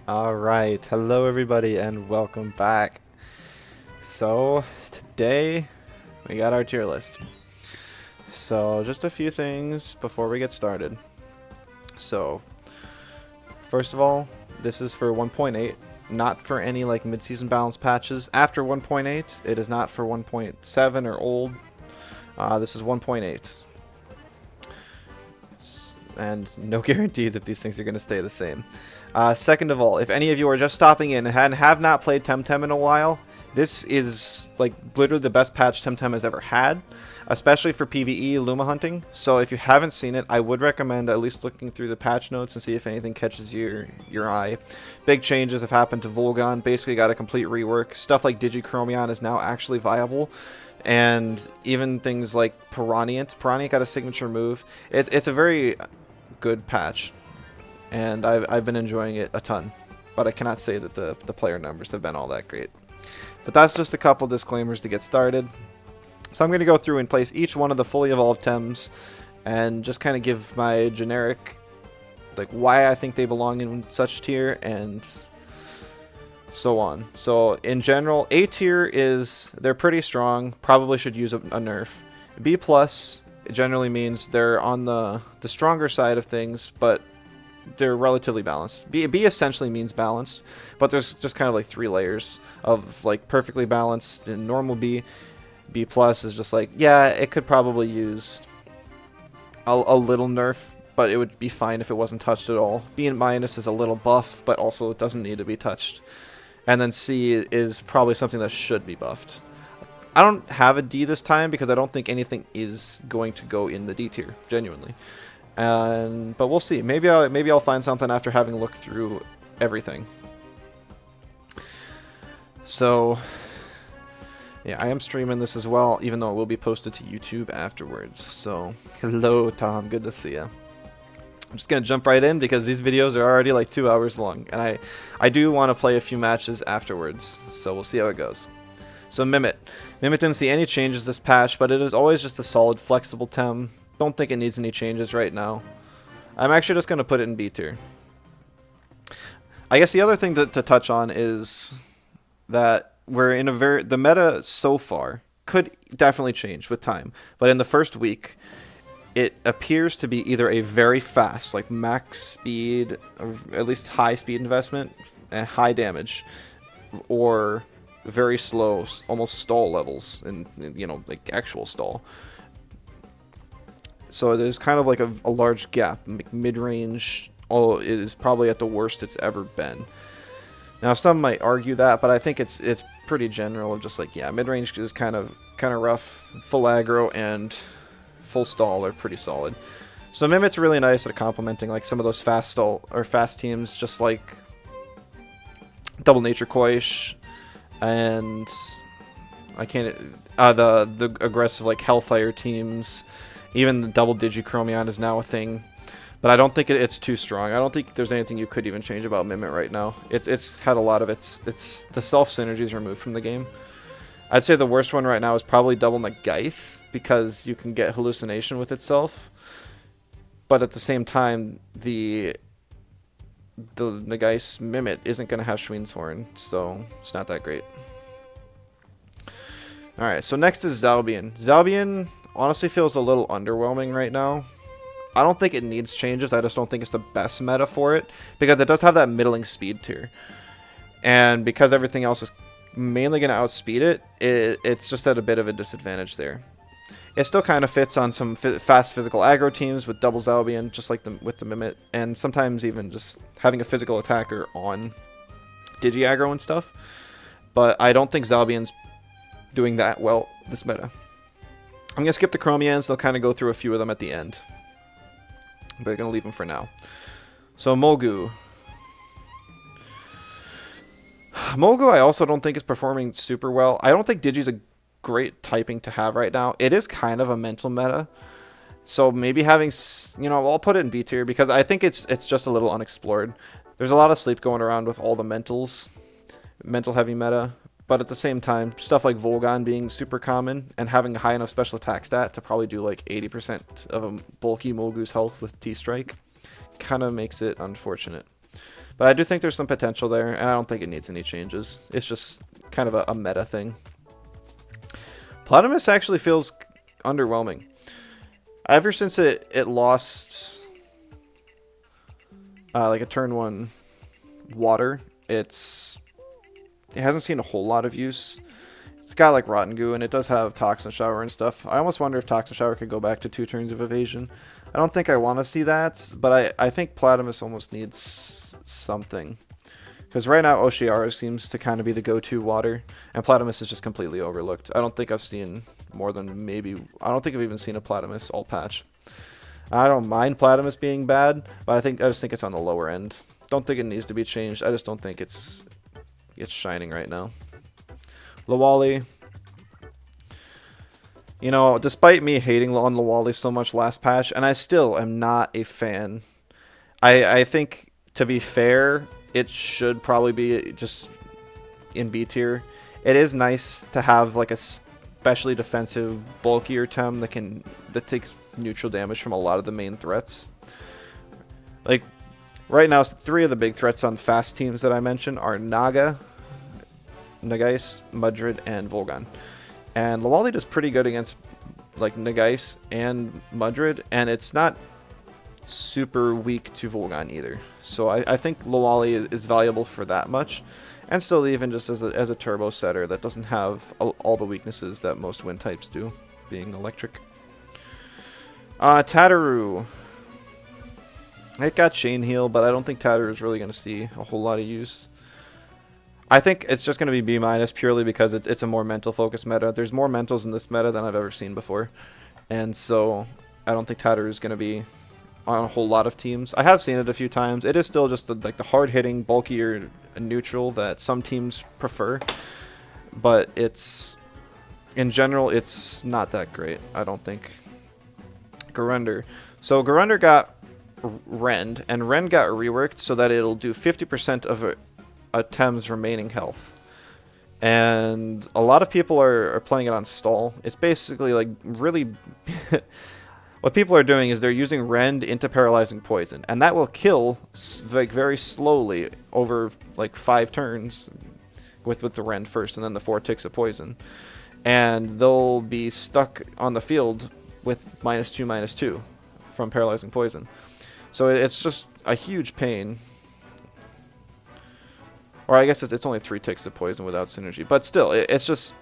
Alright, hello everybody and welcome back. So, today we got our tier list. So, just a few things before we get started. So, first of all, this is for 1.8, not for any like mid-season balance patches. After 1.8, it is not for 1.7 or old. This is 1.8. And no guarantees if these things are going to stay the same. Second of all, if any of you are just stopping in and have not played Temtem in a while, this is like literally the best patch Temtem has ever had, especially for PvE Luma hunting. So if you haven't seen it, I would recommend at least looking through the patch notes and see if anything catches your eye. Big changes have happened to Volgon, basically got a complete rework. Stuff like Chroman is now actually viable. And even things like Piranha got a signature move. It's a very good patch, and I've been enjoying it a ton, but I cannot say that the player numbers have been all that great. But that's just a couple disclaimers to get started. So I'm going to go through and place each one of the fully evolved tems and just kind of give my generic, like, why I think they belong in such tier and so on. So in general, A tier they're pretty strong, probably should use a nerf. B plus, it generally means they're on the stronger side of things, but they're relatively balanced. B essentially means balanced, but there's just kind of like three layers of like perfectly balanced and normal B. B plus is just like, yeah, it could probably use a little nerf, but it would be fine if it wasn't touched at all. B minus is a little buff, but also it doesn't need to be touched. And then C is probably something that should be buffed. I don't have a D this time because I don't think anything is going to go in the D tier, genuinely. But we'll see. Maybe I'll find something after having looked through everything. So, yeah, I am streaming this as well, even though it will be posted to YouTube afterwards. So, hello Tom, good to see you. I'm just going to jump right in because these videos are already like 2 hours long, and I do want to play a few matches afterwards, so we'll see how it goes. So Mimit didn't see any changes this patch, but it is always just a solid flexible tem. Don't think it needs any changes right now. I'm actually just going to put it in B tier. I guess the other thing to touch on is that we're in the meta so far could definitely change with time, but in the first week it appears to be either a very fast, like max speed, or at least high speed investment and high damage, or very slow, almost stall levels, and you know, like actual stall. So there's kind of like a large gap. Mid-range is probably at the worst it's ever been. Now some might argue that, but I think it's pretty general of just like, yeah, mid-range is kind of rough. Full aggro and full stall are pretty solid. So Mimit's really nice at complementing like some of those fast stall or fast teams, just like Double Nature Koish, and I can't the aggressive like Hellfire teams. Even the double Chroman is now a thing, but I don't think it's too strong. I don't think there's anything you could even change about Mimit right now. It's had a lot of the self synergies removed from the game. I'd say the worst one right now is probably double Nagais, because you can get hallucination with itself, but at the same time the Nagais Mimit isn't going to have Schween's Horn, so it's not that great. Alright, so next is Zalbian. Zalbian honestly feels a little underwhelming right now. I don't think it needs changes, I just don't think it's the best meta for it, because it does have that middling speed tier. And because everything else is mainly going to outspeed it, it's just at a bit of a disadvantage there. It still kind of fits on some fast physical aggro teams with double Zalbian, just like with the Mimit, and sometimes even just having a physical attacker on Digi aggro and stuff. But I don't think Zalbian's doing that well this meta. I'm going to skip the Chromians, they'll kind of go through a few of them at the end. But I'm going to leave them for now. So Mogu. Mogu I also don't think is performing super well. I don't think Digi's a great typing to have right now. It is kind of a mental meta. So maybe having, you know, I'll put it in B tier because I think it's just a little unexplored. There's a lot of sleep going around with all the mental heavy meta. But at the same time, stuff like Volgon being super common and having a high enough special attack stat to probably do like 80% of a bulky Mogu's health with T-Strike kind of makes it unfortunate. But I do think there's some potential there, and I don't think it needs any changes. It's just kind of a meta thing. Platypus actually feels underwhelming. Ever since it lost like a turn 1 water, it hasn't seen a whole lot of use. It's got like Rotten Goo, and it does have Toxin Shower and stuff. I almost wonder if Toxin Shower could go back to 2 turns of evasion. I don't think I want to see that, but I think Platypus almost needs something. Because right now Oshiara seems to kind of be the go-to water, and Platypus is just completely overlooked. I don't think I've seen more than maybe... I don't think I've even seen a Platypus alt patch. I don't mind Platypus being bad, but I just think it's on the lower end. Don't think it needs to be changed. I just don't think it's shining right now. Lawali. You know, despite me hating on Lawali so much last patch, and I still am not a fan. I think, to be fair, it should probably be just in B tier. It is nice to have like a specially defensive, bulkier Tem that takes neutral damage from a lot of the main threats. Like, right now, 3 of the big threats on fast teams that I mentioned are Naga, Nagais, Mudrid, and Volgan. And Lawali does pretty good against like Nagais and Mudrid, and it's not super weak to Volgan either. So I think Lawali is valuable for that much, and still even just as a turbo setter that doesn't have all the weaknesses that most wind types do, being electric. Tataru. It got Chain Heal, but I don't think Tataru is really going to see a whole lot of use. I think it's just going to be B- purely because it's a more mental focused meta. There's more mentals in this meta than I've ever seen before. And so I don't think Tataru is going to be on a whole lot of teams. I have seen it a few times. It is still just the hard-hitting, bulkier neutral that some teams prefer. But in general, it's not that great, I don't think. Garunder. So Garunder got Rend, and Rend got reworked so that it'll do 50% of a Tem's remaining health. And a lot of people are playing it on stall. It's basically like really... What people are doing is they're using Rend into paralyzing poison, and that will kill like very slowly over like 5 turns with the Rend first, and then the 4 ticks of poison. And they'll be stuck on the field with -2/-2 from paralyzing poison. So it's just a huge pain. Or I guess it's only 3 ticks of poison without synergy. But still, it's just...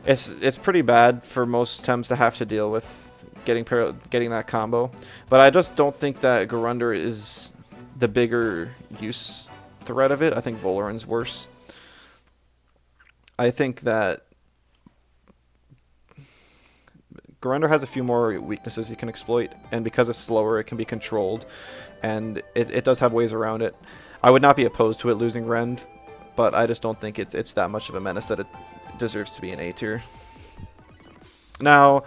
It's pretty bad for most Tems to have to deal with getting that combo. But I just don't think that Garunder is the bigger use threat of it. I think Volarend's worse. I think that Garunder has a few more weaknesses you can exploit, and because it's slower, it can be controlled, and it does have ways around it. I would not be opposed to it losing Rend, but I just don't think it's that much of a menace that it deserves to be an A tier. Now,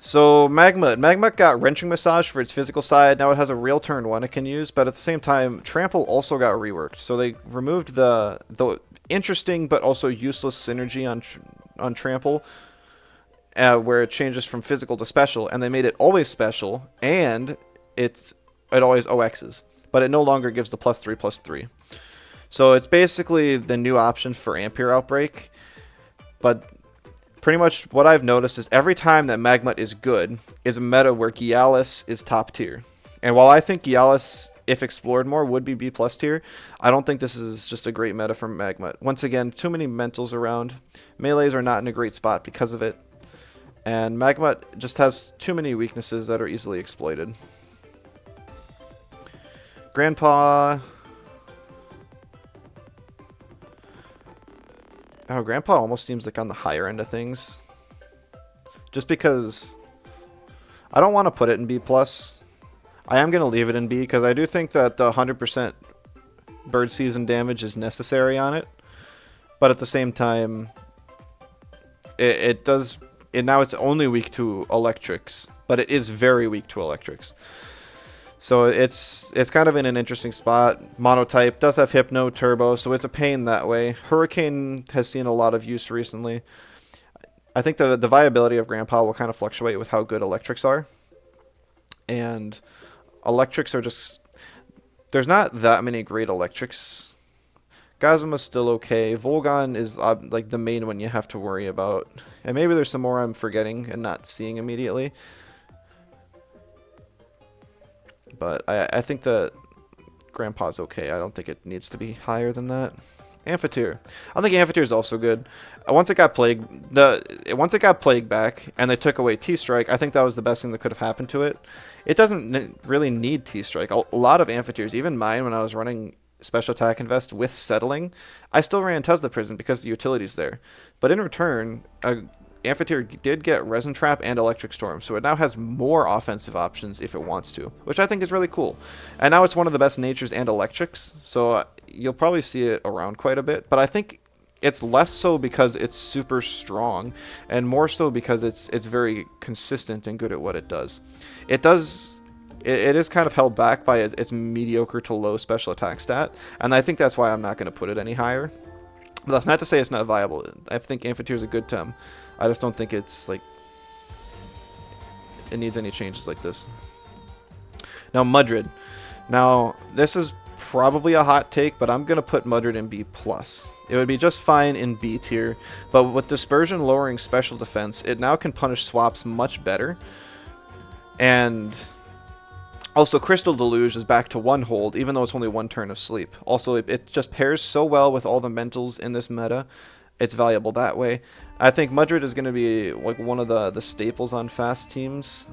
so Magma got Wrenching Massage for its physical side. Now it has a real turn 1 it can use, but at the same time, Trample also got reworked. So they removed the interesting but also useless synergy on Trample, where it changes from physical to special, and they made it always special, and it always OXs. But it no longer gives the +3/+3. So it's basically the new option for Ampere Outbreak. But pretty much what I've noticed is every time that Magma is good is a meta where Galis is top tier. And while I think Galis, if explored more, would be B+ tier, I don't think this is just a great meta for Magma. Once again, too many mentals around. Melees are not in a great spot because of it. And Magma just has too many weaknesses that are easily exploited. Grandpa... Oh, Grandpa almost seems like on the higher end of things. Just because I don't want to put it in B+. I am going to leave it in B because I do think that the 100% bird season damage is necessary on it. But at the same time, now it's only weak to electrics, but it is very weak to electrics. So it's kind of in an interesting spot. Monotype does have Hypno, Turbo, so it's a pain that way. Hurricane has seen a lot of use recently. I think the viability of Grandpa will kind of fluctuate with how good electrics are. And electrics are just... there's not that many great electrics. Gazuma's still okay. Volgon is like the main one you have to worry about. And maybe there's some more I'm forgetting and not seeing immediately. But I think that Grandpa's okay. I don't think it needs to be higher than that. Amphitheater. I think Amphitheater is also good. Once it got plague back and they took away T-Strike, I think that was the best thing that could have happened to it. It doesn't really need T-Strike. A lot of Amphitheaters, even mine when I was running Special Attack Invest with Settling, I still ran Tesla Prison because the utility's there. But in return, Amphitheater did get Resin Trap and Electric Storm, so it now has more offensive options if it wants to, which I think is really cool. And now it's one of the best natures and electrics, so you'll probably see it around quite a bit. But I think it's less so because it's super strong, and more so because it's very consistent and good at what it does. It is kind of held back by its mediocre to low special attack stat, and I think that's why I'm not going to put it any higher. But that's not to say it's not viable. I think Amphitheater is a good tem. I just don't think it's like it needs any changes like this. Now Mudrid. Now this is probably a hot take, but I'm gonna put Mudrid in B+. It would be just fine in B tier, but with Dispersion lowering special defense, it now can punish swaps much better. And also, Crystal Deluge is back to 1 hold, even though it's only 1 turn of sleep. Also, it just pairs so well with all the mentals in this meta. It's valuable that way. I think Mudrid is going to be like one of the staples on fast teams.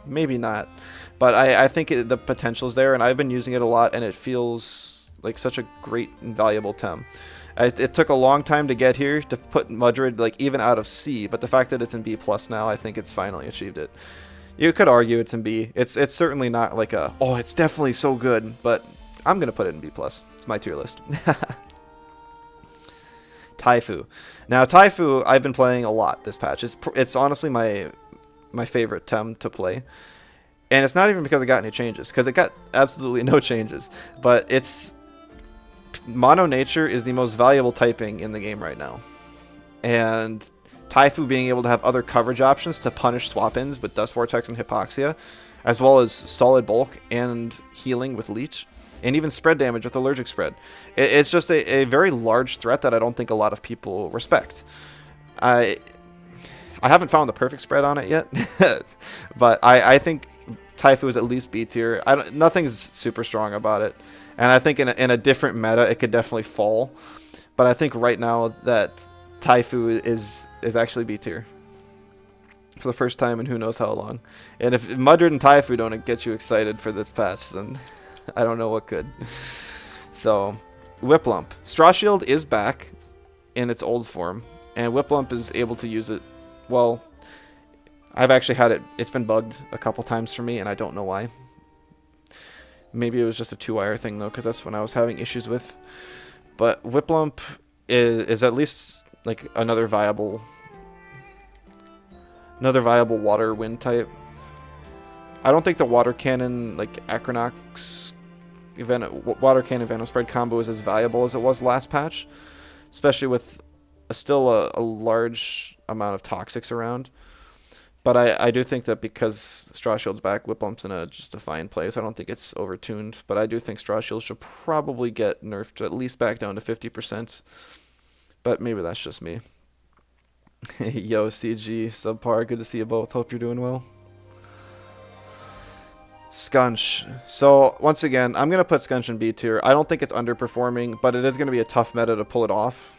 Maybe not. But I think the potential's there, and I've been using it a lot, and it feels like such a great and valuable tem. It took a long time to get here to put Mudrid like even out of C, but the fact that it's in B+ now, I think it's finally achieved it. You could argue it's in B. It's certainly not like a, oh, it's definitely so good, but I'm going to put it in B+. It's my tier list. Tyfu. Now, Tyfu, I've been playing a lot this patch. It's honestly my favorite tem to play. And it's not even because it got any changes, because it got absolutely no changes. But it's Mono Nature is the most valuable typing in the game right now. And Tyfu being able to have other coverage options to punish swap-ins with Dust Vortex and Hypoxia, as well as solid bulk and healing with Leech, and even spread damage with Allergic Spread. It's just a very large threat that I don't think a lot of people respect. I haven't found the perfect spread on it yet, but I think Tyfu is at least B tier. Nothing's super strong about it, and I think in a different meta it could definitely fall. But I think right now that Tyfu is actually B tier for the first time in who knows how long. And if Mudrid and Tyfu don't get you excited for this patch, then I don't know what could. So, Whiplump. Straw Shield is back in its old form, and Whiplump is able to use it. Well, I've actually had it. It's been bugged a couple times for me, and I don't know why. Maybe it was just a 2-wire thing, though, because that's when I was having issues with. But Whiplump is at least like another viable water wind type. I don't think the water cannon like Acronox water cannon Venom Spread combo is as valuable as it was last patch, especially with still a large amount of toxics around. But I do think that because Straw Shield's back, Whiplump's in just a fine place. I don't think it's overtuned, but I do think Straw Shield should probably get nerfed at least back down to 50%. But maybe that's just me. Yo, CG, subpar, good to see you both. Hope you're doing well. Scunch. So, once again, I'm going to put Scunch in B tier. I don't think it's underperforming, but it is going to be a tough meta to pull it off.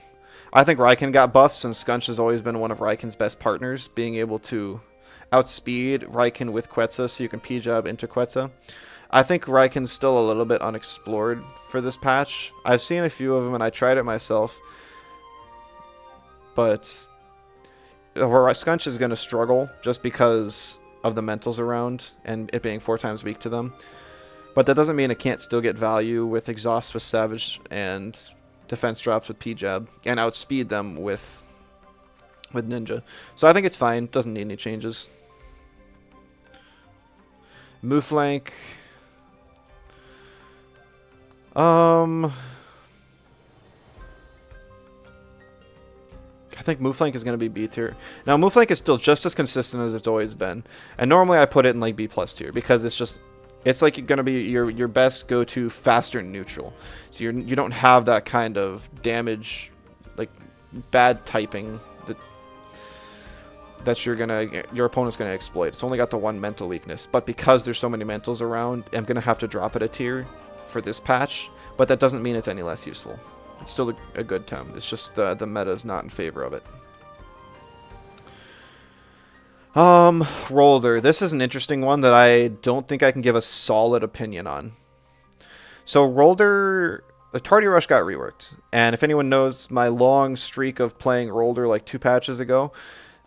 I think Raiken got buffed since Scunch has always been one of Raiken's best partners, being able to outspeed Raiken with Quetzal so you can P-Jab into Quetzal. I think Raiken's still a little bit unexplored for this patch. I've seen a few of them and I tried it myself, but Scunch is going to struggle just because of the mentals around and it being 4 times weak to them. But that doesn't mean it can't still get value with Exhaust with Savage and defense drops with P-Jab and outspeed them with Ninja. So I think it's fine. Doesn't need any changes. Mooflank. I think Mooflank is going to be B tier. Now, Mooflank is still just as consistent as it's always been. And normally I put it in like B+ tier because it's just, It's like going to be your best go-to faster neutral. So you don't have that kind of damage, like bad typing that your opponent's gonna exploit. It's only got the one mental weakness, but because there's so many mentals around, I'm gonna have to drop it a tier for this patch. But that doesn't mean it's any less useful. It's still a good tem. It's just the meta is not in favor of it. Rolder. This is an interesting one that I don't think I can give a solid opinion on. So Rolder, the Tardy Rush got reworked, and if anyone knows my long streak of playing Rolder like 2 patches ago,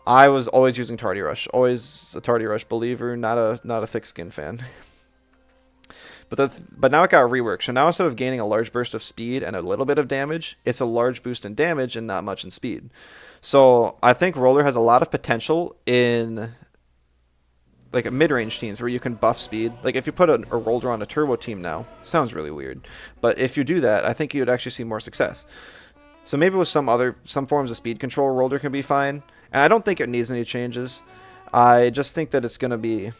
I was always using Tardy Rush, always a Tardy Rush believer, not a thick skin fan. But now it got reworked, so now instead of gaining a large burst of speed and a little bit of damage, it's a large boost in damage and not much in speed. So I think Roller has a lot of potential in like mid-range teams where you can buff speed. Like if you put a Roller on a turbo team now, it sounds really weird, but if you do that, I think you would actually see more success. So maybe with some forms of speed control, Roller can be fine, and I don't think it needs any changes. I just think that it's gonna be,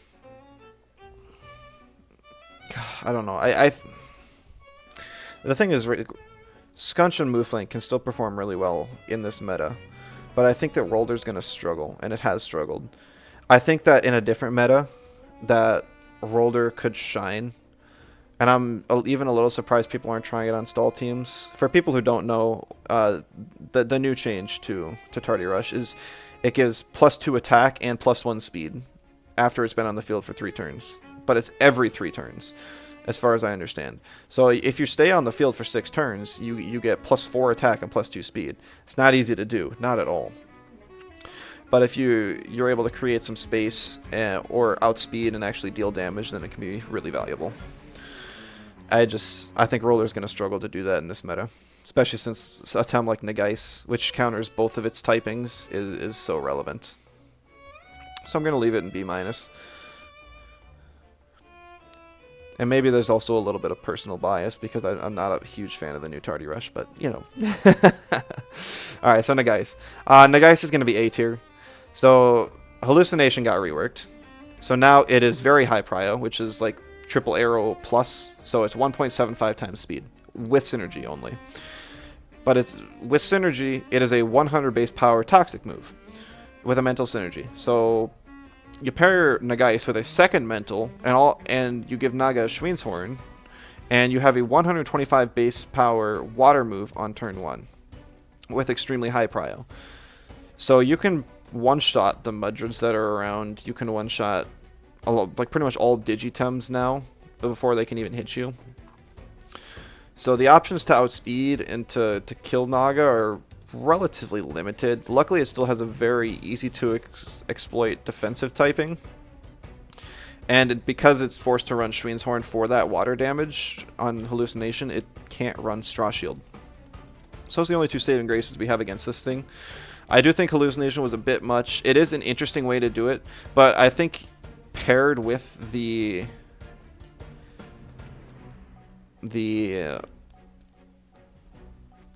I don't know. The thing is, Scunch and Mooflink can still perform really well in this meta, but I think that Rolder's going to struggle, and it has struggled. I think that in a different meta, that Rolder could shine, and I'm even a little surprised people aren't trying it on stall teams. For people who don't know, the new change to Tardy Rush is it gives +2 attack and +1 speed after it's been on the field for 3 turns. But it's every 3 turns, as far as I understand. So if you stay on the field for 6 turns, you get +4 attack and +2 speed. It's not easy to do, not at all. But if you're able to create some space or outspeed and actually deal damage, then it can be really valuable. I think Roller's going to struggle to do that in this meta, especially since a tem like Nagais, which counters both of its typings, is so relevant. So I'm going to leave it in B-. And maybe there's also a little bit of personal bias because I'm not a huge fan of the new Tardy Rush, but, you know. Alright, so Nagais. Nagais is going to be A tier. So, Hallucination got reworked. So now it is very high prio, which is like triple arrow plus. So it's 1.75 times speed, with synergy only. But with synergy, it is a 100 base power toxic move with a mental synergy. So you pair Nagais with a second mental, and you give Naga a Schween's Horn, and you have a 125 base power water move on turn 1 with extremely high prio. So you can one-shot the Mudrids that are around. You can one-shot like pretty much all Digitems now before they can even hit you. So the options to outspeed and to kill Naga are relatively limited. Luckily, it still has a very easy to exploit defensive typing, and because it's forced to run Schween's Horn for that water damage on Hallucination, it can't run Straw Shield. So those are the only 2 saving graces we have against this thing. I do think Hallucination was a bit much. It is an interesting way to do it, but I think paired with the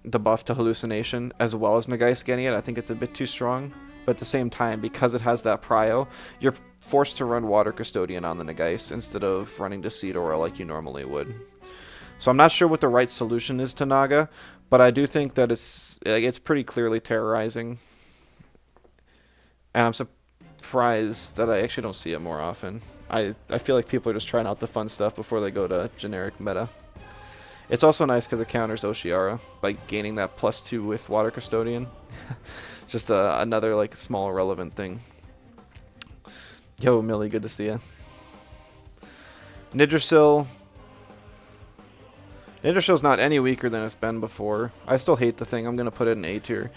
buff to Hallucination, as well as Nagais getting it, I think it's a bit too strong. But at the same time, because it has that prio, you're forced to run Water Custodian on the Nagais instead of running Decidora like you normally would. So I'm not sure what the right solution is to Naga, but I do think that it's pretty clearly terrorizing. And I'm surprised that I actually don't see it more often. I feel like people are just trying out the fun stuff before they go to generic meta. It's also nice because it counters Oshiara by gaining that +2 with Water Custodian. Just another like small relevant thing. Yo, Millie, good to see you. Nidrasil. Nidrasil's not any weaker than it's been before. I still hate the thing. I'm going to put it in A tier.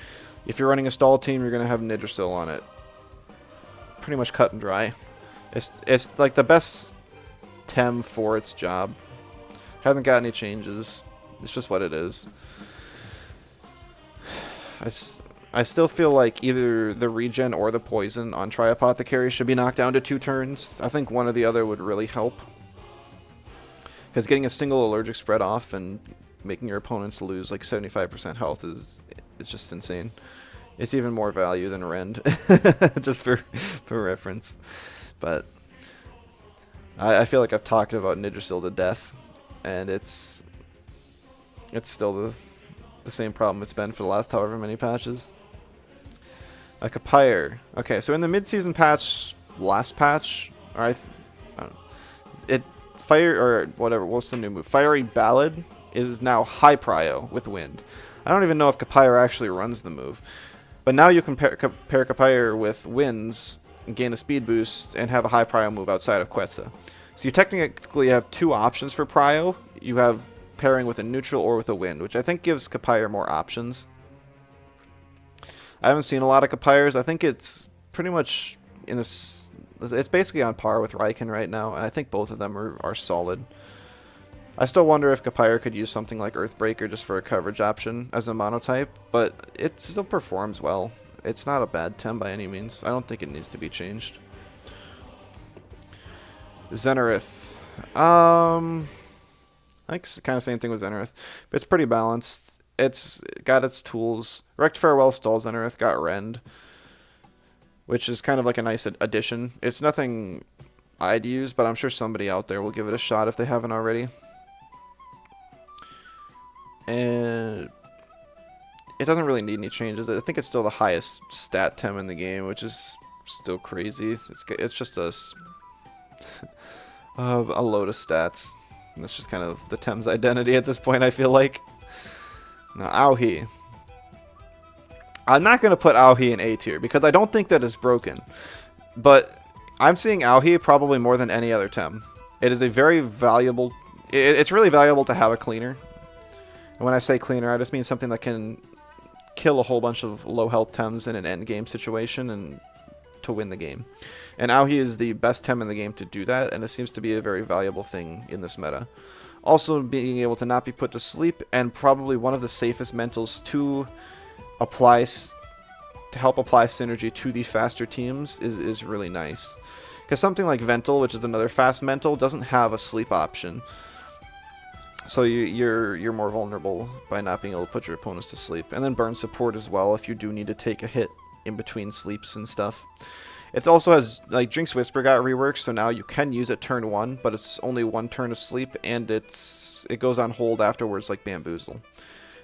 If you're running a stall team, you're going to have Nidrasil on it. Pretty much cut and dry. It's like the best tem for its job. Hasn't got any changes. It's just what it is. I still feel like either the regen or the poison on Tri-Apothecary should be knocked down to 2 turns. I think one or the other would really help. Because getting a single allergic spread off and making your opponents lose like 75% health is just insane. It's even more value than Rend, just for reference. But I feel like I've talked about Nidrasil to death, and it's still the same problem it's been for the last however many patches. A Capire. Okay, so in the mid-season patch, last patch, or I don't know, it fire or whatever. What's the new move? Fiery Ballad is now high prio with wind. I don't even know if Capire actually runs the move, but now you can pair Capire with winds and gain a speed boost and have a high prio move outside of Quetzal. So you technically have two options for prio. You have pairing with a neutral or with a wind, which I think gives Capire more options. I haven't seen a lot of Capires. I think it's pretty much in this. It's basically on par with Riken right now, and I think both of them are solid. I still wonder if Capire could use something like Earthbreaker just for a coverage option as a monotype, but it still performs well. It's not a bad Tem by any means. I don't think it needs to be changed. Zenarith. I think it's kind of same thing with Zenarith, but it's pretty balanced. It's got its tools. Wrecked Farewell Stall Zenarith got Rend, which is kind of like a nice addition. It's nothing I'd use, but I'm sure somebody out there will give it a shot if they haven't already. And it doesn't really need any changes. I think it's still the highest stat Tem in the game, which is still crazy. It's just a load of stats. And that's just kind of the Tem's identity at this point, I feel like. Now, Auhi. I'm not going to put Auhi in A tier because I don't think that it's broken. But I'm seeing Auhi probably more than any other Tem. It is a very valuable... It's really valuable to have a cleaner. And when I say cleaner, I just mean something that can kill a whole bunch of low health Tems in an end game situation and to win the game. And Auhi is the best Tem in the game to do that, and it seems to be a very valuable thing in this meta. Also, being able to not be put to sleep, and probably one of the safest mentals to help apply synergy to the faster teams is really nice. Because something like Ventil, which is another fast mental, doesn't have a sleep option. So you're more vulnerable by not being able to put your opponents to sleep. And then burn support as well if you do need to take a hit in between sleeps and stuff. It also has, like, Drink's Whisper got reworked, so now you can use it turn 1, but it's only 1 turn of sleep, and it goes on hold afterwards like Bamboozle.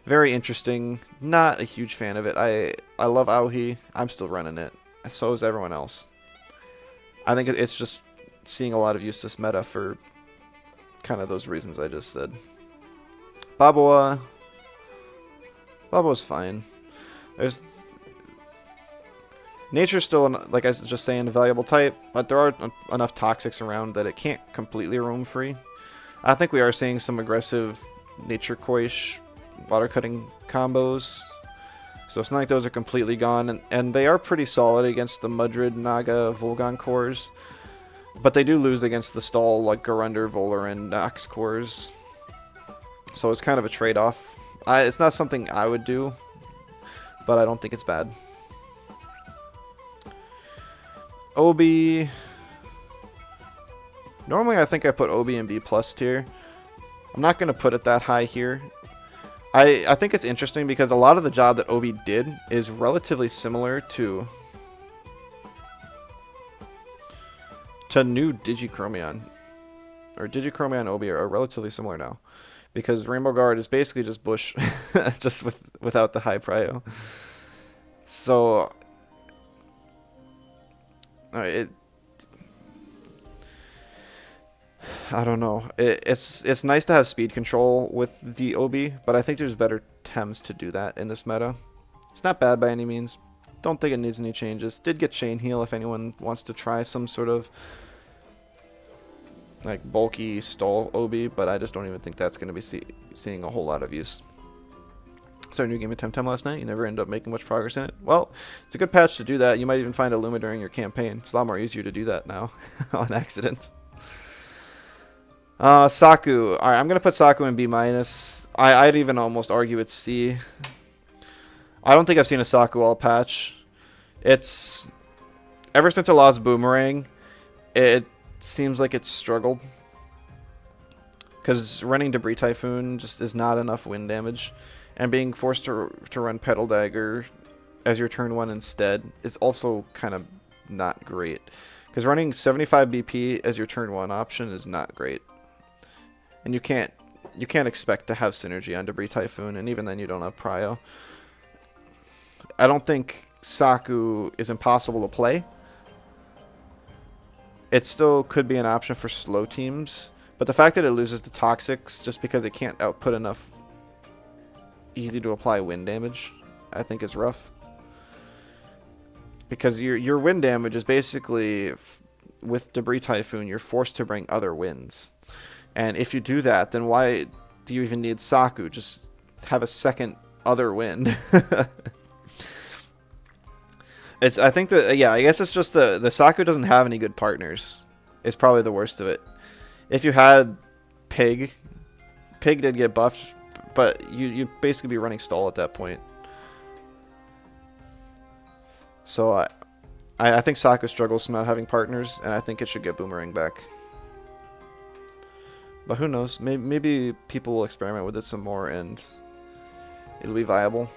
Very interesting. Not a huge fan of it. I love Auhi. I'm still running it. So is everyone else. I think it's just seeing a lot of useless meta for kind of those reasons I just said. Baboa's fine. Nature's still, like I was just saying, a valuable type, but there are enough toxics around that it can't completely roam free. I think we are seeing some aggressive Nature Koish water cutting combos, so it's not like those are completely gone, and they are pretty solid against the Mudrid, Naga, Volgon cores, but they do lose against the stall like Garunder, Volarend, Knox cores, so it's kind of a trade-off. It's not something I would do, but I don't think it's bad. Obi. Normally I think I put Obi in B+ tier. I'm not going to put it that high here. I think it's interesting because a lot of the job that Obi did is relatively similar to new Digichromion. Or Digichromion Obi are relatively similar now. Because Rainbow Guard is basically just Bush, just without the high prio. So... I don't know. It's nice to have speed control with the Obi, but I think there's better Tems to do that in this meta. It's not bad by any means. Don't think it needs any changes. Did get Chain Heal if anyone wants to try some sort of like bulky stall Obi, but I just don't even think that's going to be seeing a whole lot of use. Started a new game of Temtem last night. You never end up making much progress in it. Well, it's a good patch to do that. You might even find a Luma during your campaign. It's a lot more easier to do that now on accident. Saku. Alright, I'm going to put Saku in B-. I'd even almost argue it's C. I don't think I've seen a Saku all patch. It's... Ever since I lost Boomerang, it seems like it's struggled. Because running Debris Typhoon just is not enough wind damage. And being forced to run Petal Dagger as your turn 1 instead is also kind of not great. Because running 75 BP as your turn 1 option is not great. And you can't expect to have synergy on Debris Typhoon, and even then you don't have Prio. I don't think Saku is impossible to play. It still could be an option for slow teams, but the fact that it loses to Toxics just because it can't output enough easy to apply wind damage, I think is rough. Because your wind damage is basically, with Debris Typhoon, you're forced to bring other winds. And if you do that, then why do you even need Saku? Just have a second other wind. I think that, yeah, I guess it's just the Saku doesn't have any good partners. It's probably the worst of it. If you had Pig did get buffed, but you'd basically be running stall at that point. So I think Saku struggles from not having partners, and I think it should get Boomerang back. But who knows? Maybe people will experiment with it some more, and it'll be viable.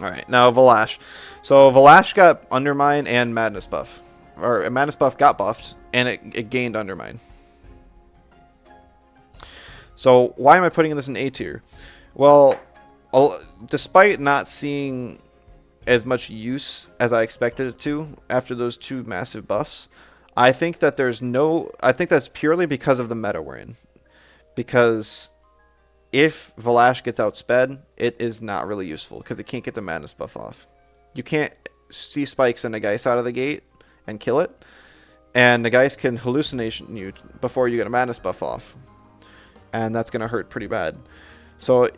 Alright, now Valash. So Valash got Undermine and Madness buff. Or Madness buff got buffed, and it gained Undermine. So why am I putting this in A tier? Well, despite not seeing as much use as I expected it to after those 2 massive buffs, I think that I think that's purely because of the meta we're in. Because if Valash gets outsped, it is not really useful because it can't get the Madness buff off. You can't see spikes in a Geist out of the gate and kill it, and the Geist can hallucination you before you get a Madness buff off, and that's gonna hurt pretty bad. So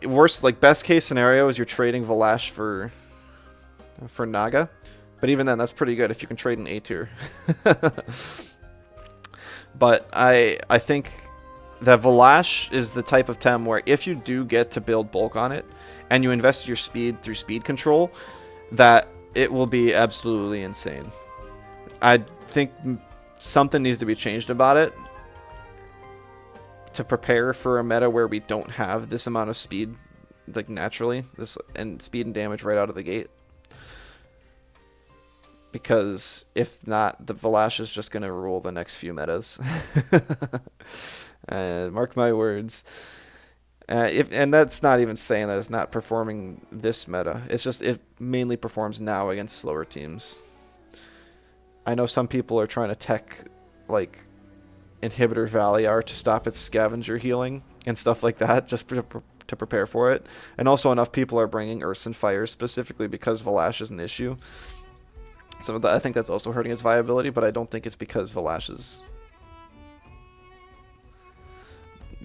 best case scenario is you're trading Valash for Naga, but even then that's pretty good if you can trade an A tier. But I think that Valash is the type of Tem where if you do get to build bulk on it, and you invest your speed through speed control, that it will be absolutely insane. I think something needs to be changed about it to prepare for a meta where we don't have this amount of speed, like naturally, and speed and damage right out of the gate. Because if not, the Valash is just going to rule the next few metas. Mark my words. And that's not even saying that it's not performing this meta. It's just it mainly performs now against slower teams. I know some people are trying to tech like Inhibitor Valiar to stop its scavenger healing and stuff like that, just to prepare for it. And also enough people are bringing Earths and Fires specifically because Valash is an issue. So I think that's also hurting its viability, but I don't think it's because Valash is...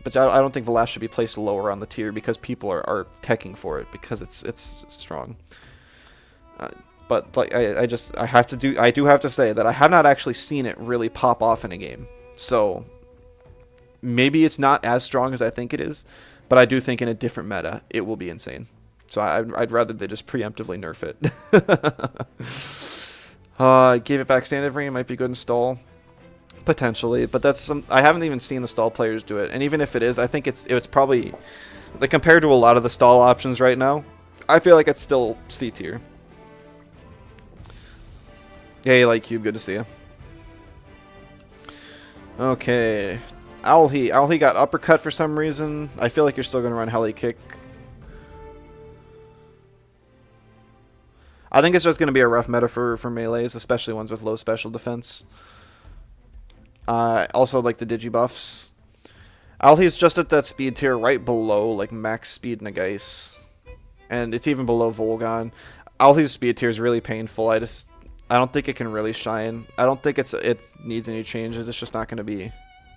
But I don't think Valash should be placed lower on the tier because people are teching for it because it's strong. But like I do have to say that I have not actually seen it really pop off in a game. So maybe it's not as strong as I think it is, but I do think in a different meta it will be insane. So I'd rather they just preemptively nerf it. Gave it back standard ring, it might be good in stall. Potentially, but I haven't even seen the stall players do it. And even if it is, I think it's probably, like, compared to a lot of the stall options right now, I feel like it's still C tier. Yeah, you like Cube, good to see you. Okay. Owlhe got uppercut for some reason. I feel like you're still going to run Heli Kick. I think it's just going to be a rough meta for melees, especially ones with low special defense. Also, like the Digibuffs. Owlhe's just at that speed tier right below, like, max speed Nagais. And it's even below Volgon. Owlhe's speed tier is really painful. I don't think it can really shine. I don't think it needs any changes. It's just not going to be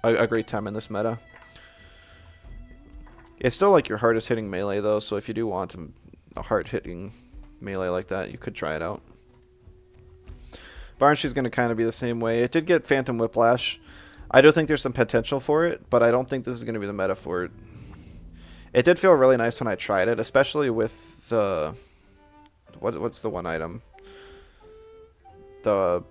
a great time in this meta. It's still, like, your hardest hitting melee, though, so if you do want a hard hitting melee like that, you could try it out. Barnshe's going to kind of be the same way. It did get Phantom Whiplash. I do think there's some potential for it, but I don't think this is going to be the meta for it. It did feel really nice when I tried it, especially with the... What's the one item? The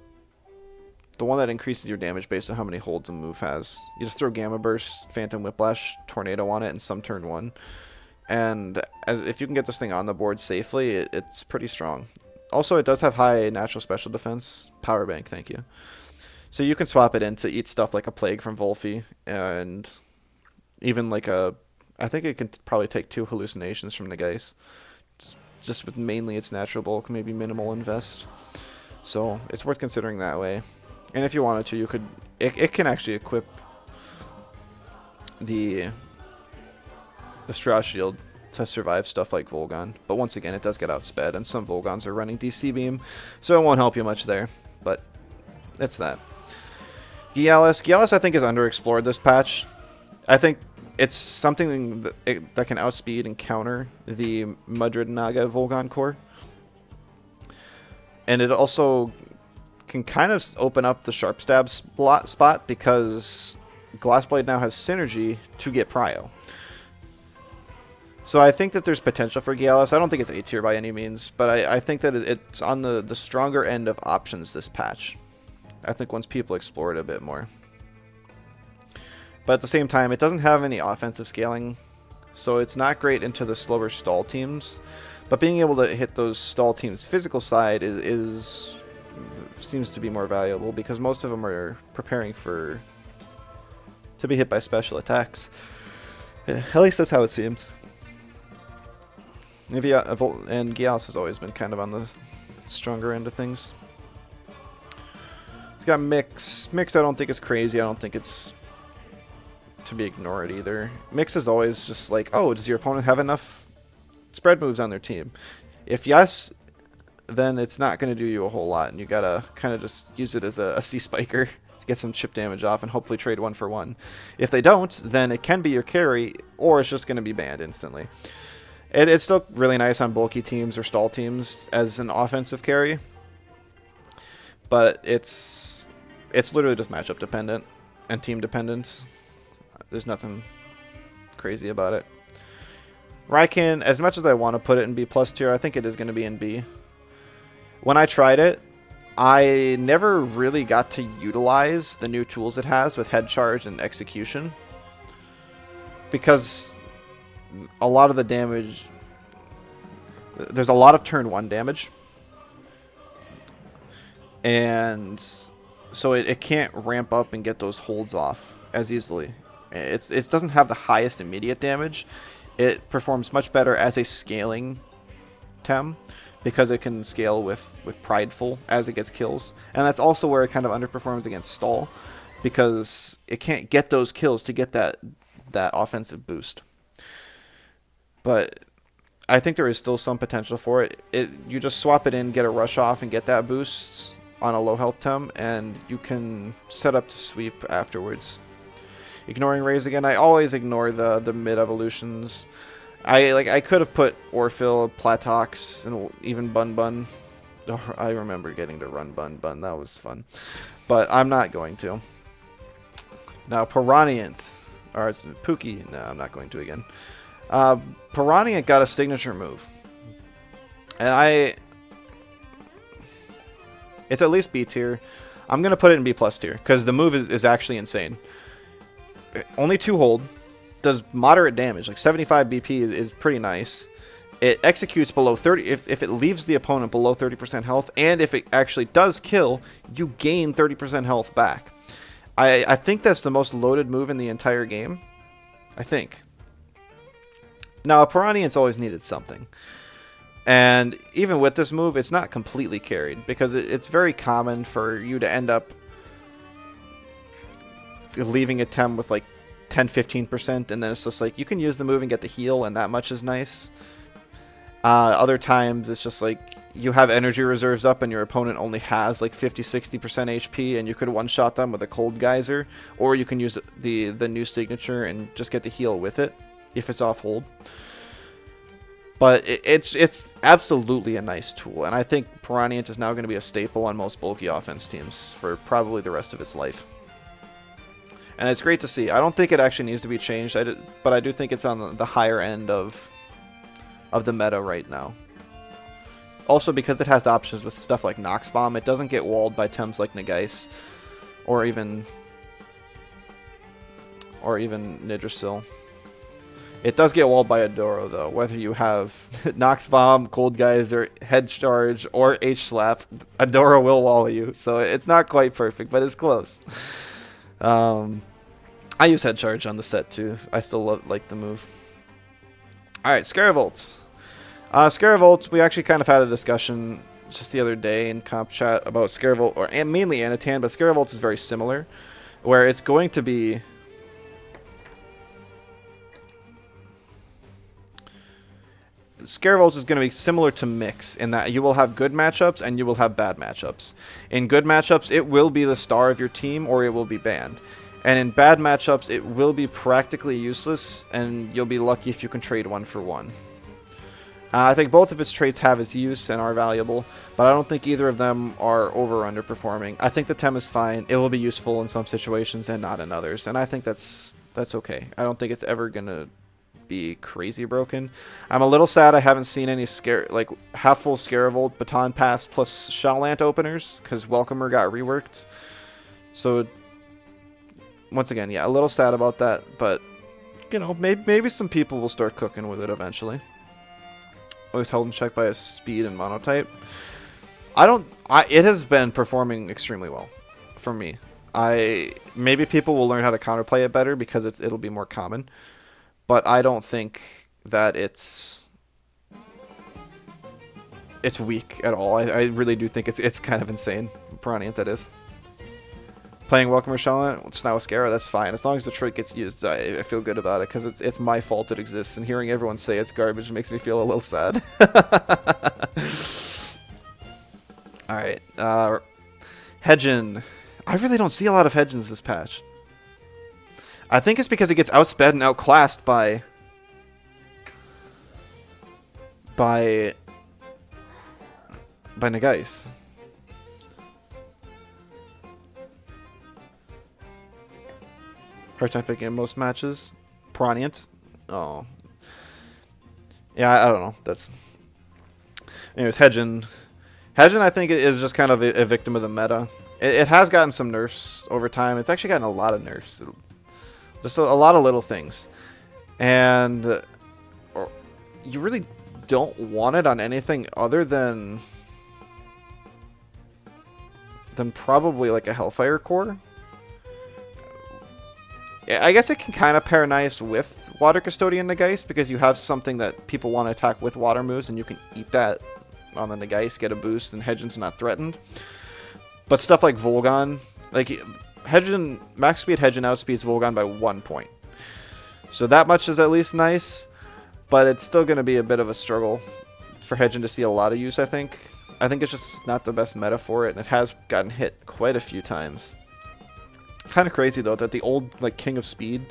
one that increases your damage based on how many holds a move has. You just throw Gamma Burst, Phantom Whiplash, Tornado on it, and some turn 1. And if you can get this thing on the board safely, it's pretty strong. also it does have high natural special defense. Power bank, thank you. So you can swap it in to eat stuff like a Plague from Volfi, and even like a... I think it can probably take 2 hallucinations from Nagais. Just with mainly its natural bulk, maybe minimal invest. So it's worth considering that way. And if you wanted to, you could... It can actually equip the Straw Shield to survive stuff like Volgon. But once again, it does get outsped, and some Volgons are running DC Beam, so it won't help you much there. But it's that. Galis I think is underexplored this patch. I think it's something that can outspeed and counter the Mudrid Naga Volgon core. And it also can kind of open up the Sharp Stab spot because Glassblade now has synergy to get Prio. So I think that there's potential for Galis. I don't think it's A tier by any means, but I think that it's on the stronger end of options this patch. I think once people explore it a bit more. But at the same time, it doesn't have any offensive scaling, so it's not great into the slower stall teams. But being able to hit those stall teams' physical side seems to be more valuable because most of them are preparing to be hit by special attacks. Yeah, at least that's how it seems. And Galis has always been kind of on the stronger end of things. He's got Mix. Mix I don't think is crazy. I don't think it's to be ignored either. Mix is always just like, oh, does your opponent have enough spread moves on their team? If yes, then it's not going to do you a whole lot, and you gotta kind of just use it as a Sea Spiker to get some chip damage off and hopefully trade 1 for 1. If they don't, then it can be your carry, or it's just going to be banned instantly. It's still really nice on bulky teams or stall teams as an offensive carry, but it's literally just matchup dependent and team dependent. There's nothing crazy about it. Raiken, as much as I want to put it in B+ tier, I think it is going to be in B. When I tried it, I never really got to utilize the new tools it has with head charge and execution, because a lot of the damage, there's a lot of turn 1 damage, and so it can't ramp up and get those holds off as easily. It doesn't have the highest immediate damage. It performs much better as a scaling tem because it can scale with Prideful as it gets kills, and that's also where it kind of underperforms against stall because it can't get those kills to get that offensive boost. But I think there is still some potential for it. You just swap it in, get a rush off, and get that boost on a low health tem, and you can set up to sweep afterwards. Ignoring Raise again. I always ignore the mid evolutions. I could have put Orphil, Platox, and even Bun Bun. Oh, I remember getting to run Bun Bun. That was fun. But I'm not going to. Now Piranhient. Or it's Pookie. No, I'm not going to again. Piranhient got a signature move. And it's at least B tier. I'm going to put it in B+ tier because the move is actually insane. Only 2 hold, does moderate damage, like 75 BP is pretty nice. It executes below 30, if it leaves the opponent below 30% health, and if it actually does kill, you gain 30% health back. I think that's the most loaded move in the entire game. I think. Now, Piranhient's always needed something. And even with this move, it's not completely carried, because it's very common for you to end up leaving a tem with like 10-15%, and then it's just like you can use the move and get the heal, and that much is nice. Other times it's just like you have energy reserves up and your opponent only has like 50-60% HP, and you could one-shot them with a cold geyser, or you can use the new signature and just get the heal with it if it's off hold. But it's absolutely a nice tool, and I think Piranhient is now going to be a staple on most bulky offense teams for probably the rest of its life. And it's great to see. I don't think it actually needs to be changed, but I do think it's on the higher end of the meta right now. Also, because it has options with stuff like Knox Bomb, it doesn't get walled by Tems like Nagais, or even Nidrasil. It does get walled by Adoro, though. Whether you have Knox Bomb, Cold Geyser, Head Charge, or H-Slap, Adoro will wall you. So it's not quite perfect, but it's close. I use Head Charge on the set, too. I still like the move. Alright, Scaravolt. Scaravolt, we actually kind of had a discussion just the other day in comp chat about Scaravolt, or mainly Anatan, but Scaravolt is very similar, where it's going to be... Scaravolt is going to be similar to Mix in that you will have good matchups and you will have bad matchups. In good matchups, it will be the star of your team or it will be banned. And in bad matchups, it will be practically useless and you'll be lucky if you can trade one for one. I think both of its traits have its use and are valuable, but I don't think either of them are over or underperforming. I think the Tem is fine. It will be useful in some situations and not in others, and I think that's okay. I don't think it's ever going to be crazy broken. I'm a little sad I haven't seen any half full Scaravolt Baton Pass plus Shawlant openers because Welcomer got reworked. So once again, yeah, a little sad about that, but you know, maybe some people will start cooking with it eventually. Always held in check by a speed and monotype. It has been performing extremely well for me. Maybe people will learn how to counterplay it better because it'll be more common. But I don't think that it's weak at all. I really do think it's kind of insane. Piranha, that is. Playing Welcomer Shawlant, Snowscara, that's fine. As long as the trait gets used, I feel good about it, because it's my fault it exists, and hearing everyone say it's garbage makes me feel a little sad. Alright, Hedgen. I really don't see a lot of Hedgens this patch. I think it's because it gets outsped and outclassed by Nagais. Hard time picking in most matches. Piranha. Oh. Yeah, I don't know. Anyways, Hedgen. Hedgen, I think, is just kind of a victim of the meta. It has gotten some nerfs over time. It's actually gotten a lot of nerfs. Just a lot of little things. And you really don't want it on anything other than probably like a Hellfire Core. I guess it can kind of pair nice with Water Custodian Nagais because you have something that people want to attack with water moves and you can eat that on the Nagais, get a boost, and Hedgen's not threatened. But stuff like Volgon, like Hedgen, max speed Hedgen outspeeds Volgon by 1 point. So that much is at least nice, but it's still going to be a bit of a struggle for Hedgen to see a lot of use, I think. I think it's just not the best meta for it, and it has gotten hit quite a few times. Kind of crazy, though, that the old King of Speed,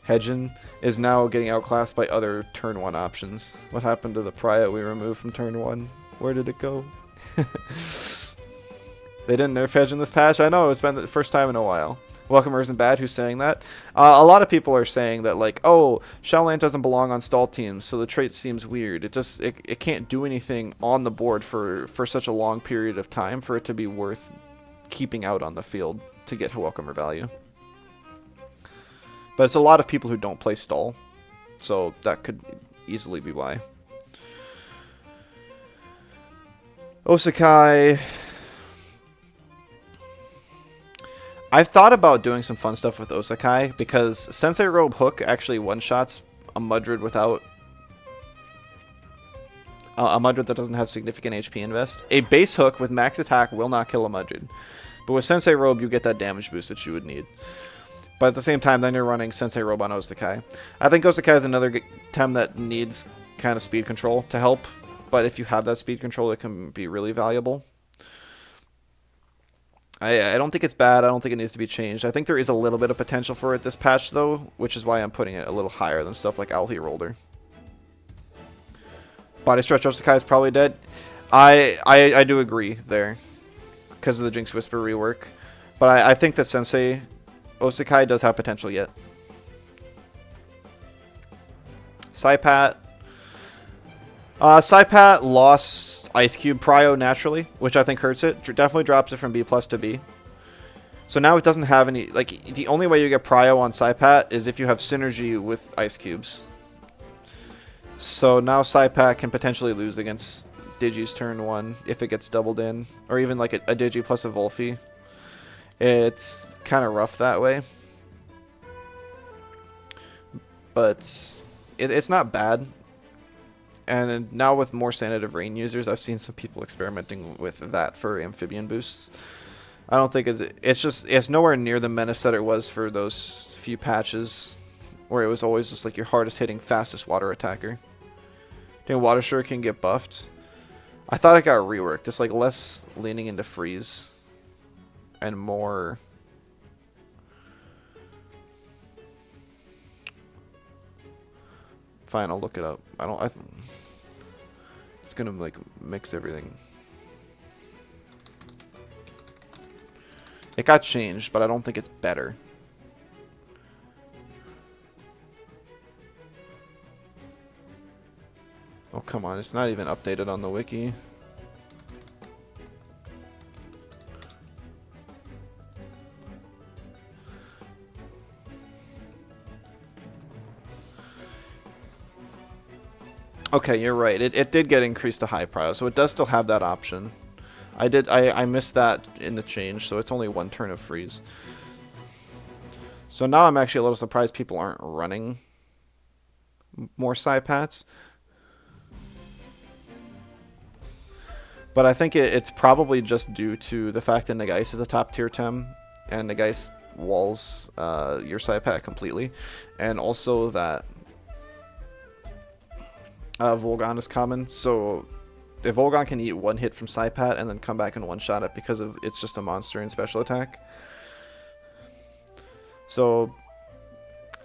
Hedgen, is now getting outclassed by other turn 1 options. What happened to the Pryat we removed from turn 1? Where did it go? They didn't nerf Hedgen this patch? I know, it's been the first time in a while. Welcomer isn't bad, who's saying that? A lot of people are saying that, oh, Shawlant doesn't belong on stall teams, so the trait seems weird. It can't do anything on the board for such a long period of time for it to be worth keeping out on the field to get Welcomer value. But it's a lot of people who don't play stall, so that could easily be why. Osakai. I've thought about doing some fun stuff with Osakai because Sensei Robe Hook actually one-shots a Mudrid without a Mudrid that doesn't have significant HP invest. A base hook with max attack will not kill a Mudrid. But with Sensei Robe, you get that damage boost that you would need. But at the same time, then you're running Sensei Robe on Osakai. I think Osakai is another Tem that needs kind of speed control to help. But if you have that speed control, it can be really valuable. I don't think it's bad. I don't think it needs to be changed. I think there is a little bit of potential for it this patch, though, which is why I'm putting it a little higher than stuff like Owl Rolder. Body Stretch Osakai is probably dead. I do agree there because of the Jinx Whisper rework. But I think that Sensei Osakai does have potential yet. Saipat. Saipat lost Ice Cube Prio naturally, which I think hurts it. Definitely drops it from B+ to B. So now it doesn't have any... the only way you get Prio on Saipat is if you have synergy with Ice Cubes. So now Psypack can potentially lose against Digi's turn 1 if it gets doubled in, or even like a Digi plus a Volphy. It's kind of rough that way, but it's not bad. And now with more Sanative Rain users, I've seen some people experimenting with that for amphibian boosts. I don't think it's nowhere near the menace that it was for those few patches where it was always just like your hardest hitting, fastest water attacker. I think Water Sure can get buffed. I thought it got reworked, just like less leaning into freeze and more. Fine, I'll look it up. It's gonna like mix everything. It got changed, but I don't think it's better. Oh, come on. It's not even updated on the wiki. Okay, you're right. It did get increased to high prio, so it does still have that option. I missed that in the change, so it's only 1 turn of freeze. So now I'm actually a little surprised people aren't running more Psypats. But I think it's probably just due to the fact that Nagais is a top tier tem, and Nagais walls your Psypat completely, and also that Volgon is common. So if Volgon can eat 1 hit from Psypat and then come back and one-shot it because of it's just a monster in special attack. So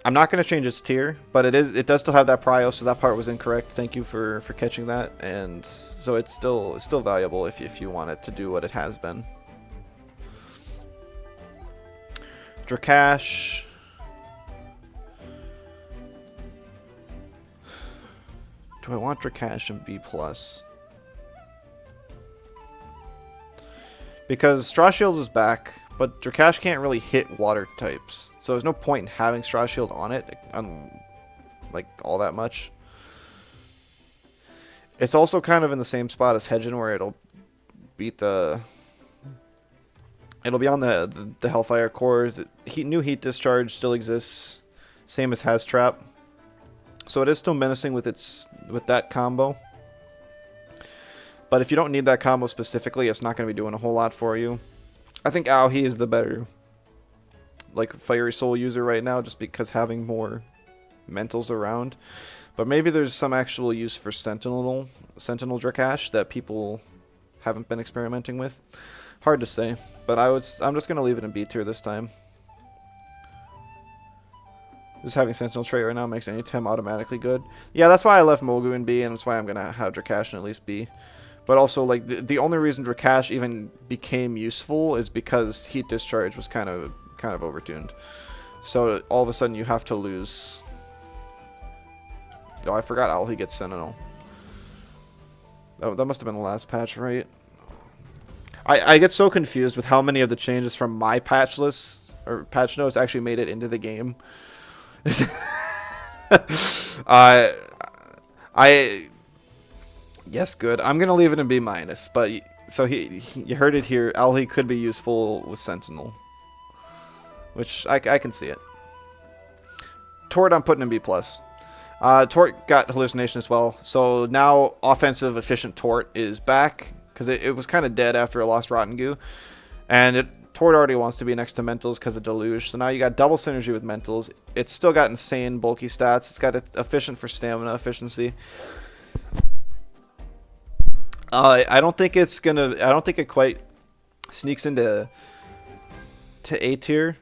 I'm not going to change its tier, but it does still have that prio, so that part was incorrect. Thank you for catching that. And so it's still valuable if you want it to do what it has been. Drakash. Do I want Drakash in B+? Because Straw Shield is back, but Drakash can't really hit water types, so there's no point in having Straw Shield on it, like, all that much. It's also kind of in the same spot as Hedgen, where it'll beat the... It'll be on the Hellfire cores. New Heat Discharge still exists, same as Has Trap. So it is still menacing with that combo. But if you don't need that combo specifically, it's not going to be doing a whole lot for you. I think Aohi is the better, like, Fiery Soul user right now, just because having more mentals around. But maybe there's some actual use for Sentinel Drakash that people haven't been experimenting with. Hard to say, but I'm just going to leave it in B tier this time. Just having Sentinel trait right now makes any Tem automatically good. Yeah, that's why I left Mogu in B, and that's why I'm going to have Drakash in at least B. But also, like, the only reason Drakash even became useful is because Heat Discharge was kind of overtuned. So all of a sudden you have to lose. Oh, I forgot Aohi gets Sentinel. That must have been the last patch, right? I get so confused with how many of the changes from my patch list or patch notes actually made it into the game. Yes, good. I'm gonna leave it in B-, but so you heard it here. Aohi could be useful with Sentinel, which I can see it. Tort I'm putting in B+. Tort got hallucination as well, so now offensive efficient Tort is back because it was kind of dead after it lost Rotten Goo, and Tort already wants to be next to Mentals because of Deluge, so now you got double synergy with Mentals. It's still got insane bulky stats. It's got efficient for stamina efficiency. I don't think it quite sneaks into A tier.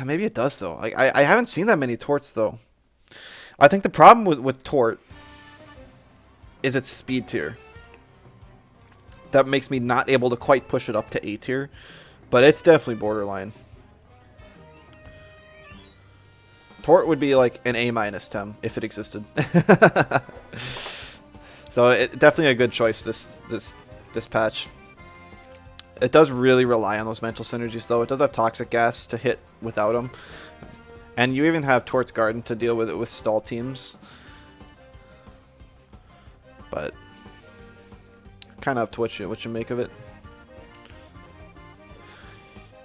Maybe it does though. I haven't seen that many Torts though. I think the problem with Tort is its speed tier. That makes me not able to quite push it up to A tier, but it's definitely borderline. Tort would be like an A- Tem if it existed. So definitely a good choice this patch. It does really rely on those mental synergies though. It does have Toxic Gas to hit without them. And you even have Tort's Garden to deal with it with stall teams. but kind of up to what you make of it.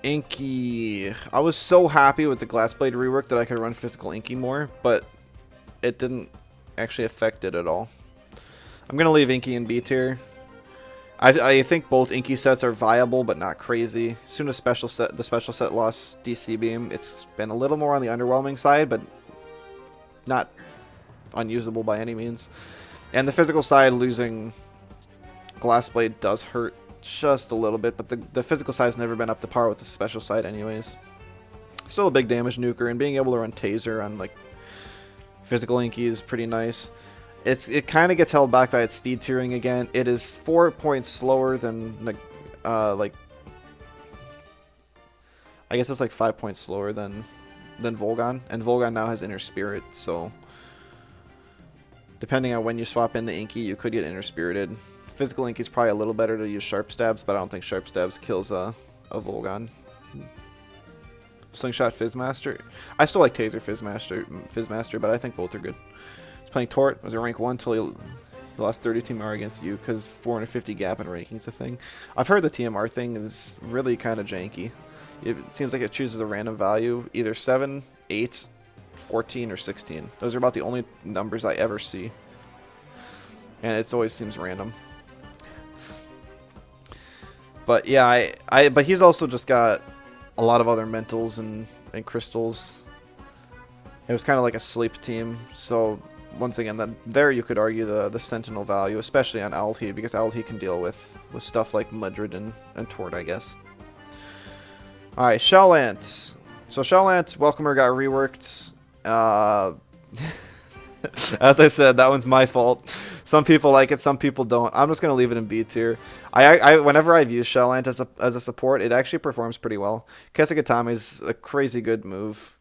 Inky. I was so happy with the Glassblade rework that I could run physical Inky more, but it didn't actually affect it at all. I'm going to leave Inky in B tier. I think both Inky sets are viable, but not crazy. As soon as the special set lost DC Beam, it's been a little more on the underwhelming side, but not unusable by any means. And the physical side, losing Glassblade does hurt just a little bit, but the physical side's never been up to par with the special side anyways. Still a big damage nuker, and being able to run Taser on like physical Inky is pretty nice. It kind of gets held back by its speed tiering again. It is 4 points slower than like I guess it's like 5 points slower than Volgon, and Volgon now has Inner Spirit, so depending on when you swap in the Inky, you could get Inner Spirited. Physical Inky is probably a little better to use Sharp Stabs, but I don't think Sharp Stabs kills a Volgon. Slingshot Fizzmaster. I still like Taser Fizzmaster, but I think both are good. Playing Tort was a rank 1 until he lost 30 TMR against you because 450 gap in ranking is a thing. I've heard the TMR thing is really kind of janky. It seems like it chooses a random value, either 7, 8, 14, or 16. Those are about the only numbers I ever see. And it always seems random. But yeah, but he's also just got a lot of other mentals and crystals. It was kind of like a sleep team, so once again, there you could argue the Sentinel value, especially on Owlhead, because Owlhead can deal with stuff like Mudrid and Tort, I guess. Alright, Shellant. So Shellant, Welcomer got reworked. As I said, that one's my fault. Some people like it, some people don't. I'm just going to leave it in B tier. Whenever I've used Shellant as a support, it actually performs pretty well. Kesugatame is a crazy good move.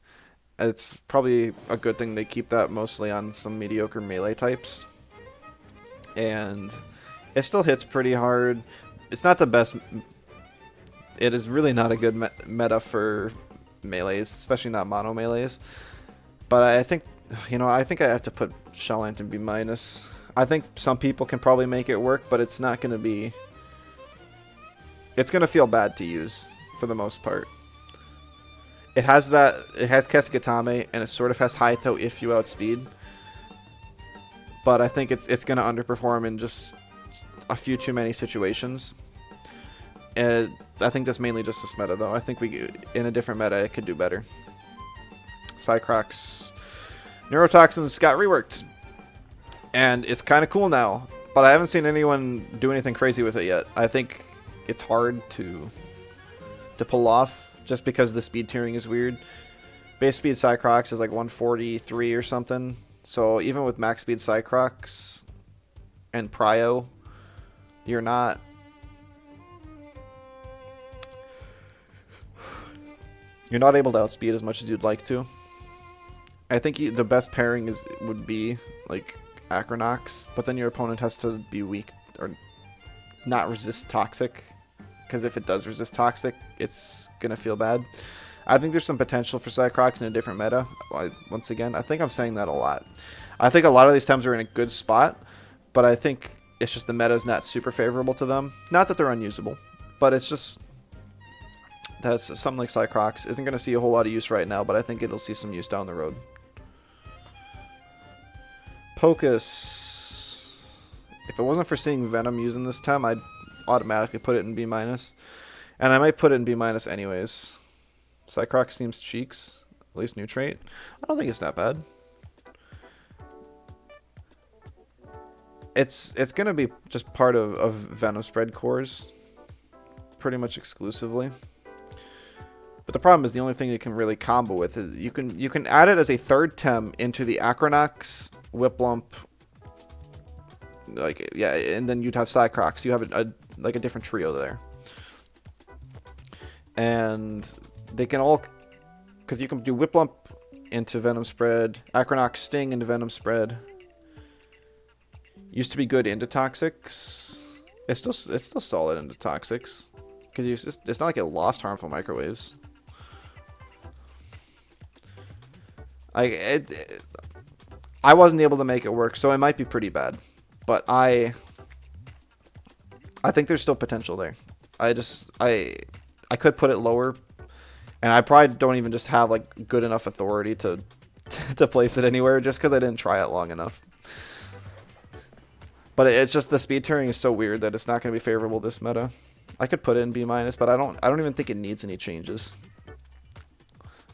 It's probably a good thing they keep that mostly on some mediocre melee types. And it still hits pretty hard. It's not the best. It is really not a good meta for melees, especially not mono melees. But I think, I think I have to put Shellant in B-. I think some people can probably make it work, but it's not going to be... It's going to feel bad to use for the most part. It has Kesugatame, and it sort of has Haito if you outspeed. But I think it's going to underperform in just a few too many situations. And I think that's mainly just this meta, though. I think in a different meta, it could do better. Cycrox Neurotoxins got reworked. And it's kind of cool now. But I haven't seen anyone do anything crazy with it yet. I think it's hard to pull off. Just because the speed tiering is weird. Base speed Cycrox is like 143 or something. So even with max speed Cycrox and Prio, you're not able to outspeed as much as you'd like to. I think the best pairing would be like Acronox, but then your opponent has to be weak or not resist Toxic. Because if it does resist Toxic, it's going to feel bad. I think there's some potential for Cycrox in a different meta. Once again, I think I'm saying that a lot. I think a lot of these Tems are in a good spot, but I think it's just the meta is not super favorable to them. Not that they're unusable, but it's just that something like Cycrox isn't going to see a whole lot of use right now, but I think it'll see some use down the road. Pocus. If it wasn't for seeing Venom using this Tem, I'd automatically put it in B-. And I might put it in B- anyways. Cycrox seems cheeks. At least new trait. I don't think it's that bad. It's going to be just part of Venom spread cores. Pretty much exclusively. But the problem is the only thing you can really combo with is you can add it as a third Tem into the Acronox, Whiplump, and then you'd have Cycrox. You have a different trio there. And they can all, because you can do Whiplump into Venom spread, Acronox Sting into Venom spread. Used to be good into Toxics. It's still solid into Toxics, because it's not like it lost harmful microwaves. I wasn't able to make it work, so it might be pretty bad. But I think there's still potential there. I could put it lower, and I probably don't even just have like good enough authority to to place it anywhere just because I didn't try it long enough. But it's just the speed turning is so weird that it's not going to be favorable this meta. I could put it in B-, but I don't even think it needs any changes.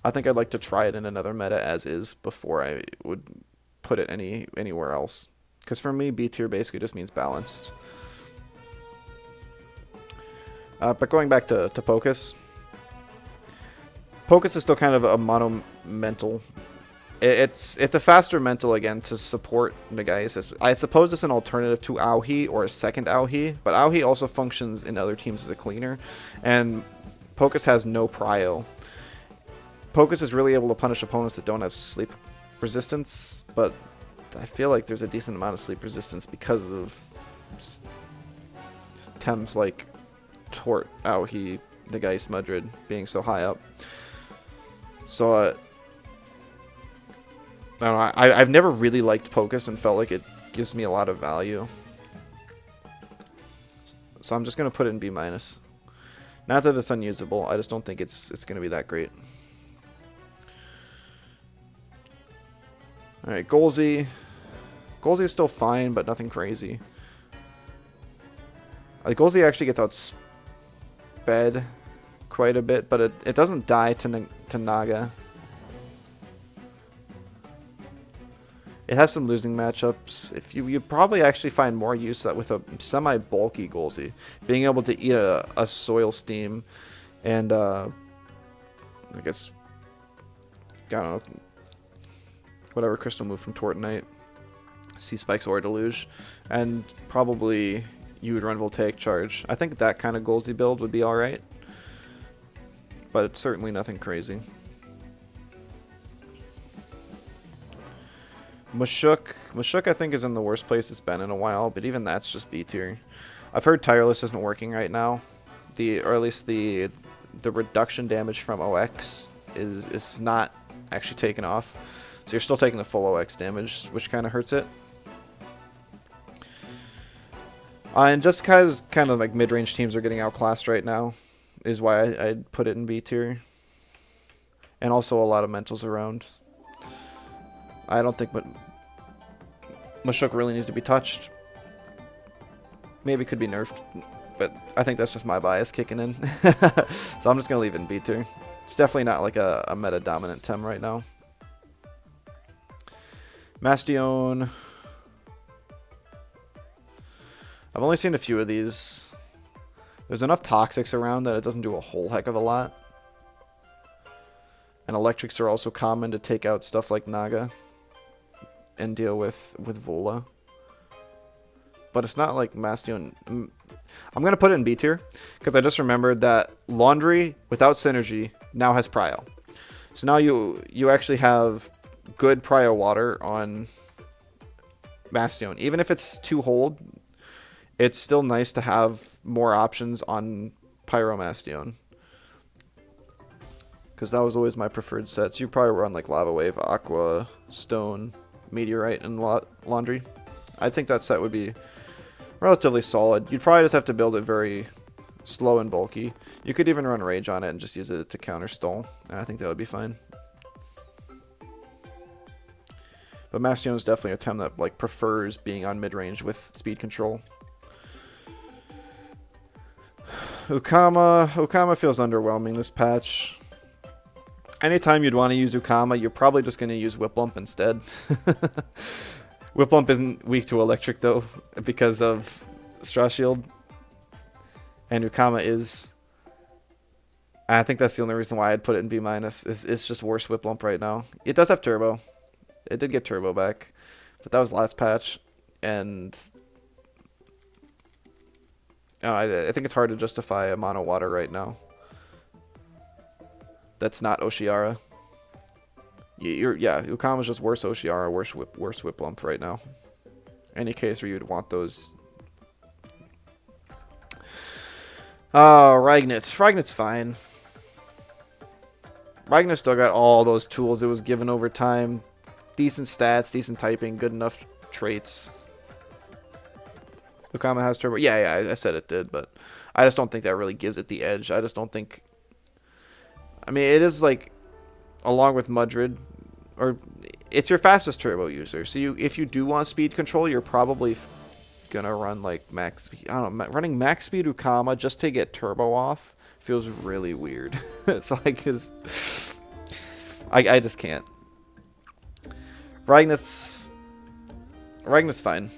I think I'd like to try it in another meta as is before I would put it anywhere else. Because for me, B tier basically just means balanced. But going back to Pocus. Pocus is still kind of a mono-mental. It's a faster mental again to support Nagais. I suppose it's an alternative to Auhi or a second Auhi, but Auhi also functions in other teams as a cleaner, and Pocus has no prio. Pocus is really able to punish opponents that don't have sleep resistance, but I feel like there's a decent amount of sleep resistance because of Tems like Tort, Auhi, Nagais, Mudrid being so high up. So I don't know, I've never really liked Pocus and felt like it gives me a lot of value. So I'm just going to put it in B-. Not that it's unusable, I just don't think it's going to be that great. Alright, Golzi. Golzi is still fine, but nothing crazy. Golzi actually gets outsped quite a bit, but it doesn't die to Naga. It has some losing matchups. If you probably actually find more use with a semi-bulky Golzi. Being able to eat a Soil Steam and, I guess, I don't know, whatever crystal move from Tortonite, Sea Spikes or Deluge, and probably you would run Voltaic Charge. I think that kind of Golzi build would be alright, but it's certainly nothing crazy. Mushuk I think is in the worst place it's been in a while, but even that's just B tier. I've heard Tireless isn't working right now, or at least the reduction damage from OX is not actually taken off, so you're still taking the full OX damage, which kind of hurts it. And just because kind of like mid-range teams are getting outclassed right now is why I'd put it in B tier, and also a lot of mentals around. I don't think Mushuk really needs to be touched. Maybe it could be nerfed, but I think that's just my bias kicking in. So I'm just going to leave it in B tier. It's definitely not like a meta-dominant Tem right now. Mastion. I've only seen a few of these. There's enough Toxics around that it doesn't do a whole heck of a lot. And Electrics are also common to take out stuff like Naga and deal with Vola. But it's not like Mastion. I'm going to put it in B tier because I just remembered that Laundry without synergy now has Prio. So now you actually have good Prio water on Mastion. Even if it's 2 hold, it's still nice to have more options on Pyro Mastion. Because that was always my preferred set. So you probably run like Lava Wave, Aqua, Stone, Meteorite, and Laundry. I think that set would be relatively solid. You'd probably just have to build it very slow and bulky. You could even run Rage on it and just use it to counter Stall, and I think that would be fine. But Mastion is definitely a Tem that like prefers being on mid-range with speed control. Ukama feels underwhelming this patch. Anytime you'd want to use Ukama, you're probably just going to use Whiplump instead. Whiplump isn't weak to electric though, because of Straw Shield. And Ukama is. I think that's the only reason why I'd put it in B-. It's just worse Whiplump right now. It does have Turbo. It did get Turbo back, but that was last patch. And I think it's hard to justify a mono water right now. That's not Oshiara. Yeah, Ukama's just worse Oshiara, worse Whiplump right now. Any case where you'd want those. Ragnit's fine. Ragnit still got all those tools it was given over time. Decent stats, decent typing, good enough traits. Ukama has turbo. Yeah, I said it did, but I just don't think that really gives it the edge. I just don't think. I mean, it is like, along with Mudrid, or it's your fastest turbo user. So if you do want speed control, you're probably gonna run like max speed. I don't know, running max speed Ukama just to get turbo off feels really weird. It's like I just can't. Ragnith's fine.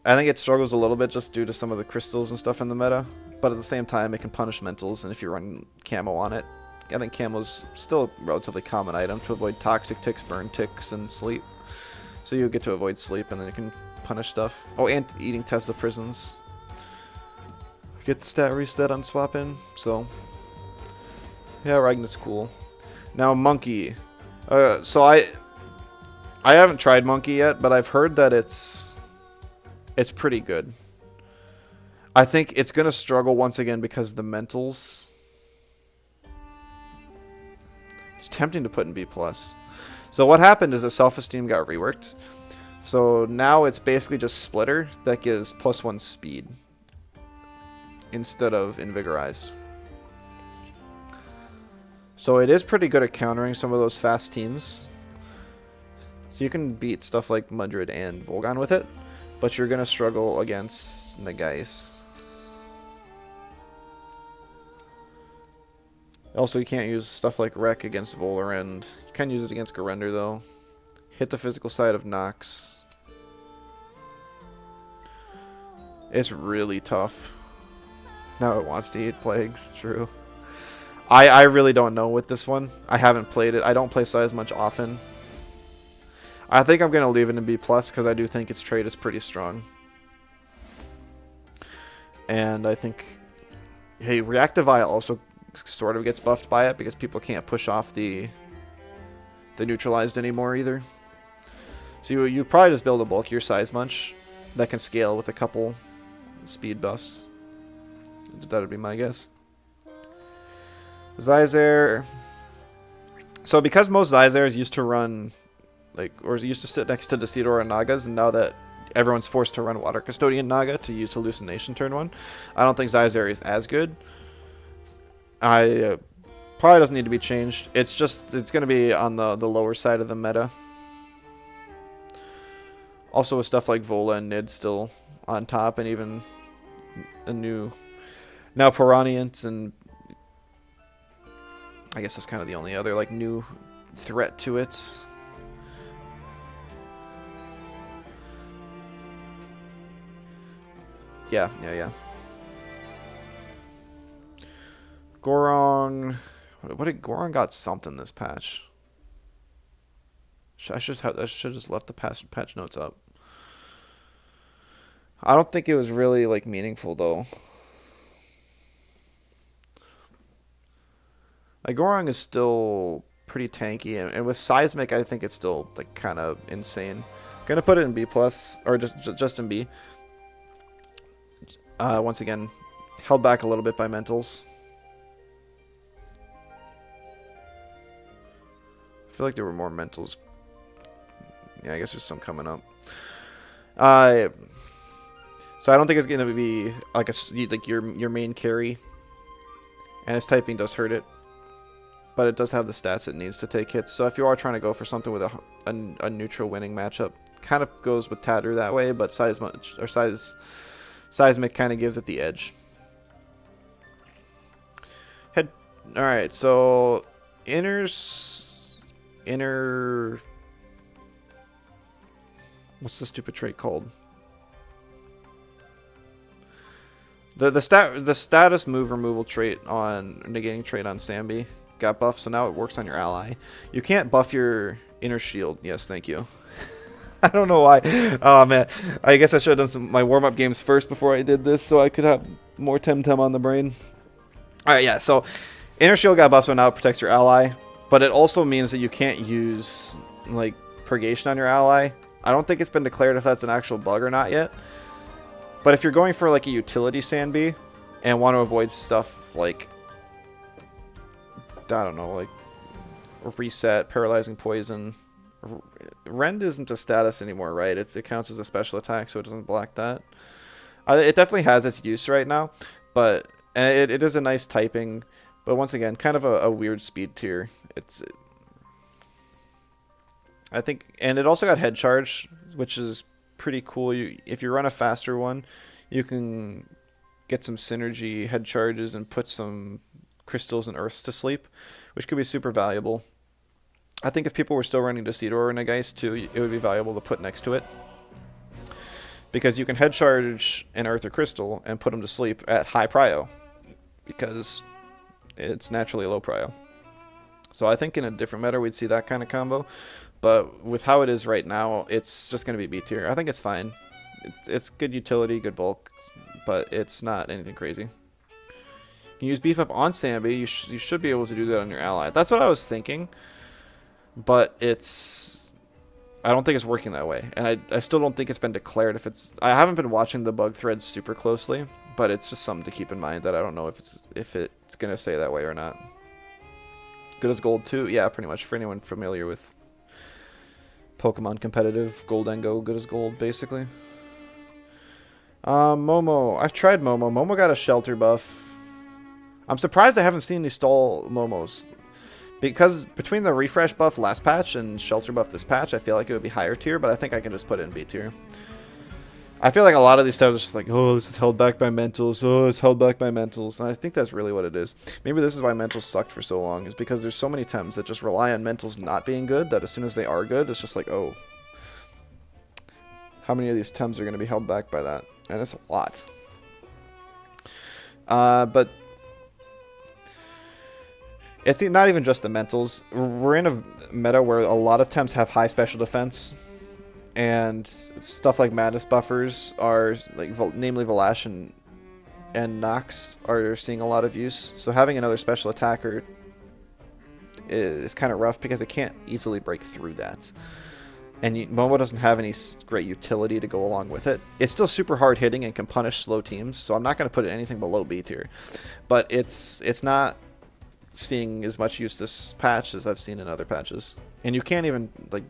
I think it struggles a little bit just due to some of the crystals and stuff in the meta, but at the same time it can punish mentals, and if you run camo on it, I think camo's still a relatively common item to avoid toxic ticks, burn ticks, and sleep. So you get to avoid sleep, and then you can punish stuff. Oh, and eating Tesla prisons. Get the stat reset on swap in, so yeah, Ragnith's cool. Now Monkey. So I haven't tried Monkey yet, but I've heard that it's pretty good. I think it's gonna struggle once again because the mentals. It's tempting to put in B+. So what happened is that self-esteem got reworked. So now it's basically just Splitter that gives +1 speed instead of Invigorized. So it is pretty good at countering some of those fast teams. So you can beat stuff like Mudrid and Volgon with it, but you're going to struggle against Nagais. Also, you can't use stuff like Wreck against Volarend. You can use it against Garender, though. Hit the physical side of Knox. It's really tough. Now it wants to eat Plagues, true. I really don't know with this one. I haven't played it. I don't play Size much often. I think I'm going to leave it in B+, because I do think its trait is pretty strong. And I think... Hey, Reactive Eye also sort of gets buffed by it, because people can't push off the neutralized anymore either. So you probably just build a bulkier Size Munch that can scale with a couple speed buffs. That would be my guess. Zyzer. So because most Zyzers used to run, or used to sit next to Decidor and Nagas, and now that everyone's forced to run Water Custodian Naga to use Hallucination turn 1, I don't think Zyzer is as good. Probably doesn't need to be changed. It's going to be on the lower side of the meta. Also with stuff like Vola and Nid still on top, and even a new... Now Piranians, and I guess that's kind of the only other new threat to it. Yeah. Gorong. What did Gorong got something this patch? I should have just left the patch notes up. I don't think it was really meaningful though. Gorong is still pretty tanky, and with Seismic, I think it's still kind of insane. Gonna put it in B+, or just in B. Once again, held back a little bit by mentals. I feel like there were more mentals. Yeah, I guess there's some coming up. So I don't think it's gonna be your main carry, and its typing does hurt it. But it does have the stats it needs to take hits. So if you are trying to go for something with a neutral winning matchup, kind of goes with Tatter that way, but Seismic kind of gives it the edge. Alright, so inner... What's the stupid trait called? The status move removal trait on negating trait on Sambi got buffed, so now it works on your ally. You can't buff your inner shield. Yes, thank you. I don't know why. Oh man, I guess I should have done my warm-up games first before I did this, so I could have more Temtem on the brain. All right, yeah. So inner shield got buffed, so now it protects your ally, but it also means that you can't use purgation on your ally. I don't think it's been declared if that's an actual bug or not yet. But if you're going for a utility Sandbee and want to avoid stuff I don't know, reset, paralyzing poison, Rend isn't a status anymore, right? It counts as a special attack, so it doesn't block that. It definitely has its use right now, but and it is a nice typing, but once again, kind of a weird speed tier. I think, and it also got head charge, which is pretty cool. If you run a faster one, you can get some synergy head charges and put some crystals and earths to sleep, which could be super valuable. I think if people were still running Decidor and a Geist too, it would be valuable to put next to it. Because you can head charge an earth or crystal and put them to sleep at high prio. Because it's naturally low prio. So I think in a different meta we'd see that kind of combo. But with how it is right now, it's just going to be B tier. I think it's fine. It's good utility, good bulk, but it's not anything crazy. You can use beef up on Sambi. You should be able to do that on your ally. That's what I was thinking. But I don't think it's working that way. And I still don't think it's been declared if it's... I haven't been watching the bug threads super closely, but it's just something to keep in mind that I don't know if it's going to say that way or not. Good as gold too? Yeah, pretty much. For anyone familiar with Pokemon competitive, Goldengo, good as gold, basically. Momo. I've tried Momo. Momo got a shelter buff. I'm surprised I haven't seen these stall Momos. Because between the refresh buff last patch and shelter buff this patch, I feel like it would be higher tier, but I think I can just put it in B tier. I feel like a lot of these tabs are just like, oh, this is held back by mentals, oh, it's held back by mentals, and I think that's really what it is. Maybe this is why mentals sucked for so long, is because there's so many tems that just rely on mentals not being good, that as soon as they are good, it's just like, oh, how many of these tems are going to be held back by that? And it's a lot. But it's not even just the mentals. We're in a meta where a lot of tems have high special defense, and stuff like madness buffers are, like, namely Vash and Knox are seeing a lot of use. So having another special attacker is kind of rough because it can't easily break through that. And Momo doesn't have any great utility to go along with it. It's still super hard hitting and can punish slow teams, so I'm not going to put it anything below B tier. But it's not seeing as much use this patch as I've seen in other patches. And you can't even, like,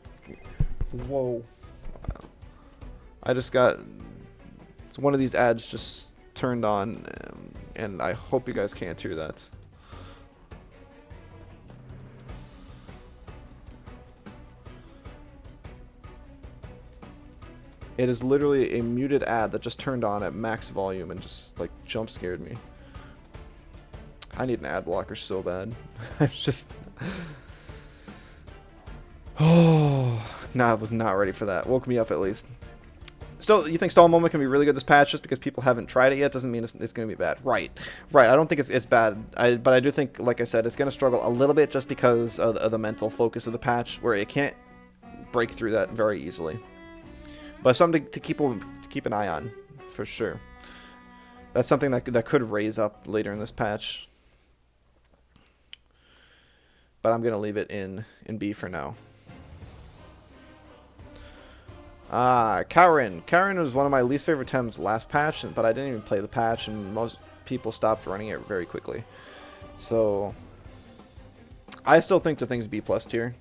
whoa. I just got one of these ads just turned on, and I hope you guys can't hear that. It is literally a muted ad that just turned on at max volume and just, like, jump scared me. I need an ad blocker so bad. I'm just... Oh, nah, I was not ready for that. Woke me up at least. Still, you think Stall Moment can be really good this patch just because people haven't tried it yet doesn't mean it's going to be bad. Right. Right, I don't think it's bad. But I do think, like I said, it's going to struggle a little bit just because of the mental focus of the patch, where it can't break through that very easily. But something to keep an eye on, for sure. That's something that could raise up later in this patch. But I'm going to leave it in B for now. Cowrin. Cowrin was one of my least favorite tems last patch, but I didn't even play the patch, and most people stopped running it very quickly. So, I still think the thing's B+ tier.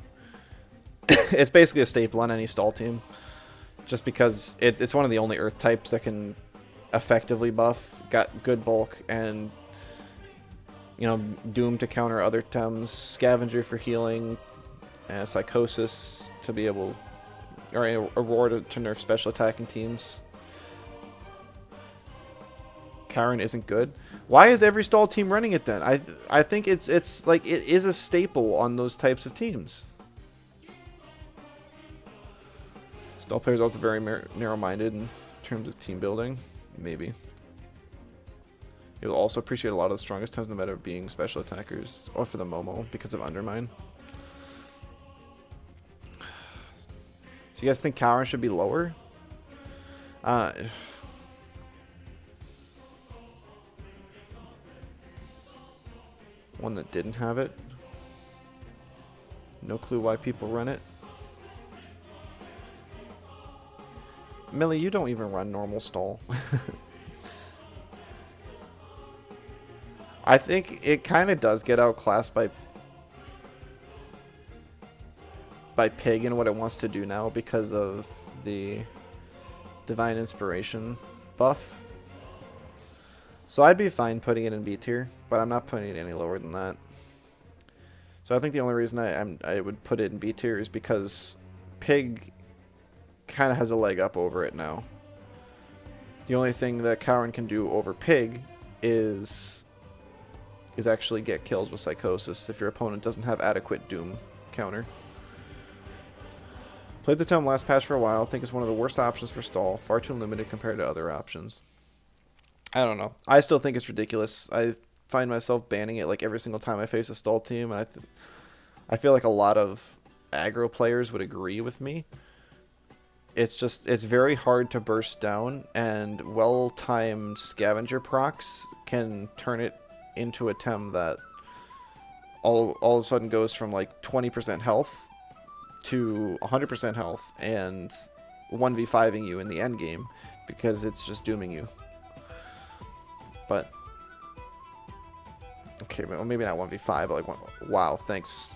It's basically a staple on any stall team. Just because it's one of the only earth types that can effectively buff, got good bulk, and, you know, Doom to counter other tems, Scavenger for healing, and Psychosis to be able... or Aurora to nerf special attacking teams. Karen isn't good. Why is every stall team running it then? I think it's like it is a staple on those types of teams. Stall players are also very narrow-minded in terms of team building. Maybe. You'll also appreciate a lot of the strongest teams in the meta being special attackers, or for the Momo because of Undermine. So you guys think Cowrin should be lower? One that didn't have it. No clue why people run it. Millie, you don't even run normal stall. I think it kind of does get outclassed by... by Pig and what it wants to do now because of the Divine Inspiration buff. So I'd be fine putting it in B tier, but I'm not putting it any lower than that. So I think the only reason I would put it in B tier is because Pig kind of has a leg up over it now. The only thing that Cowren can do over Pig is actually get kills with Psychosis if your opponent doesn't have adequate Doom counter. Played the Tome last patch for a while. Think it's one of the worst options for stall. Far too limited compared to other options. I don't know. I still think it's ridiculous. I find myself banning it like every single time I face a stall team. And I feel like a lot of aggro players would agree with me. It's very hard to burst down, and well-timed scavenger procs can turn it into a tem that all of a sudden goes from like 20% health to 100% health and 1v5ing you in the end game because it's just dooming you. But okay, well, maybe not 1v5, but like wow, thanks.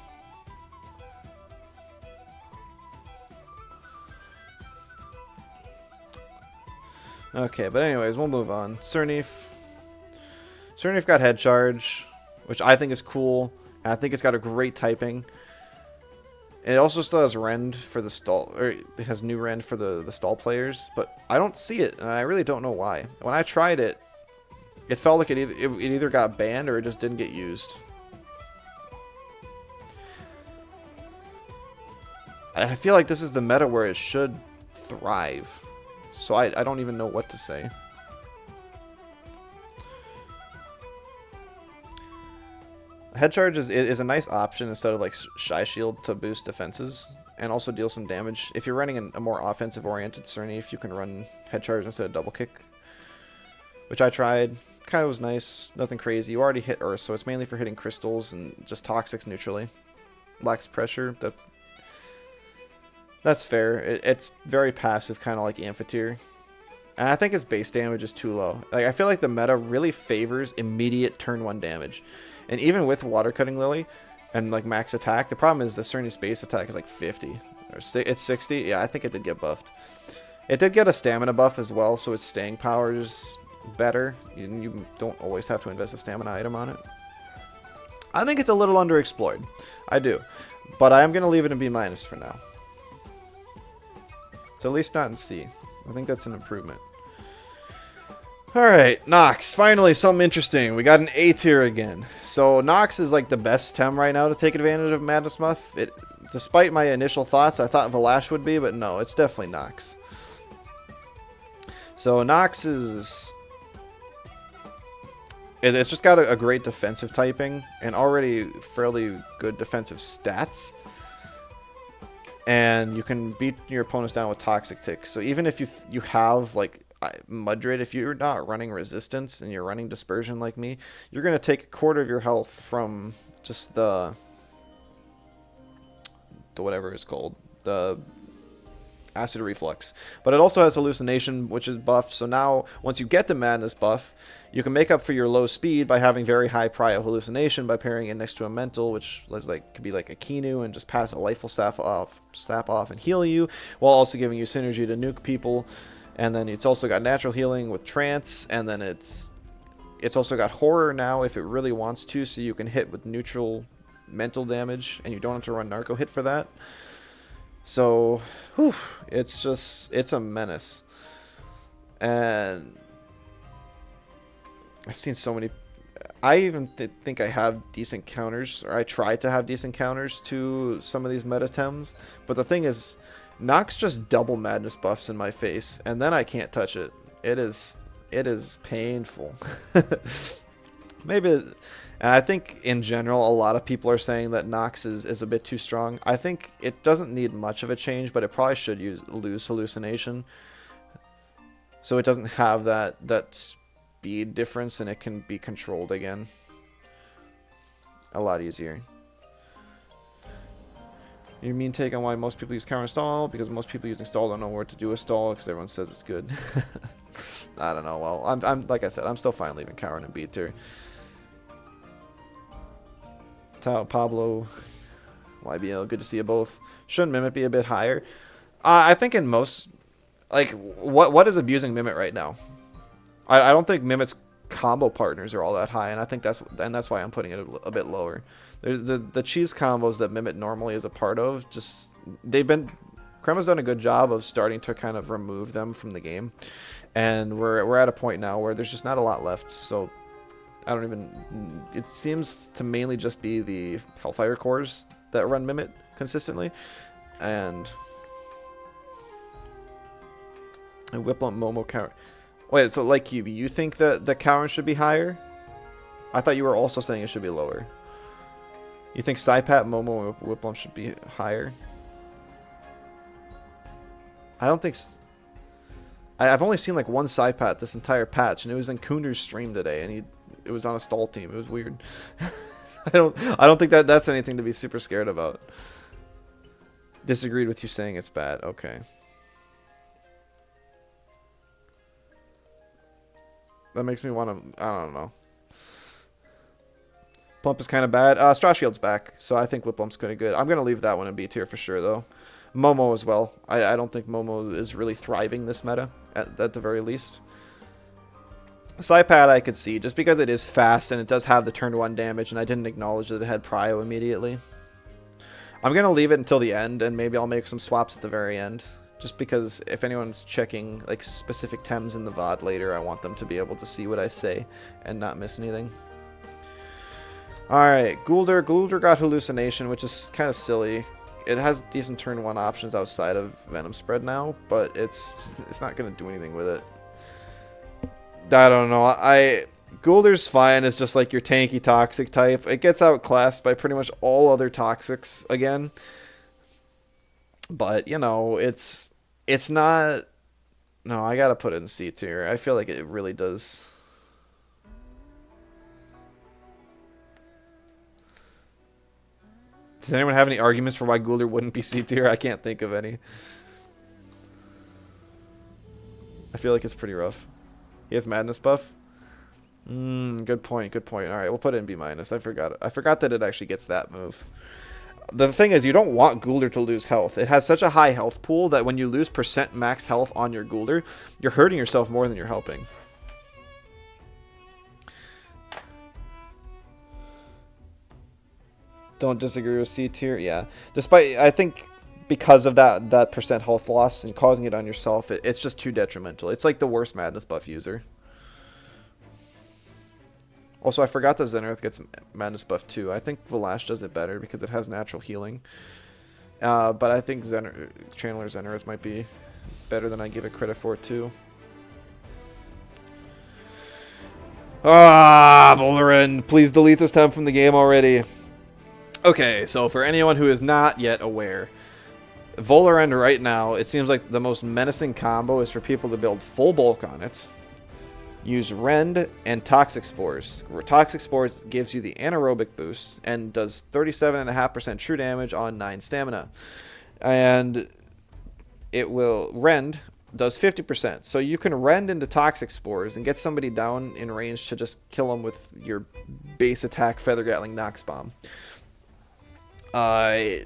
Okay, but anyways, we'll move on. Cernif got head charge, which I think is cool. And I think it's got a great typing. And it also still has rend for the stall, or it has new rend for the stall players, but I don't see it, and I really don't know why. When I tried it, it felt like it either got banned or it just didn't get used. And I feel like this is the meta where it should thrive. So I don't even know what to say. Head charge is a nice option instead of like Shy Shield to boost defenses and also deal some damage. If you're running a more offensive oriented Cernif, you can run head charge instead of double kick, which I tried. Kind of was nice, nothing crazy. You already hit Earth, so it's mainly for hitting crystals and just toxics neutrally. Lacks pressure. That's fair. It's very passive, kind of like Amphitheater. And I think its base damage is too low. Like, I feel like the meta really favors immediate turn 1 damage. And even with Water Cutting Lily and like max attack, the problem is the Cernif's base attack is like 50. Or it's 60. Yeah, I think it did get buffed. It did get a stamina buff as well, so its staying power is better. You don't always have to invest a stamina item on it. I think it's a little underexplored. I do. But I am going to leave it in B- for now. So at least not in C. I think that's an improvement. Alright, Knox. Finally, something interesting. We got an A tier again. So Knox is like the best tem right now to take advantage of Madness Muff. Despite my initial thoughts, I thought Valash would be, but no, it's definitely Knox. So Knox is... It's just got a great defensive typing and already fairly good defensive stats. And you can beat your opponents down with Toxic Tick. So even if you have like Mudrid, if you're not running Resistance and you're running Dispersion like me, you're going to take a quarter of your health from just the whatever it's called, the Acid Reflux. But it also has Hallucination, which is buffed. So now, once you get the Madness buff, you can make up for your low speed by having very high prio Hallucination by pairing it next to a Mental, which could be like a Kinu and just pass a Lifeful Sap off and heal you, while also giving you synergy to nuke people. And then it's also got natural healing with Trance, and then it's also got Horror now if it really wants to, so you can hit with neutral mental damage, and you don't have to run Narco Hit for that. So, whew, it's a menace. And I've seen so many... I even think I have decent counters, or I tried to have decent counters to some of these meta tems. But the thing is, Knox just double Madness buffs in my face, and then I can't touch it. It is painful. Maybe... And I think, in general, a lot of people are saying that Knox is a bit too strong. I think it doesn't need much of a change, but it probably should lose Hallucination. So it doesn't have that speed difference, and it can be controlled again. A lot easier. Your mean take on why most people use counter stall? Because most people using stall don't know where to do a stall, because everyone says it's good. I don't know. Well, I'm like I said, I'm still fine leaving Cowren and B tier. Pablo YBL, good to see you both. Shouldn't Mimit be a bit higher? I think in most, like, what is abusing Mimit right now? I don't think Mimit's combo partners are all that high, and I think that's why I'm putting it a bit lower. The cheese combos that Mimit normally is a part of, just Crema's done a good job of starting to kind of remove them from the game, and we're at a point now where there's just not a lot left. So I don't even. It seems to mainly just be the Hellfire cores that run Mimit consistently, and Whiplamp Momo count. Wait, so like you think that the Cowern should be higher? I thought you were also saying it should be lower. You think Psypat, Momo, and Whiplamp should be higher? I don't think. I've only seen like one Psypat this entire patch, and it was in Kunder's stream today, and it was on a stall team. It was weird. I don't think that's anything to be super scared about. Disagreed with you saying it's bad. Okay. That makes me want to. I don't know. Plump is kind of bad. Straw Shield's back, so I think Whiplump's kind of good. I'm gonna leave that one in B tier for sure, though. Momo as well. I don't think Momo is really thriving this meta, at the very least. Psypad I could see, just because it is fast and it does have the turn 1 damage, and I didn't acknowledge that it had Prio immediately. I'm gonna leave it until the end, and maybe I'll make some swaps at the very end. Just because if anyone's checking like specific Tems in the VOD later, I want them to be able to see what I say and not miss anything. Alright, Guldur. Guldur got Hallucination, which is kind of silly. It has decent turn 1 options outside of Venom Spread now, but it's not going to do anything with it. I don't know. Guldur's fine. It's just like your tanky toxic type. It gets outclassed by pretty much all other toxics again. But, you know, it's not... No, I gotta put it in C tier. I feel like it really does. Does anyone have any arguments for why Guldur wouldn't be C tier? I can't think of any. I feel like it's pretty rough. He has Madness buff? Good point, good point. Alright, we'll put it in B-. I forgot that it actually gets that move. The thing is, you don't want Guldur to lose health. It has such a high health pool that when you lose % max health on your Guldur, you're hurting yourself more than you're helping. Don't disagree with C tier? Yeah. Despite, I think, because of that % health loss and causing it on yourself, it's just too detrimental. It's like the worst Madness buff user. Also, I forgot that Zenith gets Madness buff too. I think Valash does it better because it has natural healing. But I think Channeler Zenith might be better than I give it credit for too. Volarend, please delete this time from the game already. Okay, so for anyone who is not yet aware, Volarend right now, it seems like the most menacing combo is for people to build full bulk on it. Use Rend and Toxic Spores. Toxic Spores gives you the anaerobic boost and does 37.5% true damage on 9 stamina. And it will Rend does 50%. So you can Rend into Toxic Spores and get somebody down in range to just kill them with your base attack Feather Gatling Knox Bomb. I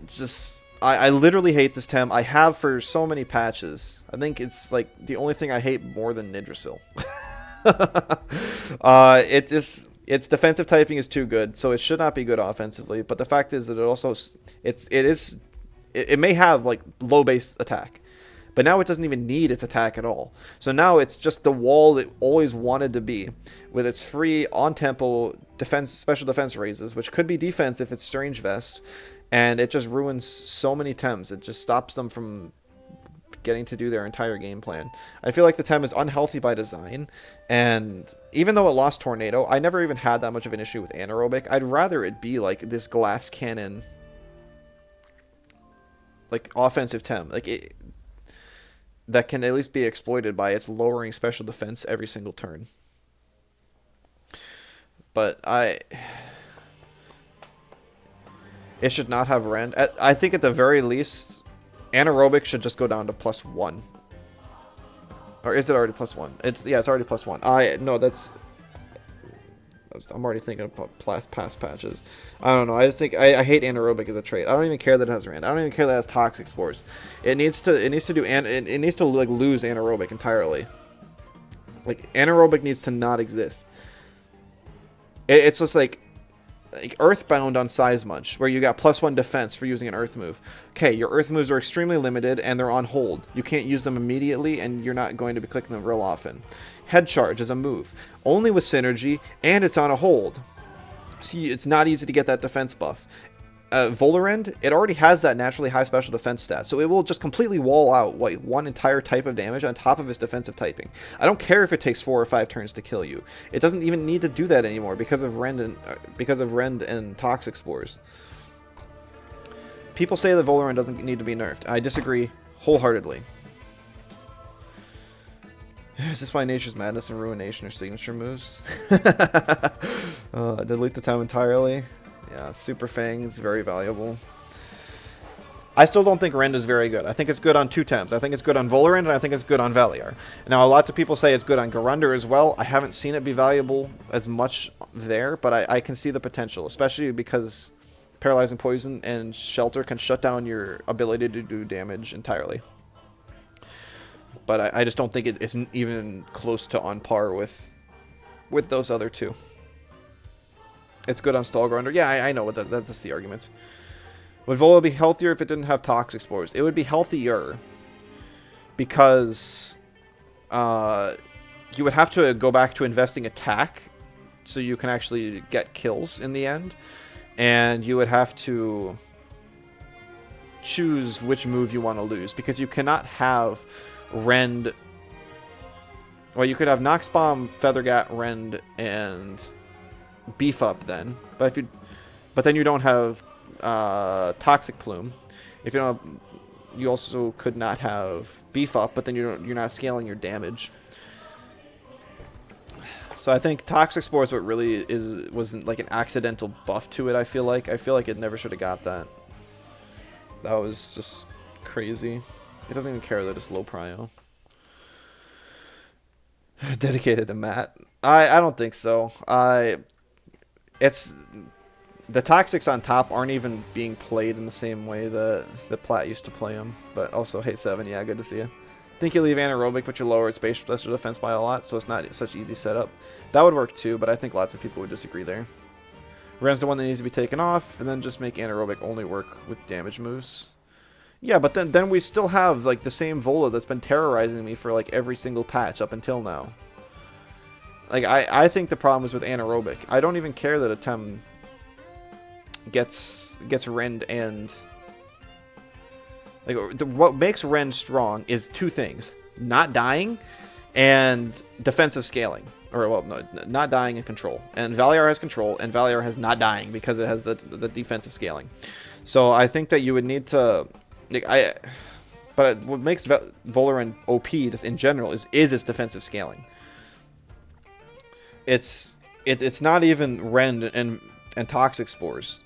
literally hate this Tem. I have for so many patches. I think it's like the only thing I hate more than Nidrasil. Its defensive typing is too good, so it should not be good offensively. But the fact is that it also it may have like low base attack, but now it doesn't even need its attack at all. So now it's just the wall it always wanted to be, with its free on tempo defense, special defense raises, which could be defense if it's Strange Vest, and it just ruins so many Tems. It just stops them from getting to do their entire game plan. I feel like the Tem is unhealthy by design, and even though it lost Tornado, I never even had that much of an issue with anaerobic. I'd rather it be like this glass cannon, like offensive Tem, like that can at least be exploited by its lowering special defense every single turn. But it should not have Rend. I think at the very least, anaerobic should just go down to +1. Or is it already +1? It's already +1. No, that's. I'm already thinking about past patches. I don't know. I just think I hate anaerobic as a trait. I don't even care that it has rand. I don't even care that it has toxic spores. It needs to like lose anaerobic entirely. Like anaerobic needs to not exist. It's just like Earthbound on Size Munch, where you got +1 defense for using an Earth move. Okay, your Earth moves are extremely limited, and they're on hold. You can't use them immediately, and you're not going to be clicking them real often. Head Charge is a move, only with synergy, and it's on a hold. So it's not easy to get that defense buff. Volarend, it already has that naturally high special defense stat, so it will just completely wall out one entire type of damage on top of its defensive typing. I don't care if it takes 4 or 5 turns to kill you. It doesn't even need to do that anymore because of rend and toxic spores. People say that Volarend doesn't need to be nerfed. I disagree wholeheartedly. Is this why Nature's Madness and Ruination are signature moves? Delete the time entirely. Yeah, Super Fang's very valuable. I still don't think Rend is very good. I think it's good on 2 Tems. I think it's good on Volarend, and I think it's good on Valar. Now, a lot of people say it's good on Gunder as well. I haven't seen it be valuable as much there, but I can see the potential, especially because Paralyzing Poison and Shelter can shut down your ability to do damage entirely. But I just don't think it isn't even close to on par with those other 2. It's good on Stallgrinder. Yeah, I know that's the argument. Would Vola be healthier if it didn't have toxic spores? It would be healthier because you would have to go back to investing attack so you can actually get kills in the end. And you would have to choose which move you want to lose because you cannot have Rend. Well, you could have Nox Bomb, Feathergat, Rend, and Beef Up then, but then you don't have Toxic Plume. If you don't have, you also could not have Beef Up, but then you're not scaling your damage. So I think Toxic Spore is what really wasn't like an accidental buff to it. I feel like it never should have got that. That was just crazy. It doesn't even care that it's low prio. Dedicated to Matt. I don't think so. It's the toxics on top aren't even being played in the same way that Platt used to play them. But also, hey Seven, yeah, good to see you. Think you leave anaerobic, but you lower its base special defense by a lot, so it's not such easy setup. That would work too, but I think lots of people would disagree there. Ren's the one that needs to be taken off, and then just make anaerobic only work with damage moves. Yeah, but then we still have like the same Vola that's been terrorizing me for like every single patch up until now. Like, I think the problem is with anaerobic. I don't even care that a Tem gets Rend and... Like, what makes Rend strong is 2 things. Not dying and defensive scaling. Or, well, no, not dying and control. And Valar has control, and Valar has not dying because it has the defensive scaling. So I think that you would need to... Like, but what makes Volarend OP just in general is its defensive scaling. It's not even Rend and toxic spores.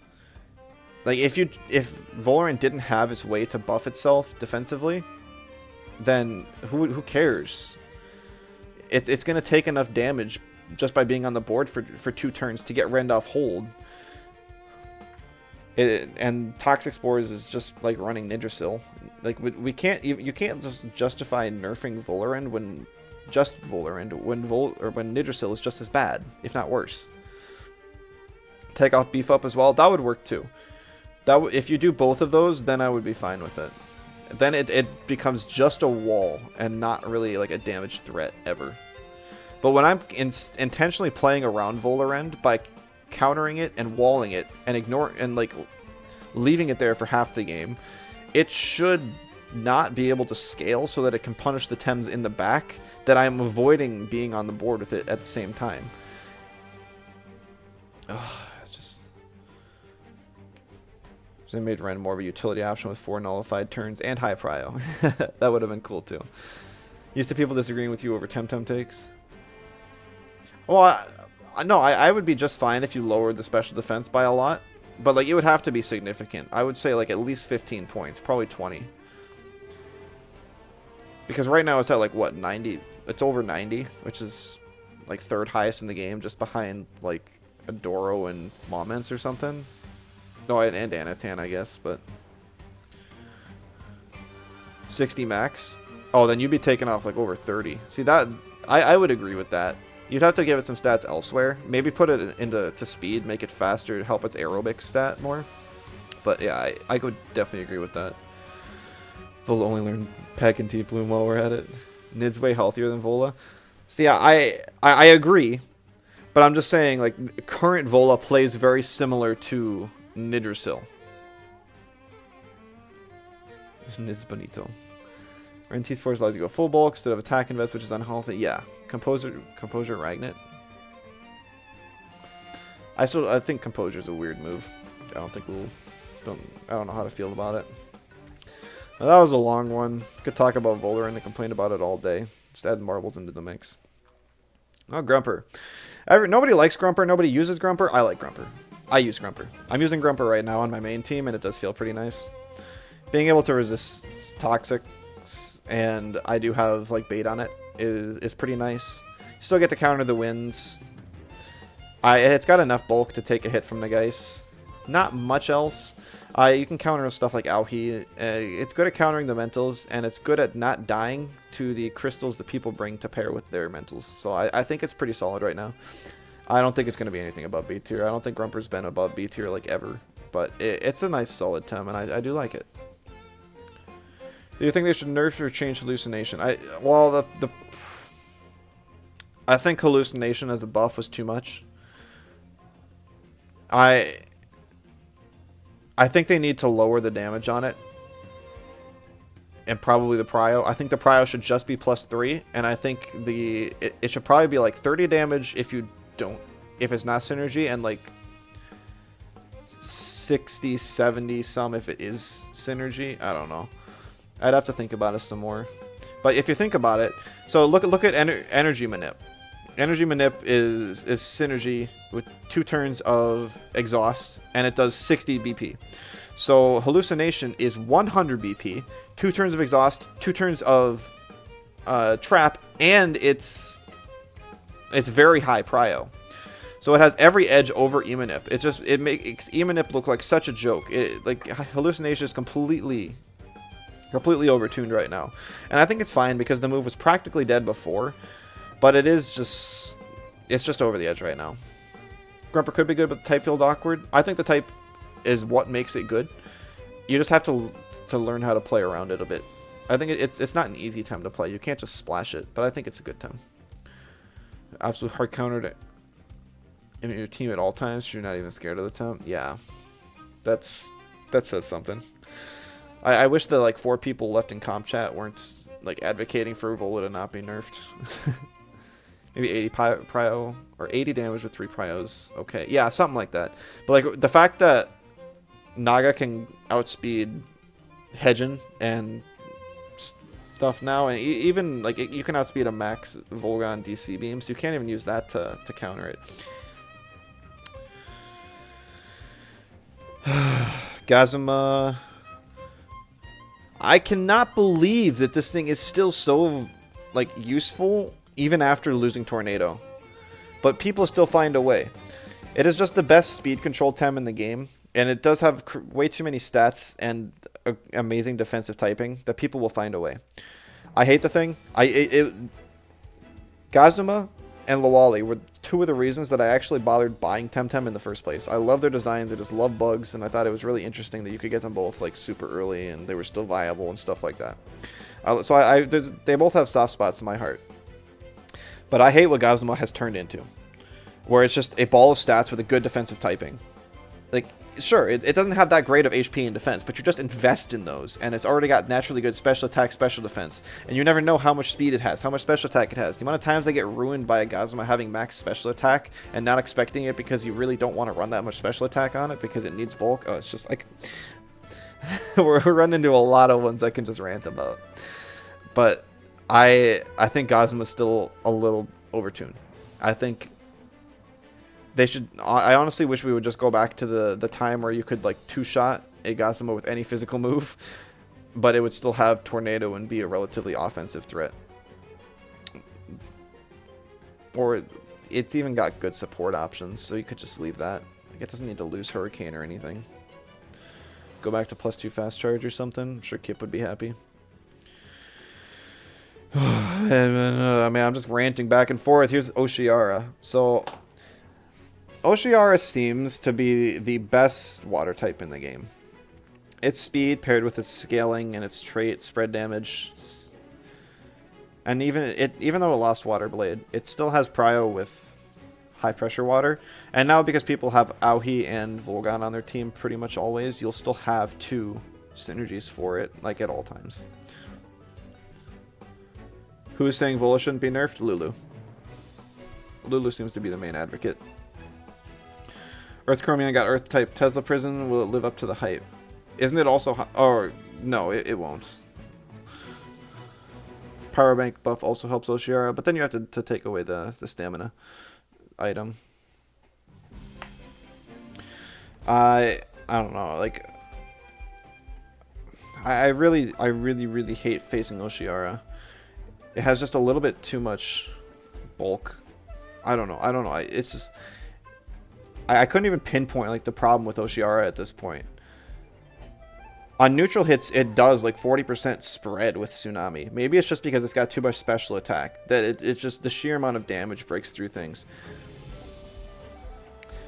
Like if Volarend didn't have its way to buff itself defensively, then who cares? It's gonna take enough damage just by being on the board for 2 turns to get Rend off hold. And toxic spores is just like running Yggdrasil. Like you can't just justify nerfing Volarend when Yggdrasil is just as bad, if not worse. Take off Beef Up as well. That would work too. If you do both of those, then I would be fine with it. Then it becomes just a wall and not really like a damage threat ever. But when I'm intentionally playing around Volarend by countering it and walling it and like leaving it there for half the game, it should not be able to scale so that it can punish the Tems in the back that I'm avoiding being on the board with it at the same time. They made Ren more of a utility option with 4 nullified turns and high prio. That would have been cool too. Used to people disagreeing with you over Temtem takes? Well, no, I would be just fine if you lowered the special defense by a lot. But like it would have to be significant. I would say like at least 15 points, probably 20. Because right now it's at like what, 90? It's over 90, which is like 3rd highest in the game, just behind like Adoro and Moments or something. No, and Anatan, I guess, but 60 max. Oh, then you'd be taking off like over 30. See that? I would agree with that. You'd have to give it some stats elsewhere. Maybe put it into speed, make it faster, help its aerobic stat more. But yeah, I could definitely agree with that. Vola only learned Peck and Teeth Bloom while we're at it. Nid's way healthier than Vola. So yeah, I agree. But I'm just saying, like, current Vola plays very similar to Nidrasil. Nid's bonito. Renti's Force allows you to go full bulk instead of attack invest, which is unhealthy. Yeah. Composure Ragnet. I think Composure is a weird move. I don't know how to feel about it. Now, that was a long one. Could talk about Volarend and complain about it all day. Just add marbles into the mix. Oh, Grumper. Nobody likes Grumper. Nobody uses Grumper. I like Grumper. I use Grumper. I'm using Grumper right now on my main team, and it does feel pretty nice. Being able to resist Toxic, and I do have like bait on it, is pretty nice. You still get to counter the winds. It's got enough bulk to take a hit from the Geis. Not much else. You can counter stuff like Auhi. It's good at countering the mentals, and it's good at not dying to the crystals that people bring to pair with their mentals. So I think it's pretty solid right now. I don't think it's going to be anything above B tier. I don't think Grumper's been above B tier like ever. But it's a nice solid Tem, and I do like it. Do you think they should nerf or change Hallucination? I think Hallucination as a buff was too much. I think they need to lower the damage on it. And probably the prio. I think the prio should just be +3. And I think it should probably be like 30 damage if it's not synergy, and like 60, 70 some if it is synergy. I don't know. I'd have to think about it some more. But if you think about it, so look at Energy Manip. Energy Manip is synergy with 2 turns of Exhaust, and it does 60 BP. So Hallucination is 100 BP, 2 turns of Exhaust, 2 turns of Trap, and it's very high prio. So it has every edge over Emanip. It makes Emanip look like such a joke. Like Hallucination is completely overtuned right now. And I think it's fine because the move was practically dead before. But it's just over the edge right now. Grumper could be good, but the type feels awkward. I think the type is what makes it good. You just have to learn how to play around it a bit. I think it's not an easy Tem to play. You can't just splash it, but I think it's a good Tem. Absolute hard counter in your team at all times, so you're not even scared of the Tem. Yeah, that says something. I wish that like 4 people left in comp chat weren't like advocating for Vola to not be nerfed. Maybe 80 prio or 80 damage with 3 prios. Okay, yeah, something like that. But like the fact that Naga can outspeed Hedgen and stuff now, and even like you can outspeed a max Volgon DC beam, so you can't even use that to counter it. Gzuma. I cannot believe that this thing is still so like useful even after losing Tornado. But people still find a way. It is just the best speed control Tem in the game, and it does have way too many stats and amazing defensive typing that people will find a way. I hate the thing. Gzuma and Lawali were 2 of the reasons that I actually bothered buying Temtem in the first place. I love their designs, I just love bugs, and I thought it was really interesting that you could get them both like super early and they were still viable and stuff like that. So they both have soft spots in my heart. But I hate what Gzuma has turned into, where it's just a ball of stats with a good defensive typing. Like, sure, it doesn't have that great of HP and defense, but you just invest in those, and it's already got naturally good special attack, special defense, and you never know how much speed it has, how much special attack it has. The amount of times I get ruined by a Gzuma having max special attack and not expecting it because you really don't want to run that much special attack on it because it needs bulk. Oh, it's just like we're running into a lot of ones I can just rant about. But I think Gzuma is still a little overtuned. I think they should. I honestly wish we would just go back to the time where you could like 2-shot a Gzuma with any physical move, but it would still have Tornado and be a relatively offensive threat. Or it's even got good support options, so you could just leave that. Like, it doesn't need to lose Hurricane or anything. Go back to +2 fast charge or something. I'm sure Kip would be happy. I mean, I'm just ranting back and forth. Here's Oshiara. So, Oshiara seems to be the best water type in the game. Its speed paired with its scaling and its trait, spread damage, and even though it lost Water Blade, it still has prio with high pressure water. And now because people have Auhi and Volgan on their team pretty much always, you'll still have 2 synergies for it, like at all times. Who is saying Vola shouldn't be nerfed? Lulu. Lulu seems to be the main advocate. Earth Chromium got Earth type Tesla Prison. Will it live up to the hype? Isn't it also... Oh, no, it won't. Power Bank buff also helps Oshiara, but then you have to take away the stamina item. I don't know, like... I really hate facing Oshiara. It has just a little bit too much bulk. I don't know. It's just... I couldn't even pinpoint like the problem with Oshiara at this point. On neutral hits, it does like 40% spread with Tsunami. Maybe it's just because it's got too much special attack. That it's just the sheer amount of damage breaks through things.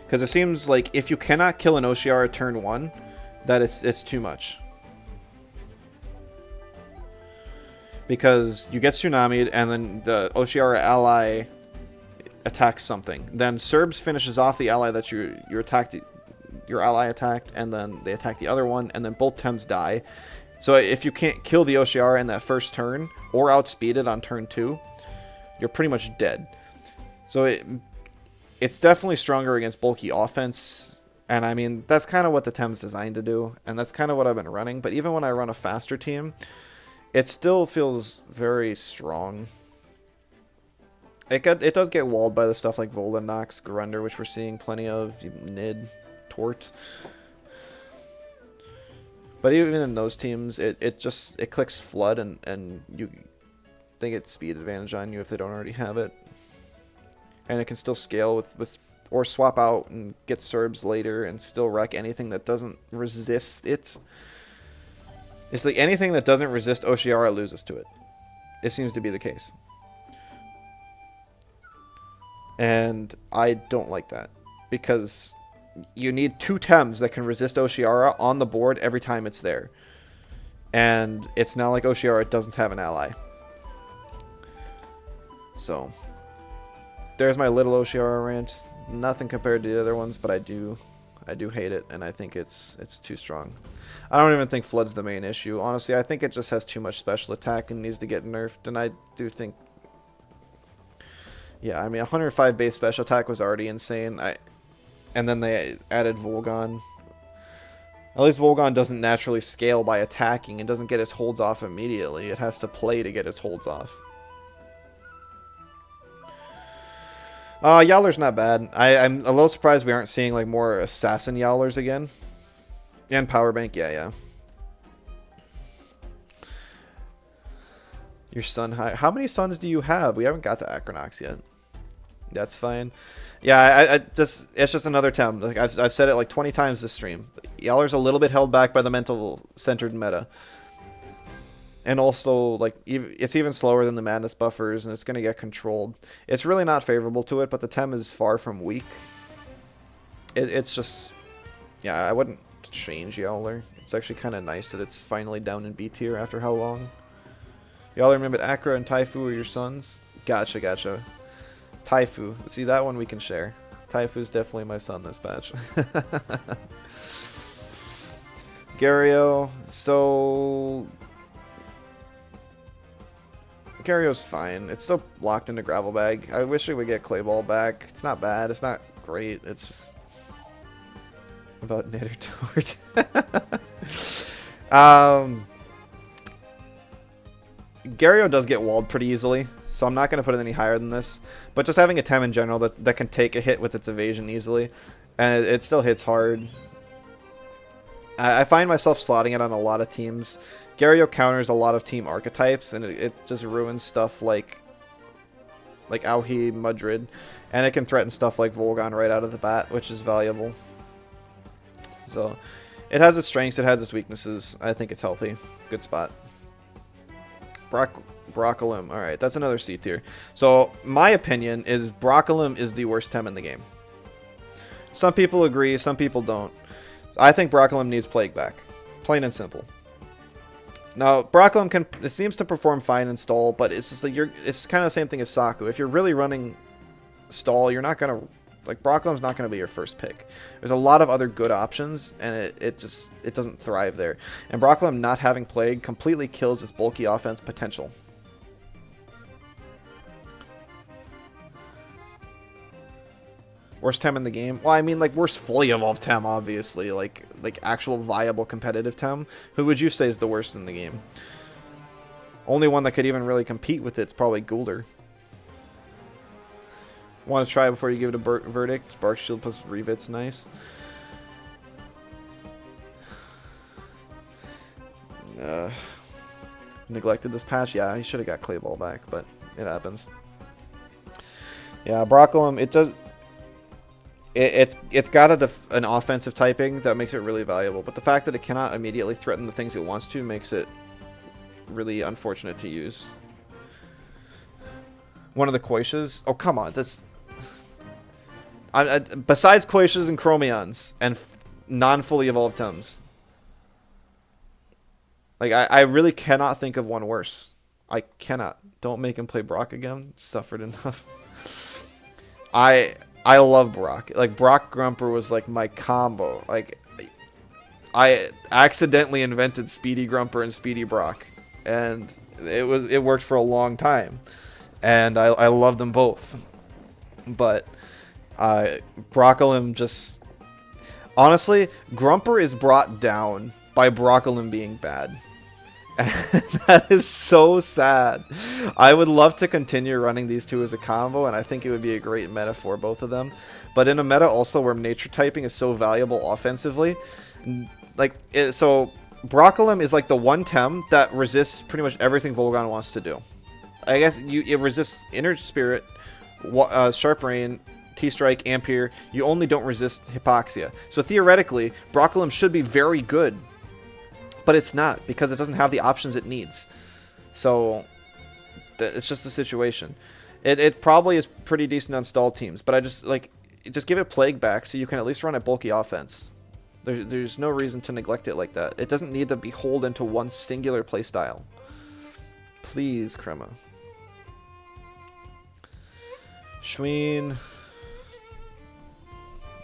Because it seems like if you cannot kill an Oshiara turn 1, that it's too much. Because you get Tsunami'd, and then the Oshiara ally attacks something. Then Serbs finishes off the ally that you attacked, your ally attacked, and then they attack the other one, and then both Tems die. So if you can't kill the Oshiara in that first turn, or outspeed it on turn 2, you're pretty much dead. So it's definitely stronger against bulky offense, and I mean, that's kind of what the Tem's designed to do, and that's kind of what I've been running. But even when I run a faster team, it still feels very strong. It does get walled by the stuff like Volarend, Knox, Gunder, which we're seeing plenty of, Nid, Tort. But even in those teams, it clicks Flood, and they get speed advantage on you if they don't already have it. And it can still scale with or swap out and get Serbs later and still wreck anything that doesn't resist it. It's like anything that doesn't resist Oshiara loses to it. It seems to be the case. And I don't like that. Because you need 2 Tems that can resist Oshiara on the board every time it's there. And it's not like Oshiara doesn't have an ally. So, there's my little Oshiara rant. Nothing compared to the other ones, but I do hate it, and I think it's too strong. I don't even think Flood's the main issue. Honestly, I think it just has too much special attack and needs to get nerfed, and I do think... Yeah, I mean, 105 base special attack was already insane. And then they added Volgan. At least Volgan doesn't naturally scale by attacking and doesn't get its holds off immediately. It has to play to get its holds off. Yowler's not bad. I'm a little surprised we aren't seeing like more assassin Yowlers again. And Power Bank, yeah. Your sun high. How many suns do you have? We haven't got to Acronox yet. That's fine. Yeah, it's just another Tem. Like I've said it like 20 times this stream. Yowler's a little bit held back by the mental centered meta. And also, like, it's even slower than the Madness buffers, and it's going to get controlled. It's really not favorable to it, but the Tem is far from weak. It's just... Yeah, I wouldn't change Yowler. It's actually kind of nice that it's finally down in B tier after how long. Y'all remember Akra and Tyfu are your sons? Gotcha. Tyfu. See, that one we can share. Tyfu's definitely my son this patch. Gario. So... Gario's fine. It's still locked into Gravel Bag. I wish we would get Clay Ball back. It's not bad. It's not great. It's just... About Knitter Tort. Gario does get walled pretty easily, so I'm not going to put it any higher than this. But just having a Tem in general that can take a hit with its evasion easily, and it still hits hard. I find myself slotting it on a lot of teams. Gario counters a lot of team archetypes, and it just ruins stuff like like Aeter and Mudrid, and it can threaten stuff like Volgon right out of the bat, which is valuable. So it has its strengths, it has its weaknesses. I think it's healthy. Good spot. Broccolum. Alright, that's another C tier. So my opinion is Broccolum is the worst Tem in the game. Some people agree, some people don't. I think Broccolum needs Plague back. Plain and simple. Now, Broccolum it seems to perform fine in stall, but it's just like it's kind of the same thing as Saku. If you're really running stall, you're not gonna like Broccolum's not gonna be your first pick. There's a lot of other good options, and it doesn't thrive there. And Broccolum not having Plague completely kills its bulky offense potential. Worst Tem in the game? Well, I mean, like, worst fully evolved Tem, obviously. Like actual viable competitive Tem. Who would you say is the worst in the game? Only one that could even really compete with it's probably Gunder. Want to try before you give it a verdict? Spark Shield plus Revit's nice. Neglected this patch? Yeah, he should have got Clay Ball back, but it happens. Yeah, Broccolum, it does... It's got an offensive typing that makes it really valuable, but the fact that it cannot immediately threaten the things it wants to makes it really unfortunate to use. One of the Koishas? Oh, come on. That's... besides Koishas and Chromions and non-fully evolved Tems. Like, I really cannot think of one worse. I cannot. Don't make him play Brock again. Suffered enough. I love Brock. Like, Brock Grumper was like my combo. Like, I accidentally invented Speedy Grumper and Speedy Brock, and it worked for a long time, and I love them both. But Broccolum just honestly, Grumper is brought down by Broccolum being bad. That is so sad. I would love to continue running these two as a combo, and I think it would be a great meta for both of them. But in a meta also where nature typing is so valuable offensively, like so Broccolum is like the one Tem that resists pretty much everything Volgon wants to do. I guess it resists Inner Spirit, Sharp Rain, T-Strike, Ampere. You only don't resist Hypoxia. So theoretically, Broccolum should be very good. But it's not, because it doesn't have the options it needs. So, it's just the situation. It probably is pretty decent on stall teams, but I just give it Plague back so you can at least run a bulky offense. There's no reason to neglect it like that. It doesn't need to be beholden to one singular playstyle. Please, Crema. Schween.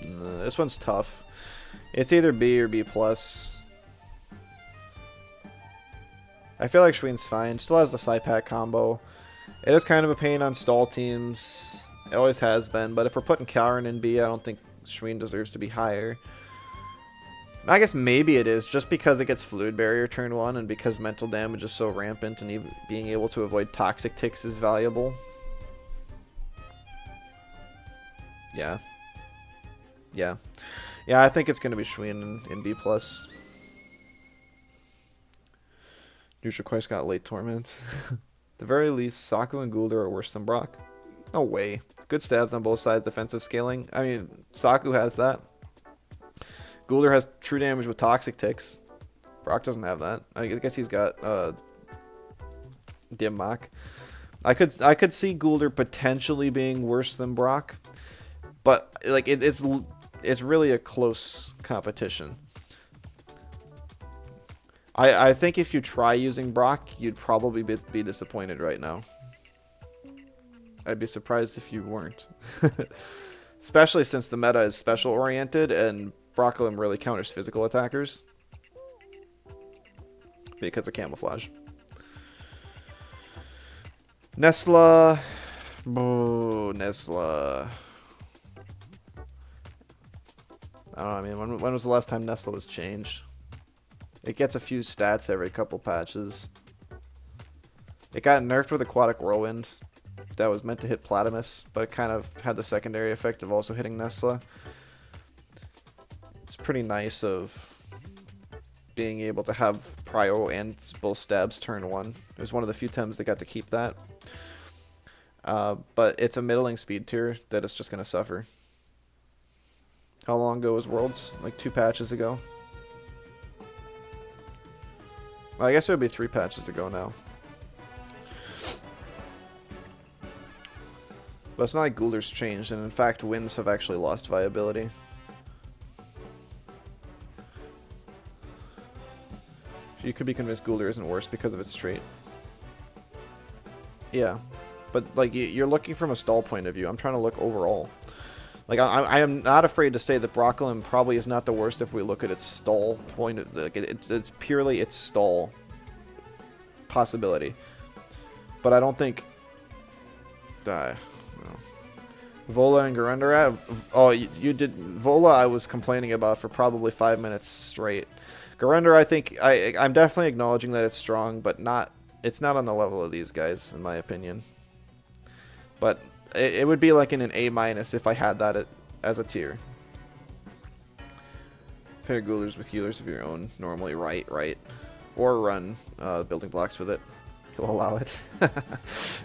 This one's tough. It's either B or B+. I feel like Schween's fine. Still has the Psypack combo. It is kind of a pain on stall teams. It always has been. But if we're putting Cern in B, I don't think Schween deserves to be higher. I guess maybe it is, just because it gets Fluid Barrier turn 1, and because mental damage is so rampant, and even being able to avoid toxic ticks is valuable. Yeah. Yeah. Yeah, I think it's going to be Schween in B+. Neutral Quest got late Torment. The very least, Saku and Gunder are worse than Brock. No way. Good stabs on both sides, defensive scaling. I mean, Saku has that. Gunder has true damage with toxic ticks. Brock doesn't have that. I guess he's got Dim Mak. I could see Gunder potentially being worse than Brock, but like it's really a close competition. I think if you try using Brock, you'd probably be disappointed right now. I'd be surprised if you weren't. Especially since the meta is special oriented and Broccolum really counters physical attackers. Because of camouflage. Nesla. Oh, Nesla. I don't know, I mean, when was the last time Nesla was changed? It gets a few stats every couple patches. It got nerfed with Aquatic Whirlwind. That was meant to hit Platamus, but it kind of had the secondary effect of also hitting Nesla. It's pretty nice of being able to have Prio and both stabs turn 1. It was one of the few times they got to keep that. But it's a middling speed tier that it's just going to suffer. How long ago was Worlds? Like 2 patches ago? Well, I guess it would be 3 patches ago now. But it's not like Gulder's changed, and in fact, Winds have actually lost viability. You could be convinced Gulder isn't worse because of its trait. Yeah. But, like, you're looking from a stall point of view. I'm trying to look overall. Like, I am not afraid to say that Broccolin probably is not the worst if we look at its stall point. Like, it's purely its stall possibility. But I don't think... Vola and Gunder. Oh, you did... Vola I was complaining about for probably 5 minutes straight. Gunder, I think... I'm definitely acknowledging that it's strong, but not... It's not on the level of these guys, in my opinion. But it would be like in an A- if I had that as a tier. Pair Gulers with healers of your own. Normally right. Or run building blocks with it. He'll allow it.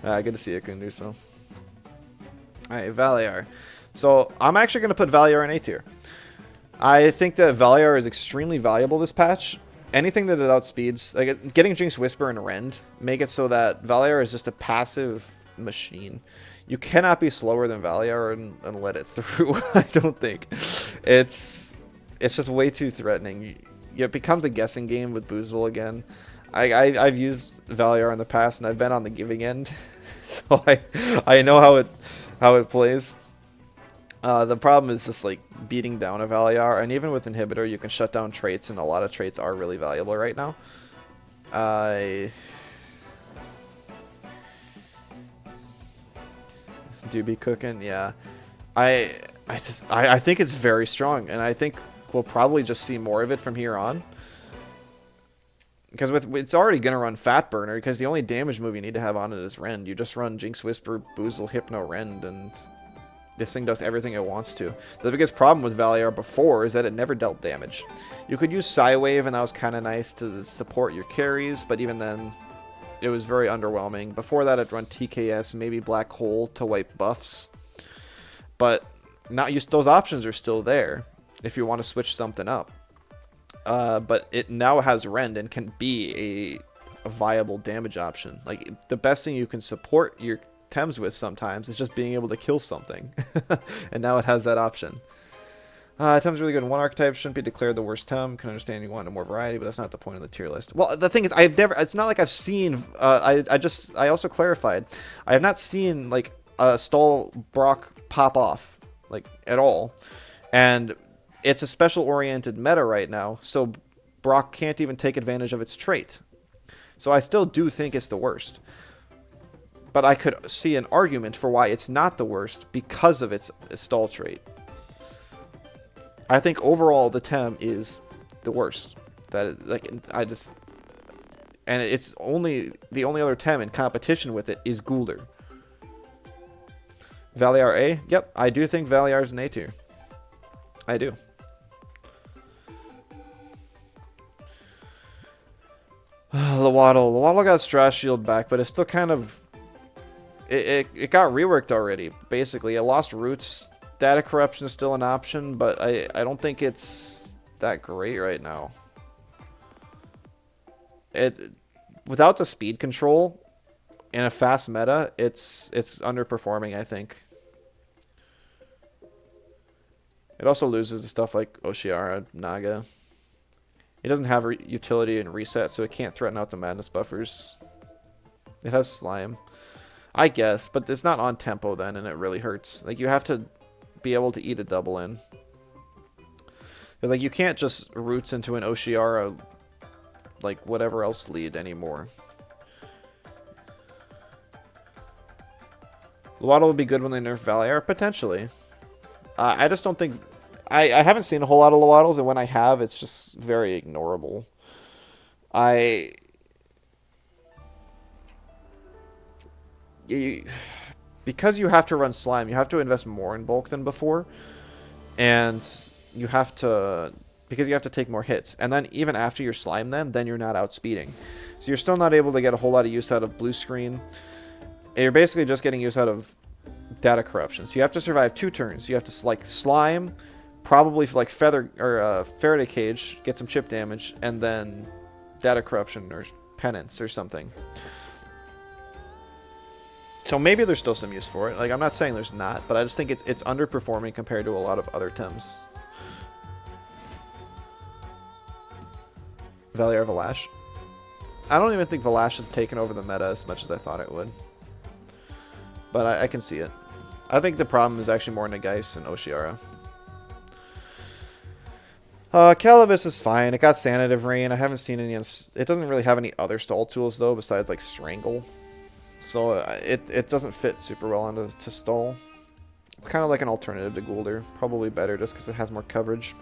Good to see you, Gunder, so... Alright, Valar. So, I'm actually going to put Valar in A tier. I think that Valar is extremely valuable this patch. Anything that it outspeeds, like getting Jinx Whisper and Rend, make it so that Valar is just a passive machine. You cannot be slower than Valar and let it through, I don't think. It's just way too threatening. It becomes a guessing game with Boozle again. I've used Valar in the past, and I've been on the giving end, so I know how it plays. The problem is just like beating down a Valar, and even with Inhibitor you can shut down traits, and a lot of traits are really valuable right now. Do be cooking, yeah. I think it's very strong, and I think we'll probably just see more of it from here on. Because it's already going to run Fat Burner, because the only damage move you need to have on it is Rend. You just run Jinx Whisper, Boozle, Hypno, Rend, and this thing does everything it wants to. The biggest problem with Valar before is that it never dealt damage. You could use Psywave, and that was kind of nice to support your carries, but even then, it was very underwhelming. Before that, I'd run TKS, maybe Black Hole to wipe buffs. But those options are still there if you want to switch something up. But it now has Rend and can be a viable damage option. Like, the best thing you can support your Tems with sometimes is just being able to kill something. And now it has that option. Tem's really good in one archetype. Shouldn't be declared the worst Tem. Can understand you want more variety, but that's not the point of the tier list. Well, the thing is, it's not like I've seen, I also clarified, I have not seen, like, a stall Brock pop off, like, at all. And it's a special-oriented meta right now, so Brock can't even take advantage of its trait. So I still do think it's the worst. But I could see an argument for why it's not the worst because of its stall trait. I think overall the Tem is the worst. And it's the only other Tem in competition with it is Gulder. Valar A? Yep, I do think Valar is an A tier. I do. Lawaddle got Drash Shield back, but it's still kind of... It got reworked already, basically. It lost roots. Data corruption is still an option, but I don't think it's that great right now. Without the speed control in a fast meta, it's underperforming, I think. It also loses to stuff like Oshiara, Naga. It doesn't have utility and reset, so it can't threaten out the madness buffers. It has slime, I guess, but it's not on tempo then, and it really hurts. Like, you have to be able to eat a double in. Like, you can't just roots into an Oshiara, like, whatever else lead anymore. Lawaddle would be good when they nerf Valar, potentially. I just don't think... I haven't seen a whole lot of Lawaddles, and when I have, it's just very ignorable. Because you have to run slime, you have to invest more in bulk than before, and you have to... Because you have to take more hits. And then even after your slime then you're not outspeeding. So you're still not able to get a whole lot of use out of blue screen. You're basically just getting use out of data corruption. So you have to survive 2 turns. You have to like slime, probably for like feather or Faraday cage, get some chip damage, and then data corruption or penance or something. So maybe there's still some use for it. Like, I'm not saying there's not, but I just think it's underperforming compared to a lot of other Tems. Valar Valash. I don't even think Valash has taken over the meta as much as I thought it would. But I can see it. I think the problem is actually more Nagais and Oshiara. Calibus is fine. It got Sanative Rain. I haven't seen any... It doesn't really have any other stall tools, though, besides, like, Strangle. So it doesn't fit super well onto stall. It's kind of like an alternative to Guldur. Probably better just because it has more coverage.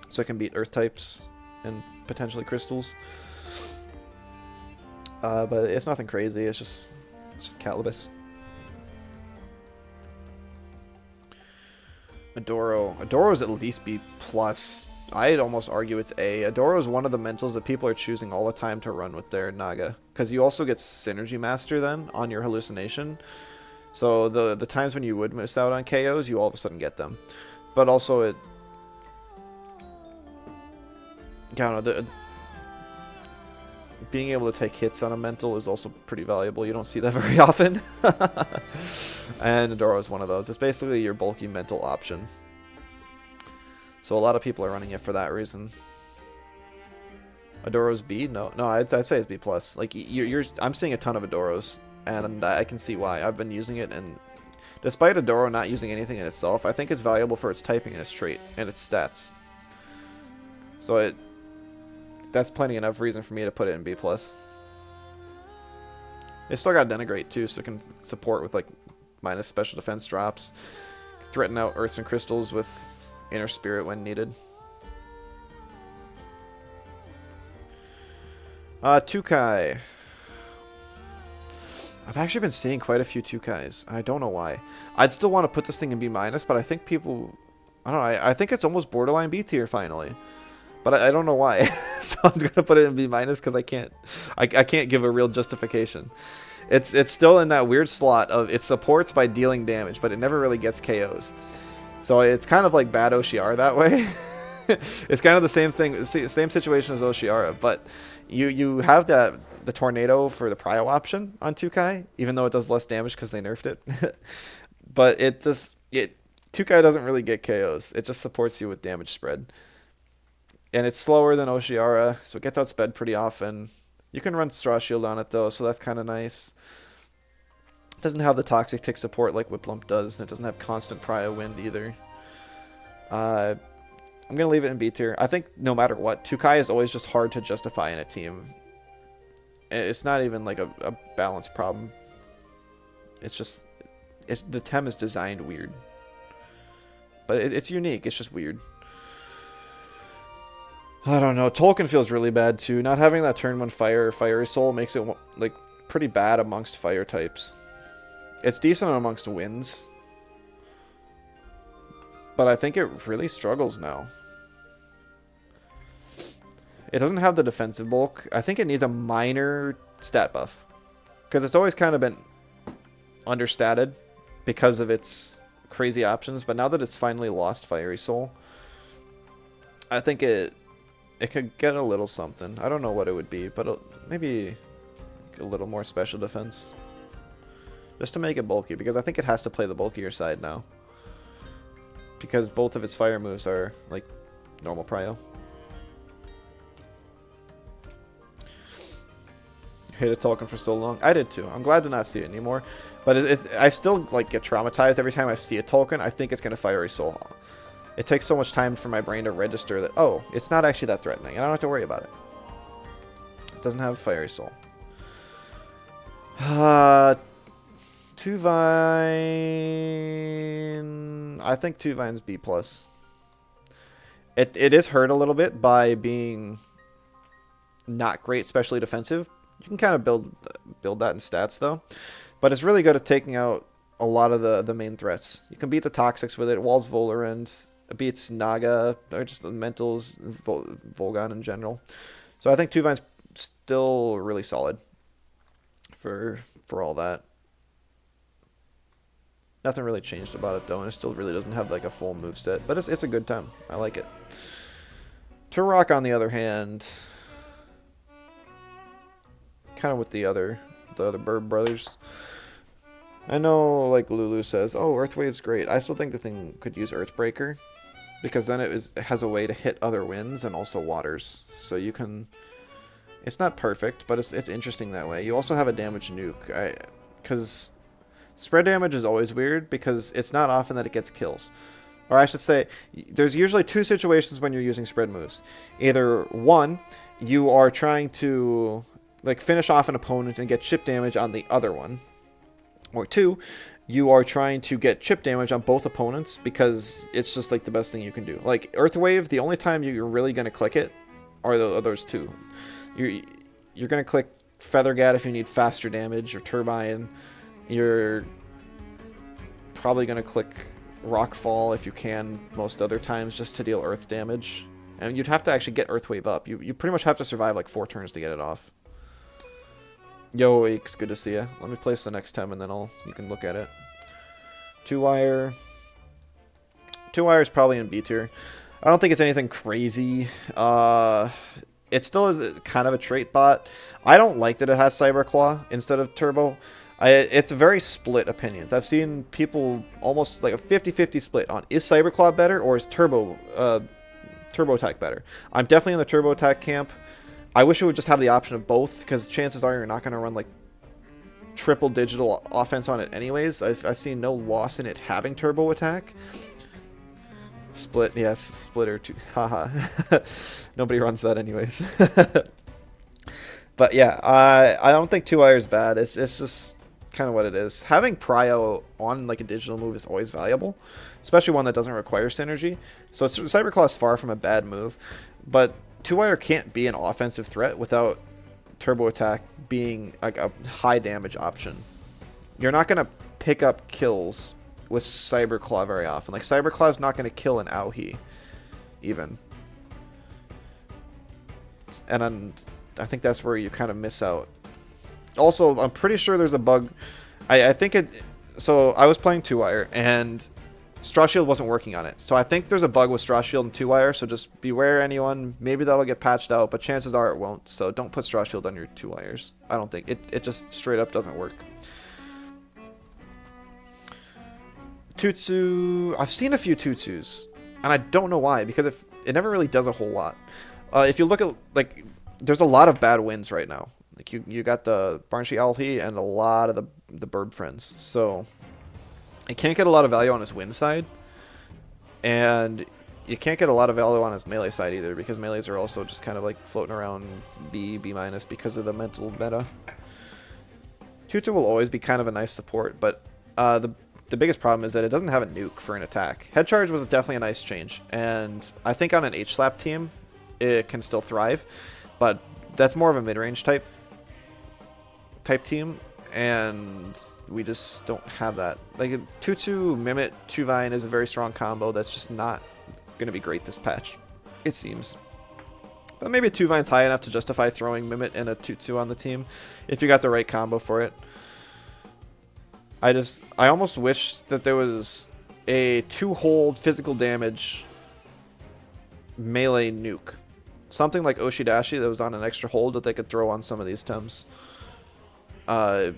So it can beat Earth types and potentially crystals. But it's nothing crazy. It's just Calibus. Adoro. Adoro is at least B+. I'd almost argue it's A. Adoro is one of the mentals that people are choosing all the time to run with their Naga. Because you also get Synergy Master then on your hallucination. So the times when you would miss out on KOs, you all of a sudden get them. But also it... I don't know, being able to take hits on a mental is also pretty valuable. You don't see that very often. And Adoro is one of those. It's basically your bulky mental option. So a lot of people are running it for that reason. Adoro's B? No, I'd say it's B+. Like, I'm seeing a ton of Adoros, and I can see why. I've been using it, and despite Adoro not using anything in itself, I think it's valuable for its typing and its trait, and its stats. So that's plenty enough reason for me to put it in B+. It still got Denigrate too, so it can support with like minus special defense drops, threaten out Earths and Crystals with Inner Spirit when needed. Tukai. I've actually been seeing quite a few Tukais. I don't know why. I'd still want to put this thing in B-, but I think people... I don't know, I think it's almost borderline B tier finally. But I don't know why. So I'm going to put it in B- because I can't give a real justification. It's still in that weird slot of it supports by dealing damage, but it never really gets KOs. So it's kind of like bad Oshiara that way. It's kind of the same thing, same situation as Oshiara, but you have the tornado for the prio option on Tukai, even though it does less damage because they nerfed it. But Tukai doesn't really get KOs. It just supports you with damage spread. And it's slower than Oshiara, so it gets outsped pretty often. You can run Straw Shield on it though, so that's kind of nice. It doesn't have the Toxic Tick support like Whiplump does, and it doesn't have constant Prio Wind either. I'm going to leave it in B tier. I think no matter what, Tukai is always just hard to justify in a team. It's not even like a balance problem. It's just... the Tem is designed weird. But it's unique, it's just weird. I don't know. Tolkien feels really bad too. Not having that turn 1 fire or Fiery Soul makes it like pretty bad amongst fire types. It's decent amongst winds. But I think it really struggles now. It doesn't have the defensive bulk. I think it needs a minor stat buff. Because it's always kind of been understated because of its crazy options. But now that it's finally lost Fiery Soul, I think it could get a little something. I don't know what it would be, but maybe a little more special defense. Just to make it bulky, because I think it has to play the bulkier side now. Because both of its fire moves are, like, normal prio. Hated Tolkien for so long. I did too. I'm glad to not see it anymore. But I still, like, get traumatized every time I see a Tolkien. I think it's going to Fiery Soul. It takes so much time for my brain to register that, oh, it's not actually that threatening, and I don't have to worry about it. It doesn't have Fiery Soul. Tuvine... I think Tuvine's B+. It is hurt a little bit by being not great, especially defensive. You can kind of build that in stats, though. But it's really good at taking out a lot of the main threats. You can beat the Toxics with it. Walls Volarend. It beats Naga, or just the Mentals, Volgon in general. So I think Tuvine's still really solid for all that. Nothing really changed about it, though, and it still really doesn't have, like, a full moveset. But it's a good Tem. I like it. Turok, on the other hand, kind of with the other Bird brothers. I know, like Lulu says, oh, Earthwave's great. I still think the thing could use Earthbreaker, because then it has a way to hit other winds and also waters. So you can... It's not perfect, but it's interesting that way. You also have a damage nuke. Because spread damage is always weird, because it's not often that it gets kills. Or I should say, there's usually two situations when you're using spread moves. Either one, you are trying to like finish off an opponent and get chip damage on the other one. Or two, you are trying to get chip damage on both opponents because it's just like the best thing you can do. Like Earthwave, the only time you're really going to click it are those two. You're going to click Feathergat if you need faster damage, or Turbine. You're probably going to click Rockfall if you can most other times just to deal earth damage. And you'd have to actually get Earthwave up. You pretty much have to survive like 4 turns to get it off. Yo, Aches, good to see ya. Let me place the next Tem and then you can look at it. 2-wire. 2-wire is probably in B tier. I don't think it's anything crazy. It still is kind of a trait bot. I don't like that it has Cyberclaw instead of Turbo. It's very split opinions. I've seen people almost like a 50-50 split on is Cyberclaw better or is Turbo Attack better. I'm definitely in the Turbo Attack camp. I wish it would just have the option of both, because chances are you're not going to run like triple digital offense on it anyways. I've seen no loss in it having Turbo Attack. Split, yes, splitter too. Haha. Nobody runs that anyways. But yeah, I don't think 2-wire is bad. It's just kind of what it is. Having Prio on like a digital move is always valuable, especially one that doesn't require synergy. So Cyberclaw is far from a bad move, but 2-wire can't be an offensive threat without Turbo Attack being like a high damage option. You're not going to pick up kills with Cyberclaw very often. Like Cyberclaw is not going to kill an Auhi even. And I think that's where you kind of miss out. Also, I'm pretty sure there's a bug. I think it... So, I was playing 2-wire, and Straw Shield wasn't working on it. So, I think there's a bug with Straw Shield and 2-wire, so just beware anyone. Maybe that'll get patched out, but chances are it won't. So, don't put Straw Shield on your 2-wires. I don't think. It just straight up doesn't work. Tutsu... I've seen a few Tutsus, and I don't know why, because it never really does a whole lot. If you look at, like... There's a lot of bad wins right now. Like you got the Barnshee Alti and a lot of the bird friends. So it can't get a lot of value on his win side. And you can't get a lot of value on his melee side either, because melees are also just kind of like floating around B minus because of the mental meta. Tutu will always be kind of a nice support, but the biggest problem is that it doesn't have a nuke for an attack. Head charge was definitely a nice change, and I think on an H-slap team it can still thrive. But that's more of a mid-range type team, and we just don't have that. Like Tutu, Mimit, Tuvine is a very strong combo that's just not going to be great this patch, it seems. But maybe Tuvine's high enough to justify throwing Mimit and a Tutu on the team if you got the right combo for it. I almost wish that there was a 2-hold physical damage melee nuke. Something like Oshidashi that was on an extra hold that they could throw on some of these Tems. I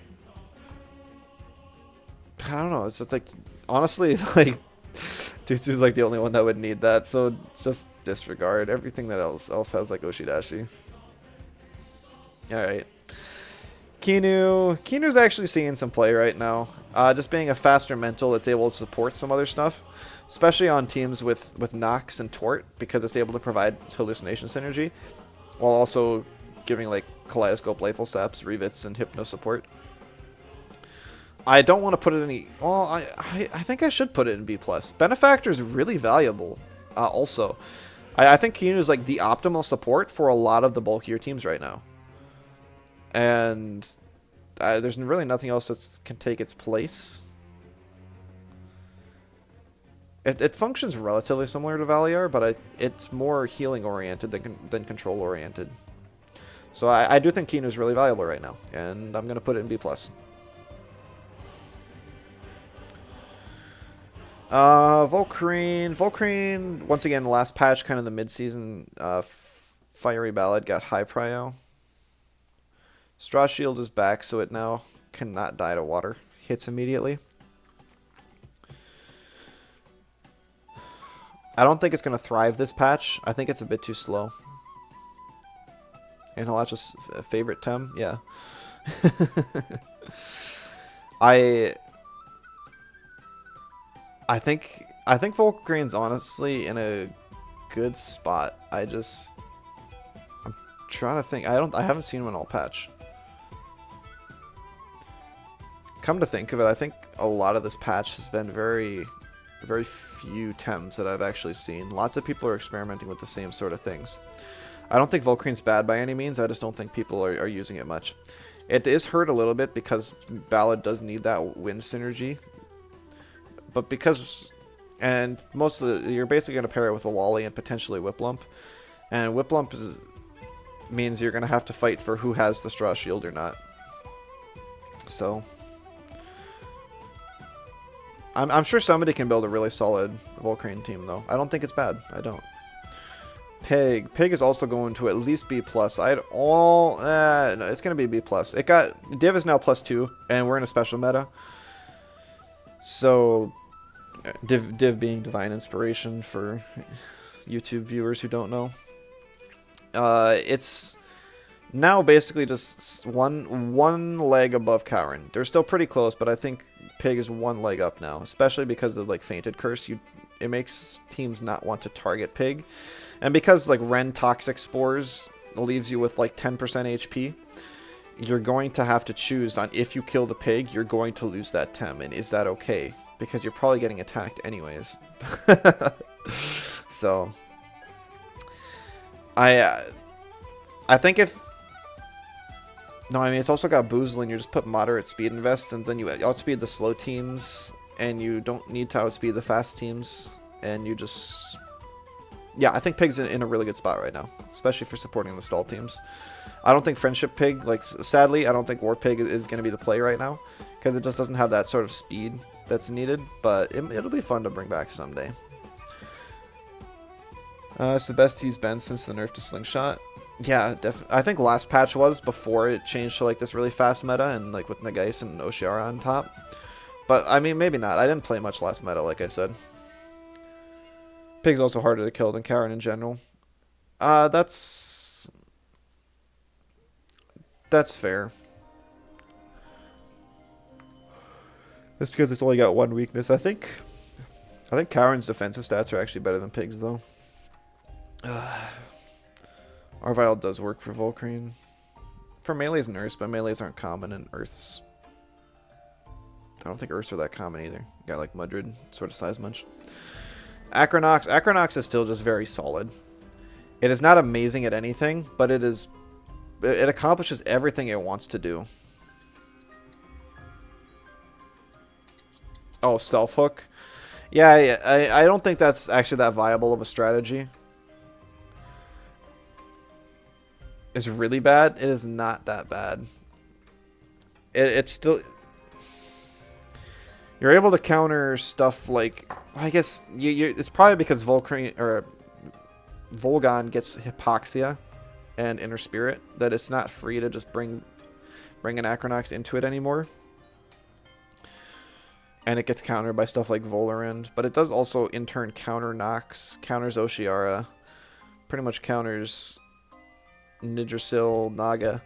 don't know. It's like, honestly, like, Tutu's like the only one that would need that. So just disregard everything that else has like Oshidashi. All right. Kinu's actually seeing some play right now. Just being a faster mental that's able to support some other stuff, especially on teams with Knox and Tort, because it's able to provide hallucination synergy, while also giving like Kaleidoscope, Playful Saps, Revits, and Hypno support. I don't want to put it in well, I think I should put it in B+. Benefactor is really valuable. Also, I think Kinu is like the optimal support for a lot of the bulkier teams right now. And there's really nothing else that can take its place. It functions relatively similar to Valiar, but it's more healing oriented than control oriented. So I do think Kinu is really valuable right now, and I'm going to put it in B+. Volcarine, once again, the last patch, kind of the mid-season, Fiery Ballad got high prio. Straw Shield is back, so it now cannot die to water. Hits immediately. I don't think it's going to thrive this patch. I think it's a bit too slow. And Halacha's favorite Tem? Yeah. I think Volcarine's honestly in a good spot. I'm trying to think. I haven't seen one all patch. Come to think of it, I think a lot of this patch has been very few Tems that I've actually seen. Lots of people are experimenting with the same sort of things. I don't think Volcarine's bad by any means. I just don't think people are using it much. It is hurt a little bit because Ballad does need that wind synergy. But because... And most of you're basically going to pair it with a Wally and potentially Whiplump. And Whiplump means you're going to have to fight for who has the Straw Shield or not. So... I'm sure somebody can build a really solid Volcarine team, though. I don't think it's bad. I don't. Pig. Pig is also going to at least B+. No, it's going to be B+. It got... Div is now +2, and we're in a special meta. So, Div being Divine Inspiration for YouTube viewers who don't know. It's now basically just one leg above Cowren. They're still pretty close, but I think Pig is one leg up now, especially because of like Fainted Curse. It makes teams not want to target Pig, and because like Ren Toxic Spores leaves you with like 10% HP, you're going to have to choose on if you kill the Pig, you're going to lose that Tem, and is that okay? Because you're probably getting attacked anyways. So I think if... No, I mean, it's also got Boozle, and you just put moderate speed invests, and then you outspeed the slow teams, and you don't need to outspeed the fast teams, and you just... Yeah, I think Pig's in a really good spot right now, especially for supporting the stall teams. I don't think Friendship Pig, like, sadly, I don't think War Pig is going to be the play right now, because it just doesn't have that sort of speed that's needed, but it'll be fun to bring back someday. It's the best he's been since the nerf to Slingshot. Yeah, I think last patch was before it changed to like this really fast meta and like with Nagais and Oshiara on top. But I mean, maybe not. I didn't play much last meta, like I said. Pig's also harder to kill than Cowren in general. That's fair. That's because it's only got one weakness. I think Cowren's defensive stats are actually better than Pig's though. Arvile does work for Volcarine. For melees and Earths, but melees aren't common in Earths. I don't think Earths are that common either. Got like Mudrid, sort of size munch. Acronox. Acronox is still just very solid. It is not amazing at anything, but it accomplishes everything it wants to do. Oh, self-hook? Yeah, I don't think that's actually that viable of a strategy. Is really bad. It is not that bad. It's still... You're able to counter stuff like... I guess it's probably because Volcan gets Hypoxia and Inner Spirit that it's not free to just bring an Acronox into it anymore. And it gets countered by stuff like Volarend. But it does also in turn counter Knox, counters Oshiara, pretty much counters Nidrasil, Naga.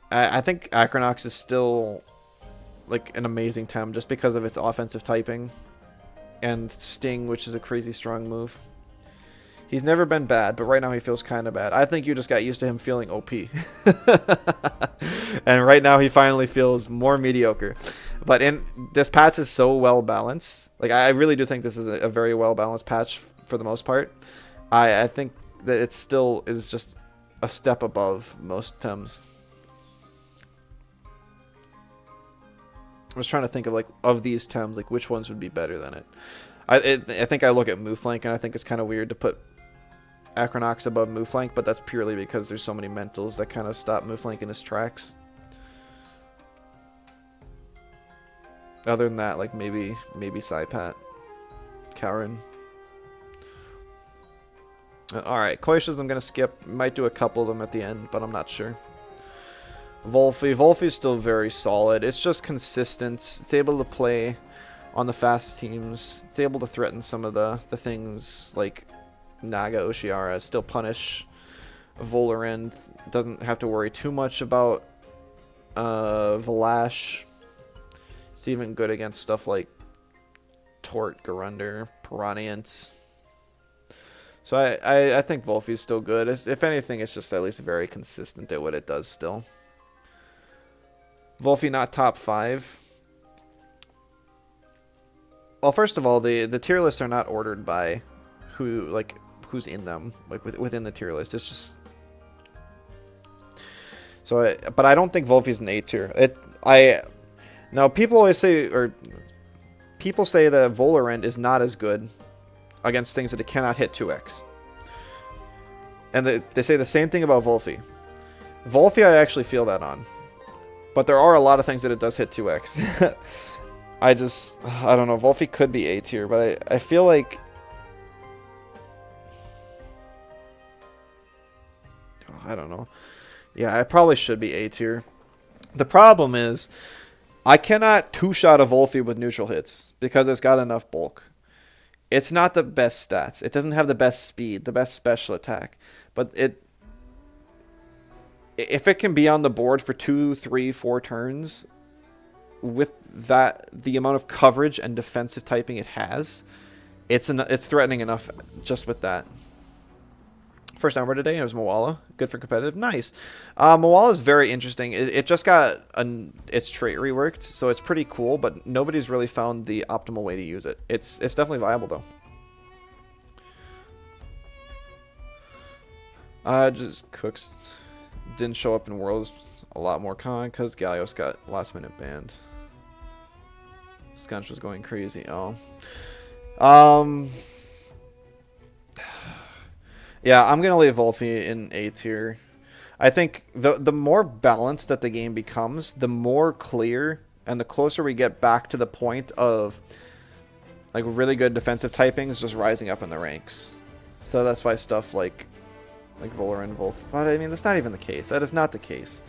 I think Acronox is still like an amazing Tem just because of its offensive typing. And Sting, which is a crazy strong move. He's never been bad, but right now he feels kind of bad. I think you just got used to him feeling OP. And right now he finally feels more mediocre. But this patch is so well balanced. Like I really do think this is a very well balanced patch for the most part. I think that it still is just a step above most Tems. I was trying to think of like of these Tems, like which ones would be better than it. I think I look at Mooflank and I think it's kind of weird to put Acronox above Mooflank, but that's purely because there's so many mentals that kind of stop Mooflank in his tracks. Other than that, like maybe Saipat. Karen. Alright, Koishas I'm going to skip. Might do a couple of them at the end, but I'm not sure. Volfi's still very solid. It's just consistent. It's able to play on the fast teams. It's able to threaten some of the things like Naga, Oshiara. Still punish Volarend. Doesn't have to worry too much about Valash. It's even good against stuff like Tort, Garunder, Piranhians. So I think Volfi's still good. If anything, it's just at least very consistent at what it does still. Volfi not top 5. Well, first of all, the tier lists are not ordered by who's in them, like within the tier list. It's just so. But I don't think Volfi's an A tier. Now people always say, or people say that Volarend is not as good against things that it cannot hit 2x. And they say the same thing about Volfi. Volfi I actually feel that on. But there are a lot of things that it does hit 2x. I don't know. Volfi could be A tier, but I feel like... I don't know. Yeah, I probably should be A tier. The problem is, I cannot two-shot a Volfi with neutral hits, because it's got enough bulk. It's not the best stats. It doesn't have the best speed, the best special attack. But if it can be on the board for 2, 3, 4 turns, with the amount of coverage and defensive typing it has, it's threatening enough just with that. First number today, it was Moala. Good for competitive. Nice. Moala is very interesting. It just got its trait reworked, so it's pretty cool, but nobody's really found the optimal way to use it. It's definitely viable, though. Just Cooks didn't show up in Worlds a lot more con because Gallios got last minute banned. Scunch was going crazy. Oh. Yeah, I'm going to leave Volfi in A tier. I think the more balanced that the game becomes, the more clear and the closer we get back to the point of like really good defensive typings just rising up in the ranks. So that's why stuff like Volarend, Volf. But I mean, that's not even the case. That is not the case.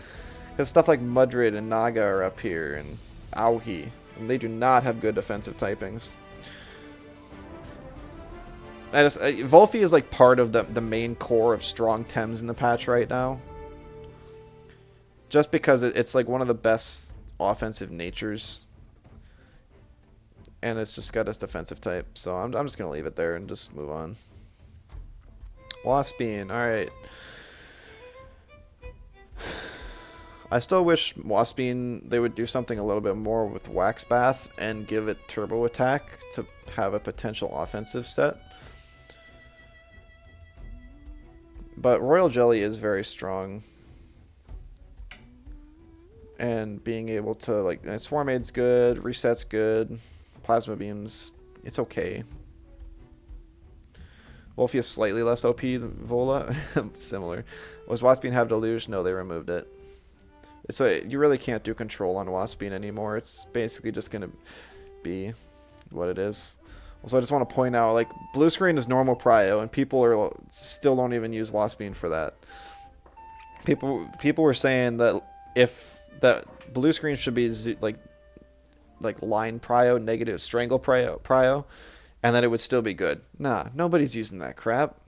Because stuff like Mudrid and Naga are up here, and Auhi, and they do not have good defensive typings. Volfi is like part of the main core of strong Tems in the patch right now. Just because it's like one of the best offensive natures. And it's just got its defensive type. So I'm just going to leave it there and just move on. Waspine, alright. I still wish Waspine, they would do something a little bit more with Wax Bath and give it turbo attack to have a potential offensive set. But Royal Jelly is very strong. And being able to, like, Swarm Aid's good, Reset's good, Plasma Beams, it's okay. Wolfie is slightly less OP than Vola. Similar. Was Waspine have Deluge? No, they removed it. So you really can't do control on Waspine anymore. It's basically just going to be what it is. Also, I just want to point out, like, blue screen is normal prio, and people still don't even use Waspine for that. People were saying that that blue screen should be like line prio, negative strangle prio, and that it would still be good. Nah, nobody's using that crap.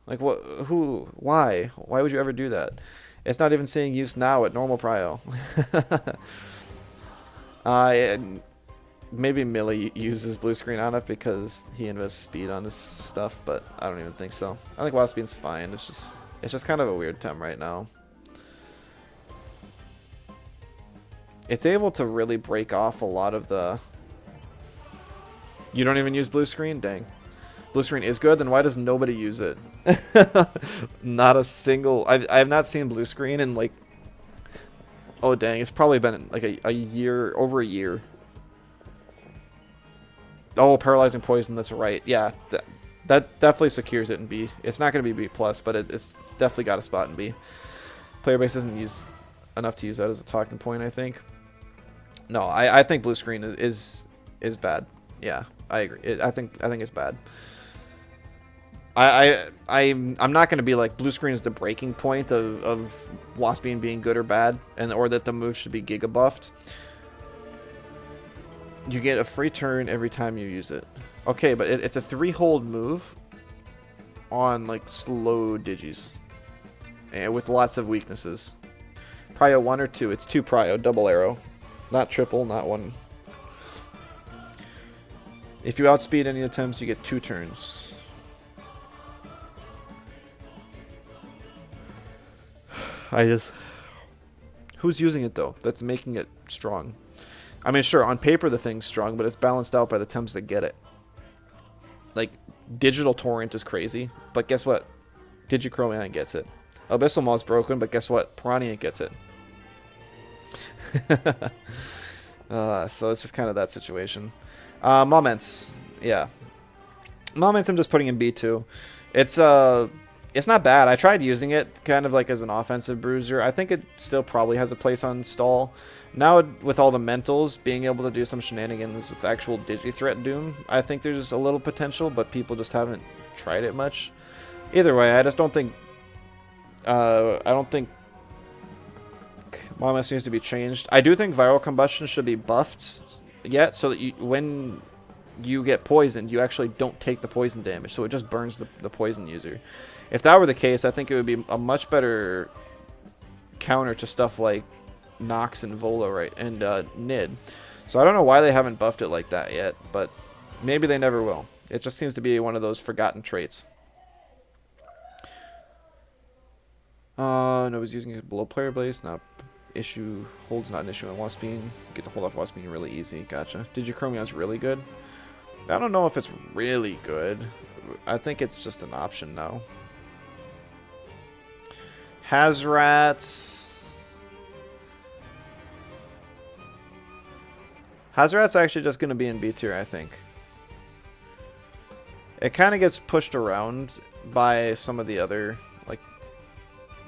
Like, what? Who? Why? Why would you ever do that? It's not even seeing use now at normal prio. Maybe Millie uses blue screen on it because he invests speed on his stuff, but I don't even think so. I think Waspine's fine. It's just kind of a weird Tem right now. It's able to really break off a lot of the... You don't even use blue screen? Dang. Blue screen is good, then why does nobody use it? Not a single... I have not seen blue screen in like... Oh dang, it's probably been like a year, over a year. Oh, Paralyzing Poison, that's right. Yeah, that definitely secures it in B. It's not going to be B+, but it's definitely got a spot in B. Player base doesn't use enough to use that as a talking point, I think. No, I think blue screen is bad. Yeah. I agree. I think it's bad. I'm not going to be like blue screen is the breaking point of Waspian being good or bad, or that the move should be giga buffed. You get a free turn every time you use it. Okay, but it's a 3-hold move on like slow digis, and with lots of weaknesses. Prio 1 or 2. It's 2 prio, double arrow, not triple, not 1. If you outspeed any attempts, you get 2 turns. Who's using it though? That's making it strong. I mean, sure, on paper the thing's strong, but it's balanced out by the temps that get it. Like, Digital Torrent is crazy, but guess what? Digichroman gets it. Abyssal Maw is broken, but guess what? Piranha gets it. So it's just kind of that situation. Moments. Yeah. Moments I'm just putting in B2. It's not bad. I tried using it kind of like as an offensive bruiser. I think it still probably has a place on stall. Now with all the mentals, being able to do some shenanigans with actual digi-threat doom, I think there's a little potential, but people just haven't tried it much. Either way, I just don't think Moments needs to be changed. I do think Viral Combustion should be buffed yet, so that when you get poisoned, you actually don't take the poison damage, so it just burns the poison user. If that were the case, I think it would be a much better counter to stuff like Knox and Vola, right, and Nid. So I don't know why they haven't buffed it like that yet, but maybe they never will. It just seems to be one of those forgotten traits. Nobody's using it below player base. Not issue. Hold's not an issue on Waspine. Get to hold off Waspine really easy. Gotcha. Digichromeon's really good. I don't know if it's really good. I think it's just an option now. Hazrats. Hazrat's actually just going to be in B tier, I think. It kind of gets pushed around by some of the other, like,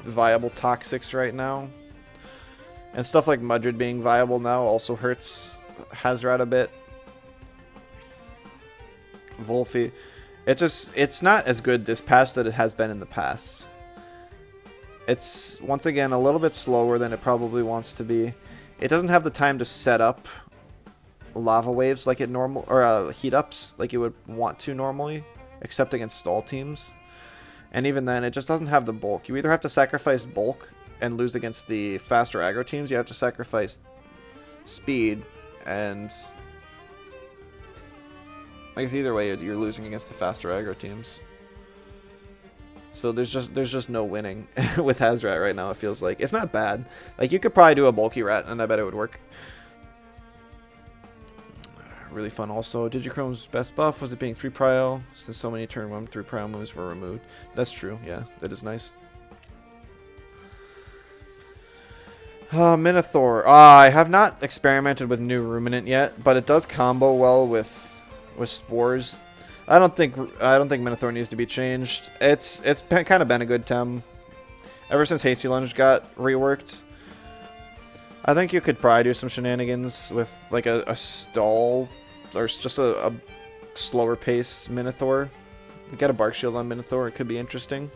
viable toxics right now. And stuff like Mudrid being viable now also hurts Hazrat a bit. Volfi. It's not as good this patch that it has been in the past. It's, once again, a little bit slower than it probably wants to be. It doesn't have the time to set up lava waves like it normal, or heat ups like you would want to normally, except against stall teams. And even then, it just doesn't have the bulk. You either have to sacrifice bulk and lose against the faster aggro teams, you have to sacrifice speed, and I guess either way you're losing against the faster aggro teams. So there's just no winning with Hazrat right now. It feels like it's not bad. Like, you could probably do a bulky rat, and I bet it would work. Really fun also. Digichrome's best buff was it being 3 prio, since so many turn 1 3 prio moves were removed. That's true, yeah, that is nice. Minotaur. I have not experimented with new Ruminant yet, but it does combo well with spores. I don't think Minotaur needs to be changed. It's kind of been a good tem ever since Hasty Lunge got reworked. I think you could probably do some shenanigans with like a stall, or just a slower pace Minotaur. You got a Bark Shield on Minotaur, it could be interesting.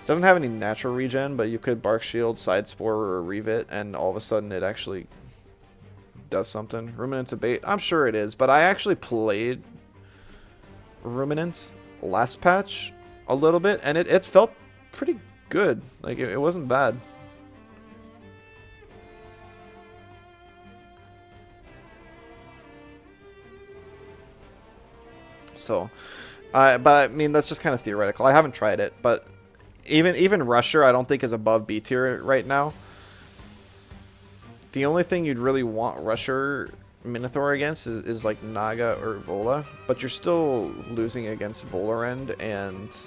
Doesn't have any natural regen, but you could Bark Shield, Side Spore, or Revit, and all of a sudden it actually does something. Ruminant's a bait? I'm sure it is, but I actually played Ruminants last patch a little bit, and it felt pretty good. Like, it wasn't bad. So, but I mean, that's just kind of theoretical. I haven't tried it, but even Rusher I don't think is above B tier right now. The only thing you'd really want Rusher Minotaur against is like Naga or Vola, but you're still losing against Volarend and...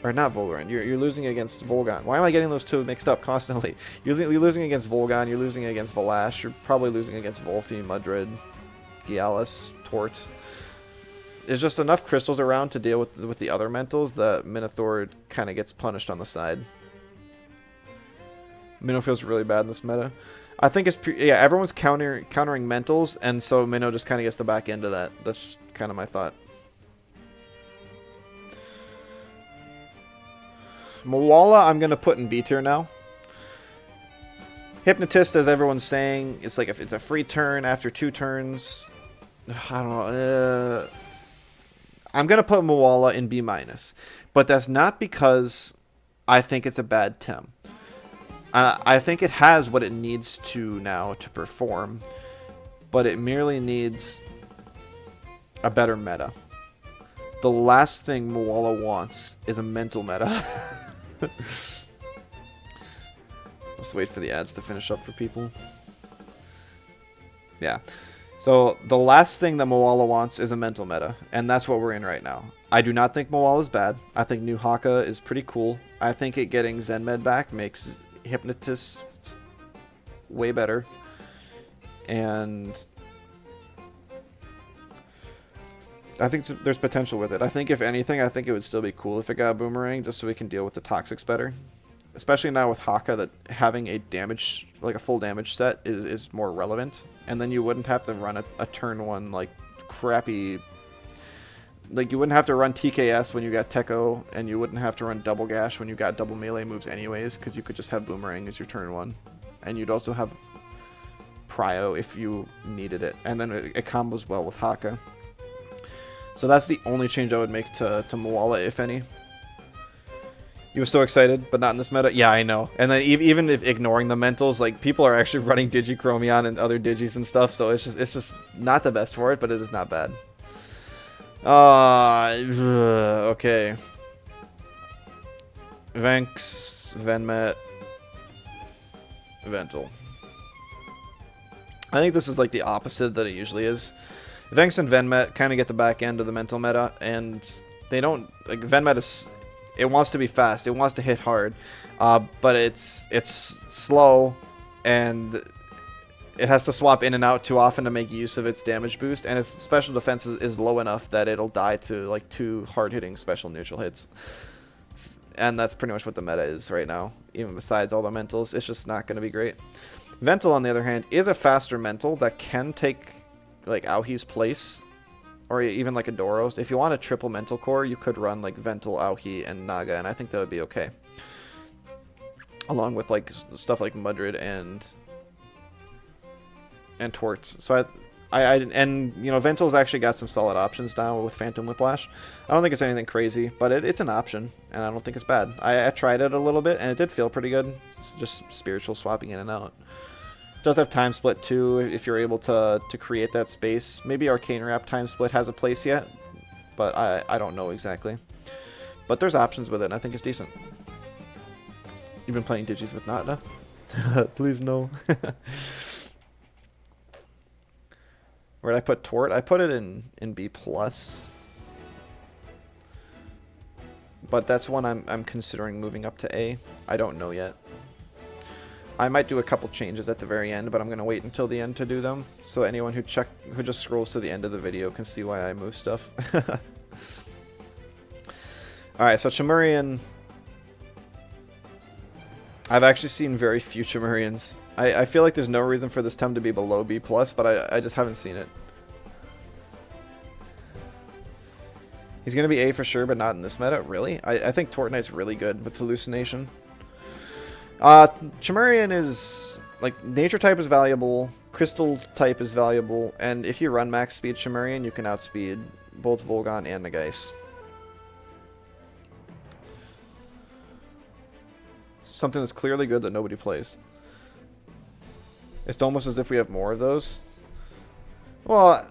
Or not Volarend, you're losing against Volgan. Why am I getting those two mixed up constantly? You're losing against Volgan, you're losing against Valash, you're probably losing against Volfi, Mudrid, Galis, Tort. There's just enough crystals around to deal with the other mentals that Minotaur kind of gets punished on the side. Minnow feels really bad in this meta. I think it's yeah. Everyone's countering mentals, and so Minnow just kind of gets the back end of that. That's kind of my thought. Moala, I'm gonna put in B tier now. Hypnotist, as everyone's saying, it's like if it's a free turn after 2 turns. I don't know. I'm gonna put Moala in B minus, but that's not because I think it's a bad Tem. I think it has what it needs to now to perform, but it merely needs a better meta. The last thing Moala wants is a mental meta. Let's wait for the ads to finish up for people. Yeah. So the last thing that Moala wants is a mental meta, and that's what we're in right now. I do not think Moala is bad. I think new Haka is pretty cool. I think it getting Zen Med back makes Hypnotist way better. And I think there's potential with it. I think if anything, I think it would still be cool if it got a Boomerang, just so we can deal with the Toxics better. Especially now with Haka, that having a damage, like a full damage set is more relevant. And then you wouldn't have to run a turn 1 like crappy. Like you wouldn't have to run TKS when you got Teko, and you wouldn't have to run double gash when you got double melee moves anyways, because you could just have Boomerang as your turn 1. And you'd also have Prio if you needed it. And then it combos well with Haka. So that's the only change I would make to Moala, if any. You were so excited, but not in this meta? Yeah, I know. And then even if ignoring the mentals, like people are actually running Digichromion and other Digis and stuff, so it's just not the best for it, but it is not bad. Okay. Venx, Venmet, Vental. I think this is like the opposite that it usually is. Venx and Venmet kind of get the back end of the mental meta, and they don't like Venmet is. It wants to be fast. It wants to hit hard, but it's slow, and it has to swap in and out too often to make use of its damage boost. And its special defense is low enough that it'll die to like 2 hard-hitting special neutral hits. And that's pretty much what the meta is right now. Even besides all the mentals, it's just not going to be great. Vental, on the other hand, is a faster mental that can take like Auhi's place. Or even like a Doros. If you want a triple mental core, you could run like Vental, Auhi, and Naga, and I think that would be okay. Along with like stuff like Mudrid and Torts. So and you know, Vental's actually got some solid options now with Phantom Whiplash. I don't think it's anything crazy, but it's an option, and I don't think it's bad. I tried it a little bit, and it did feel pretty good. It's just spiritual swapping in and out. It does have time split too, if you're able to create that space. Maybe Arcane Wrap time split has a place yet, but I don't know exactly. But there's options with it, and I think it's decent. You've been playing Digis with Natna? Please no. Where did I put Tort? I put it in B+. But that's one I'm considering moving up to A. I don't know yet. I might do a couple changes at the very end, but I'm going to wait until the end to do them. So anyone who just scrolls to the end of the video can see why I move stuff. Alright, so Chimerian. I've actually seen very few Chimerians. I feel like there's no reason for this Tem to be below B+, but I just haven't seen it. He's going to be A for sure, but not in this meta. Really? I think Tortnight's really good with Hallucination. Chimerian is, like, Nature type is valuable, Crystal type is valuable, and if you run max speed Chimerian, you can outspeed both Volgon and Nagais. Something that's clearly good that nobody plays. It's almost as if we have more of those. Well,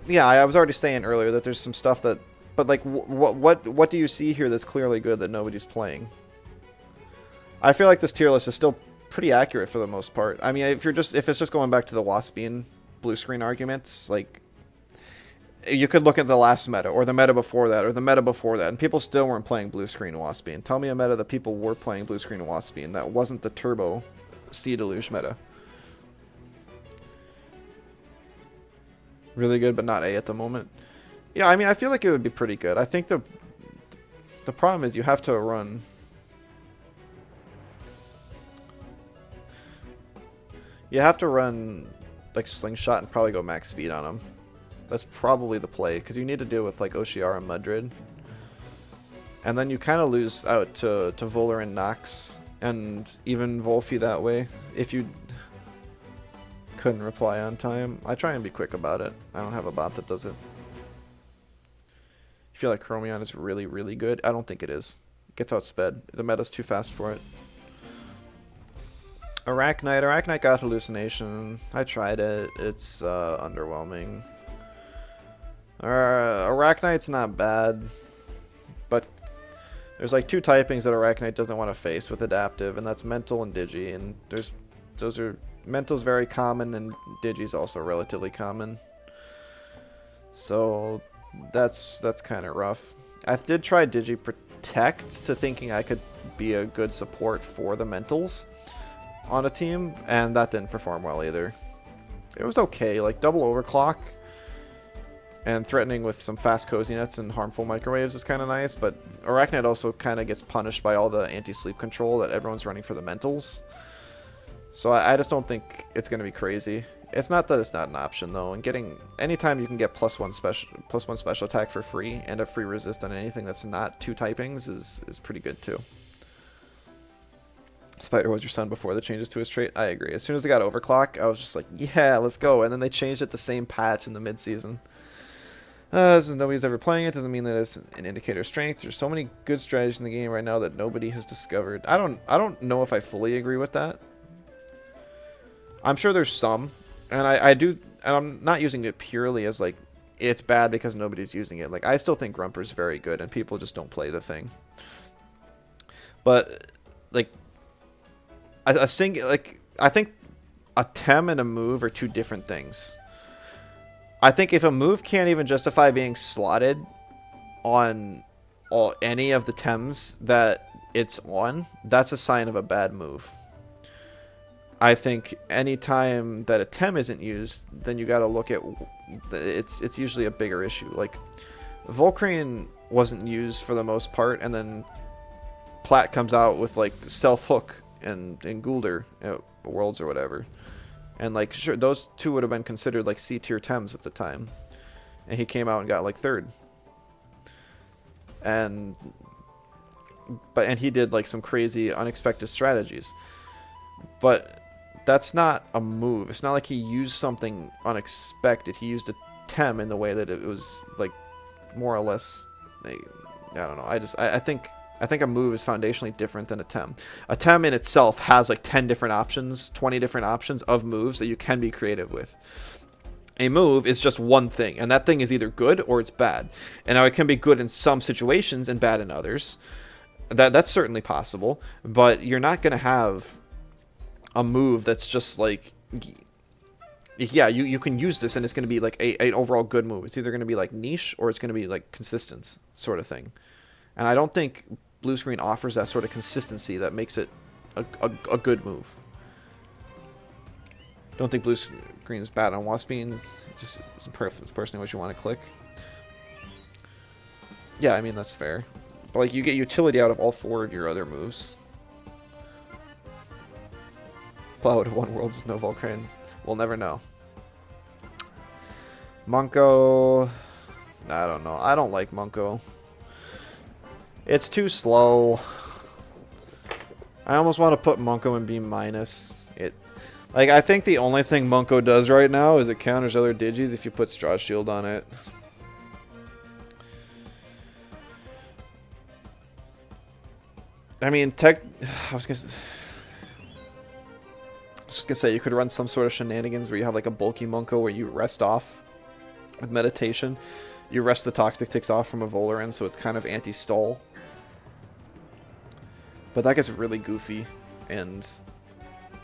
yeah, I was already saying earlier that there's some stuff that, but like, what do you see here that's clearly good that nobody's playing? I feel like this tier list is still pretty accurate for the most part. I mean, if it's just going back to the Waspine blue screen arguments, like, you could look at the last meta, or the meta before that, or the meta before that, and people still weren't playing blue screen Waspine. Tell me a meta that people were playing blue screen Waspine that wasn't the turbo Sea Deluge meta. Really good, but not A at the moment. Yeah, I mean, I feel like it would be pretty good. I think the problem is you have to run You have to run like slingshot and probably go max speed on him. That's probably the play, because you need to deal with like Aeter and Mudrid. And then you kind of lose out to Volarend and Knox, and even Volfy that way. If you couldn't reply on time, I try and be quick about it. I don't have a bot that does it. You feel like chroman is really, really good? I don't think it is. It gets outsped. The meta's too fast for it. Arachnite got hallucination. I tried it. It's underwhelming. Arachnite's not bad, but there's like two typings that Arachnite doesn't want to face with adaptive, and that's mental and digi. And mental's very common, and digi's also relatively common. So that's kind of rough. I did try digi protect to thinking I could be a good support for the mentals on a team, and that didn't perform well either. It was okay, like double overclock and threatening with some fast cozy nets and harmful microwaves is kind of nice, but Arachnite also kind of gets punished by all the anti-sleep control that everyone's running for the mentals. So I just don't think it's going to be crazy. It's not that it's not an option though, and getting anytime you can get +1 special attack for free and a free resist on anything that's not two typings is pretty good too. Spider was your son before the changes to his trait. I agree. As soon as they got overclock, I was just like, yeah, let's go. And then they changed it the same patch in the mid-season. Since nobody's ever playing it, doesn't mean that it's an indicator of strength. There's so many good strategies in the game right now that nobody has discovered. I don't know if I fully agree with that. I'm sure there's some, and I do, and I'm not using it purely as like it's bad because nobody's using it. Like I still think Grumpers is very good, and people just don't play the thing. But like I think a tem and a move are two different things. I think if a move can't even justify being slotted on any of the tems that it's on, that's a sign of a bad move. I think any time that a tem isn't used, then you got to look at it's usually a bigger issue. Like Volcrane wasn't used for the most part, and then Plat comes out with like self hook and Gulder Worlds or whatever. And like sure, those two would have been considered like C tier tems at the time, and he came out and got like third. And he did like some crazy unexpected strategies, but that's not a move. It's not like he used something unexpected. He used a tem in the way that it was like more or less. I don't know. I think a move is foundationally different than a tem. A tem in itself has like 10 different options, 20 different options of moves that you can be creative with. A move is just one thing, and that thing is either good or it's bad. And now it can be good in some situations and bad in others. That's certainly possible, but you're not going to have a move that's just like, yeah, you can use this and it's going to be like an overall good move. It's either going to be like niche or it's going to be like consistent sort of thing. And I don't think blue screen offers that sort of consistency that makes it a good move. Don't think blue screen is bad on Wasp Bean. Just it's personally what you want to click. Yeah, I mean that's fair. But like you get utility out of all 4 of your other moves. Plow out of 1 world with no Volcrane. We'll never know. Monko. I don't know. I don't like Monko. It's too slow. I almost want to put Monko in B-. Like, I think the only thing Monko does right now is it counters other digis if you put Straw Shield on it. I mean, I was just gonna say you could run some sort of shenanigans where you have like a bulky Monko where you rest off with meditation. You rest the toxic ticks off from a Volarend, so it's kind of anti-stall. But that gets really goofy, and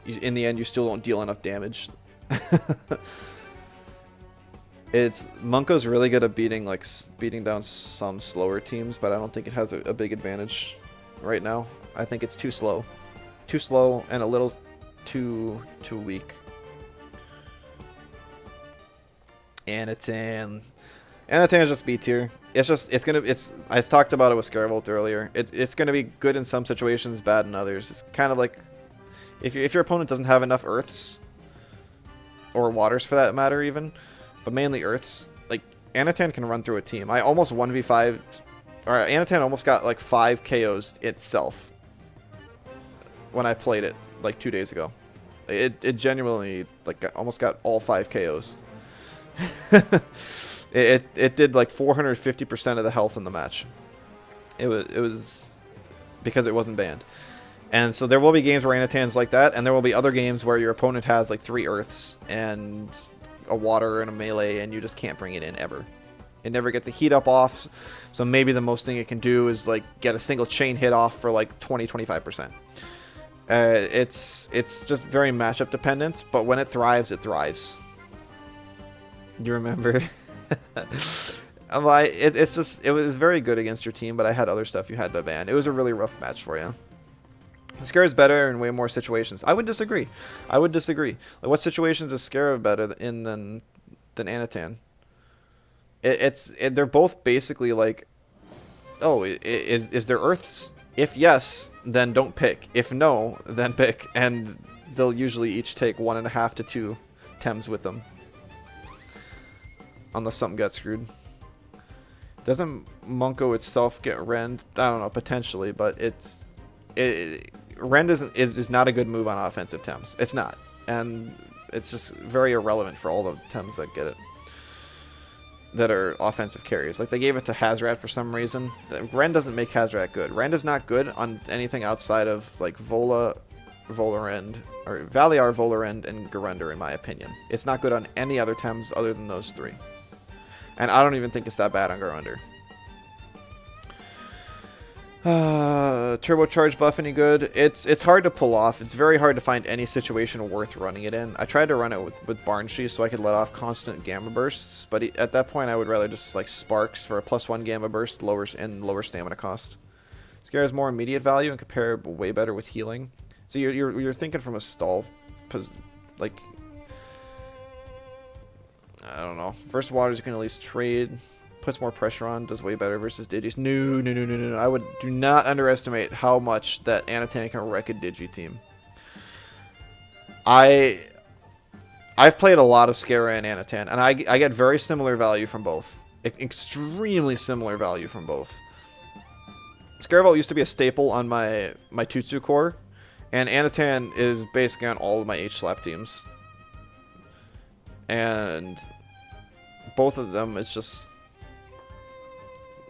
in the end, you still don't deal enough damage. Monko's really good at beating down some slower teams, but I don't think it has a big advantage right now. I think it's too slow, and a little too weak. And it's just B tier. I talked about it with Scaravolt earlier. It's gonna be good in some situations, bad in others. It's kind of like if your opponent doesn't have enough Earths, or waters for that matter even, but mainly earths. Like, Anatan can run through a team. I almost 1v5, or Anatan almost got like 5 KOs itself when I played it like 2 days ago. It genuinely like almost got all 5 KOs. it did like 450% of the health in the match. It was because it wasn't banned. And so there will be games where Anatan's like that, and there will be other games where your opponent has like 3 earths and a water and a melee, and you just can't bring it in ever. It never gets a heat up off, so maybe the most thing it can do is like get a single chain hit off for like 20-25%. It's just very matchup dependent, but when it thrives, it thrives. You remember? It was very good against your team, but I had other stuff you had to ban. It was a really rough match for you. Scar is better in way more situations. I would disagree. Like, what situations is Scar better in than Anatan? They're both basically like, oh, is there earths? If yes, then don't pick. If no, then pick. And they'll usually each take 1.5 to 2 tems with them, unless something got screwed. Doesn't Munko itself get rend? I don't know, potentially, but rend is not a good move on offensive tems. It's not, and it's just very irrelevant for all the tems that get it, that are offensive carries. Like, they gave it to Hazrat for some reason. Rend doesn't make Hazrat good. Rend is not good on anything outside of like Volarend, or Valar, Volarend, and Gunder, in my opinion. It's not good on any other tems other than those 3. And I don't even think it's that bad on Gunder. Turbocharge buff any good? It's hard to pull off. It's very hard to find any situation worth running it in. I tried to run it with Barnshee so I could let off constant gamma bursts, but at that point I would rather just like Sparks for a +1 gamma burst, lower stamina cost. Scare has more immediate value and compare way better with healing. So you're thinking from a stall, like, I don't know. First waters you can at least trade. Puts more pressure on, does way better versus Digis. No. I do not underestimate how much that Anatan can wreck a Digi team. I've played a lot of Skara and Anatan, and I get very similar value from both. Extremely similar value from both. Scaravolt used to be a staple on my Tutsu core, and Anatan is basically on all of my H-slap teams. And both of them, it's just...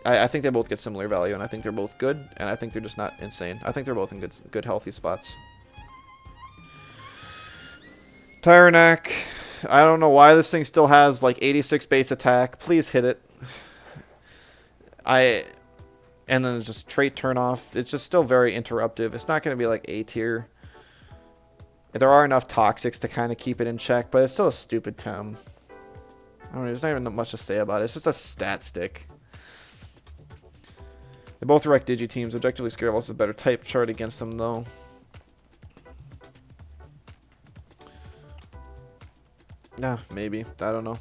I think they both get similar value, and I think they're both good, and I think they're just not insane. I think they're both in good healthy spots. Tyrannak, I don't know why this thing still has like 86 base attack. Please hit it. And then it's just trait turn off. It's just still very interruptive. It's not going to be like A tier. There are enough toxics to kind of keep it in check, but it's still a stupid tem. I don't know, there's not even much to say about it. It's just a stat stick. They both wreck Digi teams. Objectively, Scaravolt is a better type chart against them, though. Nah, maybe. I don't know.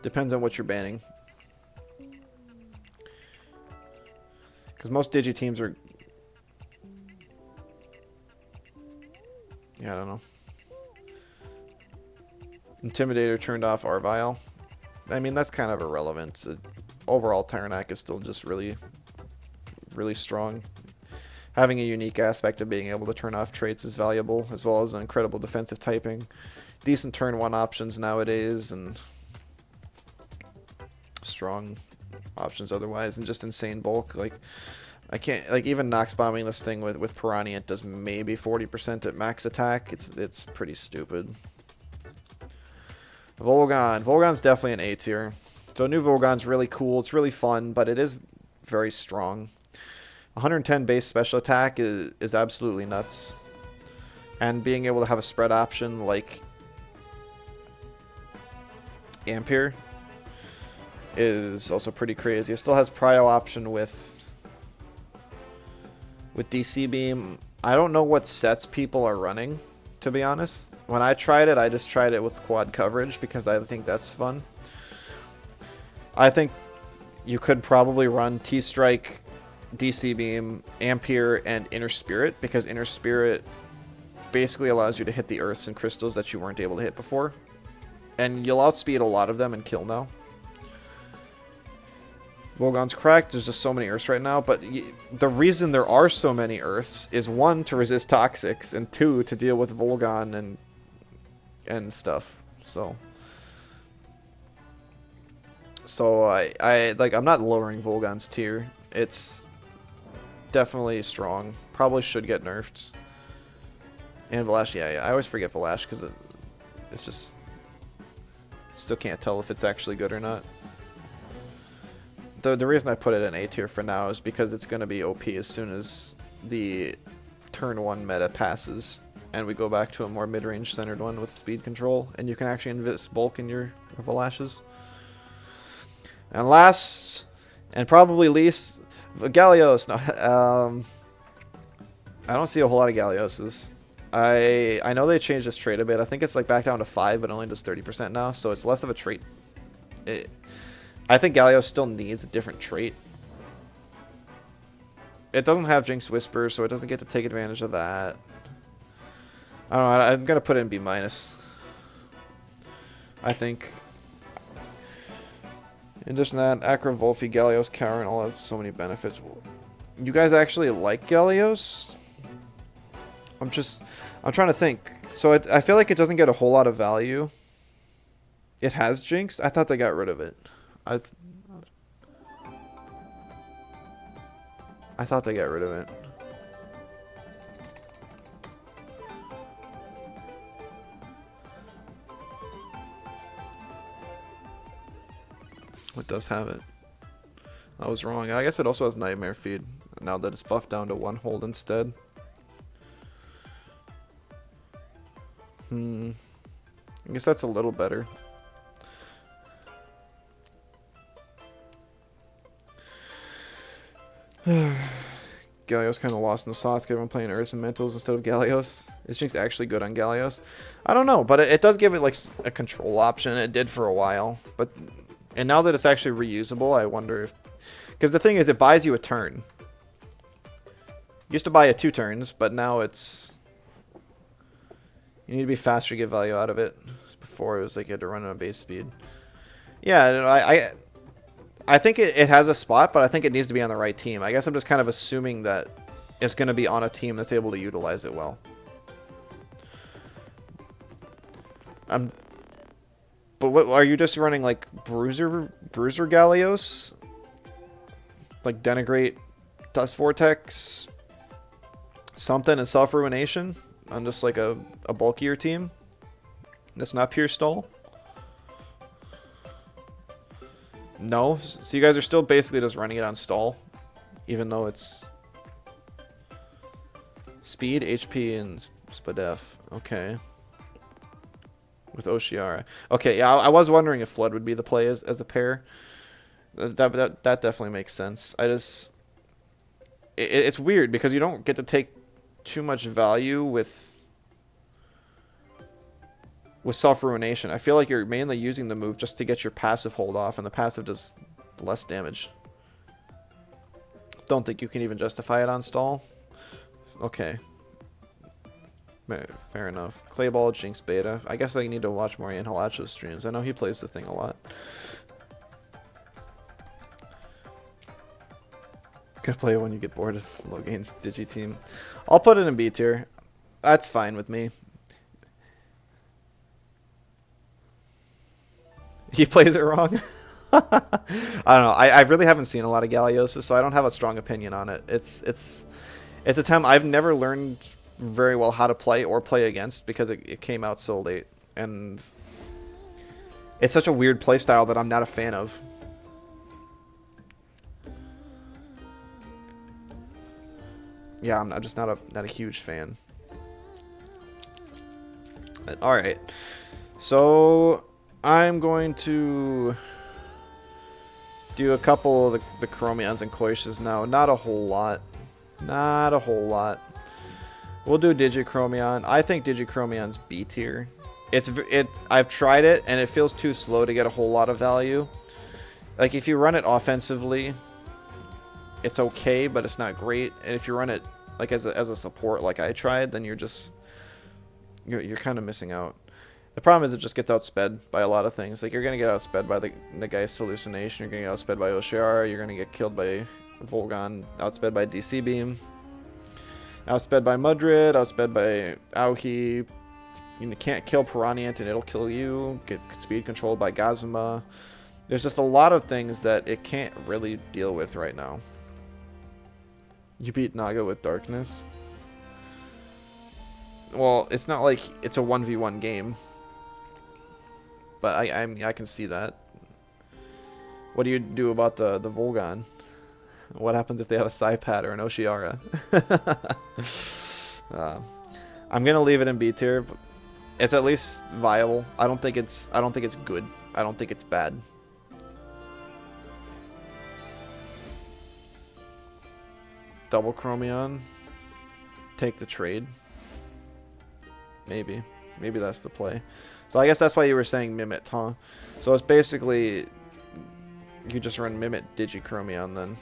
Depends on what you're banning. Because most Digi teams are... Yeah, I don't know. Intimidator turned off Arvile. I mean, that's kind of irrelevant. Overall, Tyrannak is still just really, really strong. Having a unique aspect of being able to turn off traits is valuable, as well as an incredible defensive typing. Decent turn 1 options nowadays, and strong options otherwise, and just insane bulk. Like, I can't, like, even Knox bombing this thing with Piranha, it does maybe 40% at max attack. It's pretty stupid. Volgan. Volgan's definitely an A tier. So new Volgan's really cool. It's really fun, but it is very strong. 110 base special attack is absolutely nuts. And being able to have a spread option like Ampere is also pretty crazy. It still has prio option with DC beam. I don't know what sets people are running, to be honest. When I tried it, I just tried it with quad coverage because I think that's fun. I think you could probably run T-Strike, DC Beam, Ampere, and Inner Spirit, because Inner Spirit basically allows you to hit the earths and crystals that you weren't able to hit before. And you'll outspeed a lot of them and kill now. Volgon's cracked. There's just so many earths right now. But the reason there are so many earths is 1, to resist toxics, and 2, to deal with Volgon and stuff. So I'm not lowering Volgon's tier. It's definitely strong. Probably should get nerfed. And Vash, yeah, I always forget Vash because it's just... Still can't tell if it's actually good or not. The reason I put it in A tier for now is because it's going to be OP as soon as the turn 1 meta passes. And we go back to a more mid-range centered one with speed control. And you can actually invest bulk in your Valashes. And last, and probably least, Galios. No, I don't see a whole lot of Galioses. I know they changed this trait a bit. I think it's like back down to 5, but only does 30% now, so it's less of a trait. I think Galios still needs a different trait. It doesn't have Jinx Whisper, so it doesn't get to take advantage of that. I don't know. I'm gonna put it in B-. I think. In addition to that, Acro, Volfi, Galios, Cowern all have so many benefits. You guys actually like Galios? I'm trying to think. So I feel like it doesn't get a whole lot of value. It has Jinx. I thought they got rid of it. I thought they got rid of it. It does have it. I was wrong. I guess it also has Nightmare Feed, now that it's buffed down to 1 hold instead. I guess that's a little better. Galios kind of lost in the sauce. Everyone playing Earth and Mentals instead of Galios. Is Jinx actually good on Galios? I don't know, but it does give it like a control option. It did for a while, and now that it's actually reusable, I wonder if, because the thing is, it buys you a turn. Used to buy you 2 turns, but now it's, you need to be faster to get value out of it. Before it was like you had to run on base speed. Yeah, I think it has a spot, but I think it needs to be on the right team. I guess I'm just kind of assuming that it's going to be on a team that's able to utilize it well. But what are you just running, like Bruiser Galios? Like Denigrate, Dust Vortex, something, and Self Ruination on just like a bulkier team? That's not pure stall? No? So you guys are still basically just running it on stall, even though it's speed, HP, and Spadef. Okay. With Oshiara. Okay, yeah, I was wondering if Flood would be the play as a pair. That definitely makes sense. It's weird because you don't get to take too much value with Self-Ruination. I feel like you're mainly using the move just to get your passive hold off, and the passive does less damage. Don't think you can even justify it on stall. Okay. Fair enough. Clayball, Jinx Beta. I guess I need to watch more Anhalacho streams. I know he plays the thing a lot. Could play it when you get bored of Logain's Digi team. I'll put it in B tier. That's fine with me. He plays it wrong. I don't know. I really haven't seen a lot of Galiosis, so I don't have a strong opinion on it. It's a Tem I've never learned very well how to play or play against because it came out so late, and it's such a weird playstyle that I'm not a fan of. Yeah, I'm just not a huge fan. All right, so I'm going to do a couple of the Chromions and Koishas now. Not a whole lot. Not a whole lot. We'll do Digichromion. I think Digichromion's B tier. I've tried it and it feels too slow to get a whole lot of value. Like if you run it offensively, it's okay, but it's not great. And if you run it like as a support like I tried, then you're just you're kind of missing out. The problem is it just gets outsped by a lot of things. Like, you're going to get outsped by the Geist Hallucination, you're going to get outsped by Oshiara, you're going to get killed by Volgon, outsped by DC Beam, outsped by Mudrid, outsped by Auhi. You can't kill Piranhant and it'll kill you. Get speed controlled by Gzuma. There's just a lot of things that it can't really deal with right now. You beat Naga with Darkness. Well, it's not like it's a 1v1 game. But I can see that. What do you do about the Volgon? What happens if they have a Psypad or an Oshiara? I'm gonna leave it in B tier. But it's at least viable. I don't think it's good. I don't think it's bad. Double Chromion. Take the trade. Maybe that's the play. So I guess that's why you were saying Mimit, huh? So it's basically you just run Mimit Digichromion then.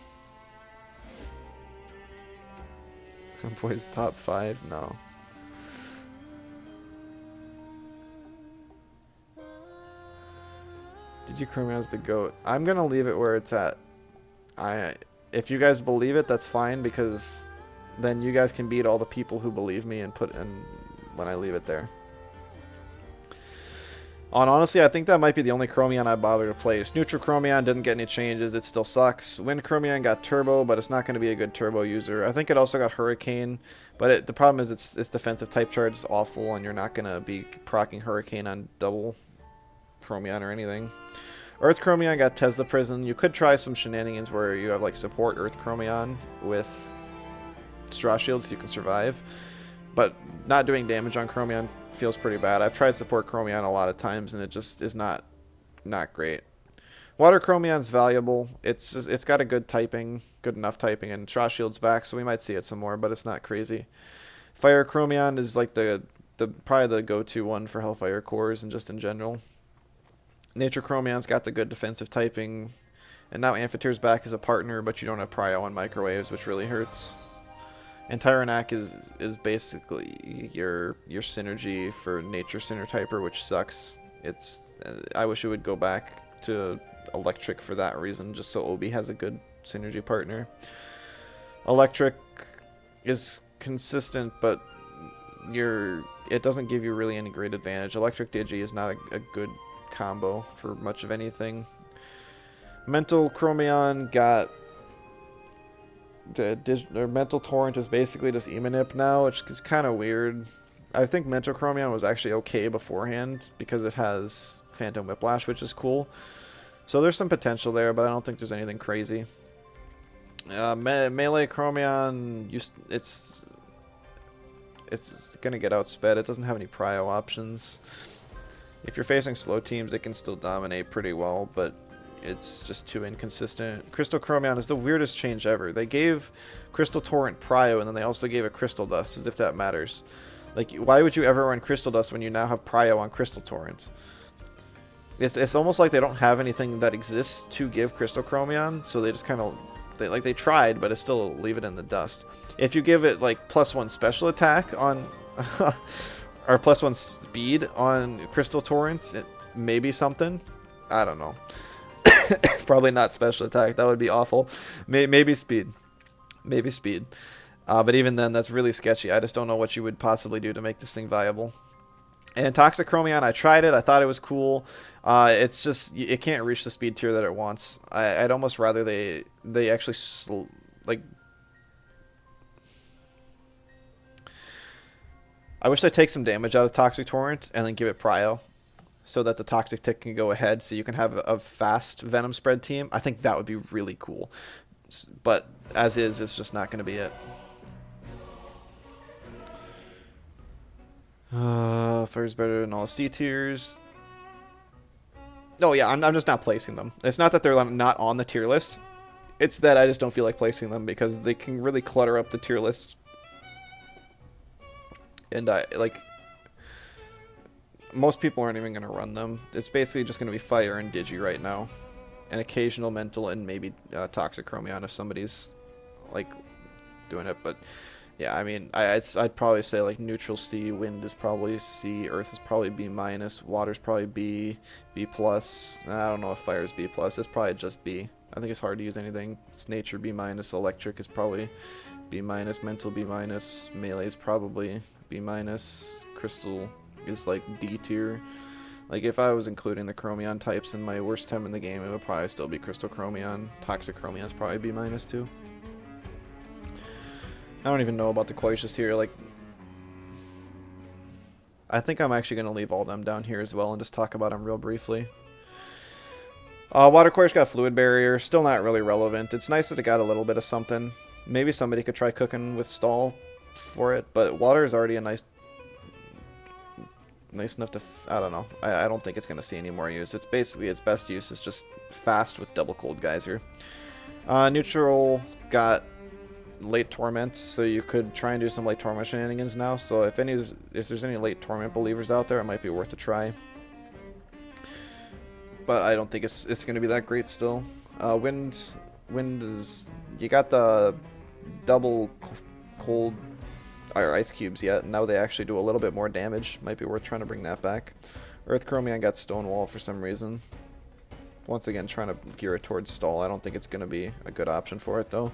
Boys top 5? No. Digichромion's the GOAT. I'm gonna leave it where it's at. If you guys believe it, that's fine, because then you guys can beat all the people who believe me and put in when I leave it there. Honestly, I think that might be the only Chromion I bother to place. Neutral Chromion didn't get any changes. It still sucks. Wind Chromion got Turbo, but it's not going to be a good Turbo user. I think it also got Hurricane, but the problem is its defensive type charge is awful, and you're not going to be proccing Hurricane on double Chromion or anything. Earth Chromion got Tesla Prison. You could try some shenanigans where you have like support Earth Chromion with Straw Shield so you can survive, but not doing damage on Chromion feels pretty bad. I've tried support Chromion a lot of times and it just is not great. Water Chromion's valuable. It's got a good enough typing, and Straw Shield's back, so we might see it some more, but it's not crazy. Fire Chromion is like probably the go-to one for Hellfire cores and just in general. Nature Chromion's got the good defensive typing, and now Amphiteur's back as a partner, but you don't have Prio on microwaves, which really hurts. And Tyrannak is basically your synergy for Nature Center Typer, which sucks. I wish it would go back to Electric for that reason, just so Obi has a good synergy partner. Electric is consistent, but it doesn't give you really any great advantage. Electric Digi is not a good combo for much of anything. Mental Chromion got Mental Torrent is basically just Emanip now, which is kind of weird. I think Mental Chromion was actually okay beforehand because it has Phantom Whiplash, which is cool. So there's some potential there, but I don't think there's anything crazy. Melee Chromion, it's gonna get outsped. It doesn't have any prio options. If you're facing slow teams, it can still dominate pretty well, but it's just too inconsistent. Crystal Chromion is the weirdest change ever. They gave Crystal Torrent prio, and then they also gave it Crystal Dust, as if that matters. Like, why would you ever run Crystal Dust when you now have prio on Crystal Torrent? It's almost like they don't have anything that exists to give Crystal Chromion, so they just kind of they tried, but it's still leave it in the dust. If you give it like +1 special attack on or +1 speed on Crystal Torrent, maybe something. I don't know. Probably not special attack. That would be awful. Maybe speed. Maybe speed. But even then, that's really sketchy. I just don't know what you would possibly do to make this thing viable. And Toxic Chromion, I tried it. I thought it was cool. It's just, it can't reach the speed tier that it wants. I'd almost rather they actually, like... I wish they'd take some damage out of Toxic Torrent and then give it prio, so that the Toxic Tick can go ahead, so you can have a fast Venom spread team. I think that would be really cool. But as is, it's just not going to be it. Fire's better than all C tiers. Oh yeah, I'm just not placing them. It's not that they're not on the tier list. It's that I just don't feel like placing them because they can really clutter up the tier list. And most people aren't even going to run them. It's basically just going to be Fire and Digi right now. An occasional Mental and maybe Toxic Chromion if somebody's like doing it. But Yeah, I mean, I'd probably say like neutral C, wind is probably C, earth is probably B minus, water's probably B, B plus. I don't know if fire is B plus. It's probably just B. I think it's hard to use anything. It's nature B minus, electric is probably B minus, mental B minus, melee is probably B minus, crystal is like D tier. Like if I was including the chromion types in my worst tem in the game, it would probably still be crystal chromion. Toxic chromion is probably B minus too. I don't even know about the Quaishas here. Like, I think I'm actually going to leave all them down here as well and just talk about them real briefly. Water Quaish got Fluid Barrier. Still not really relevant. It's nice that it got a little bit of something. Maybe somebody could try cooking with Stall for it, but water is already a nice enough to... I don't know. I don't think it's going to see any more use. It's basically its best use is just fast with double cold geyser. Neutral got late torment, so you could try and do some late torment shenanigans now. So if there's any late torment believers out there, it might be worth a try. But I don't think it's going to be that great still. Wind is, you got the double cold or ice cubes yet. Now they actually do a little bit more damage. Might be worth trying to bring that back. Earth Chromion got Stonewall for some reason. Once again, trying to gear it towards Stall. I don't think it's going to be a good option for it though.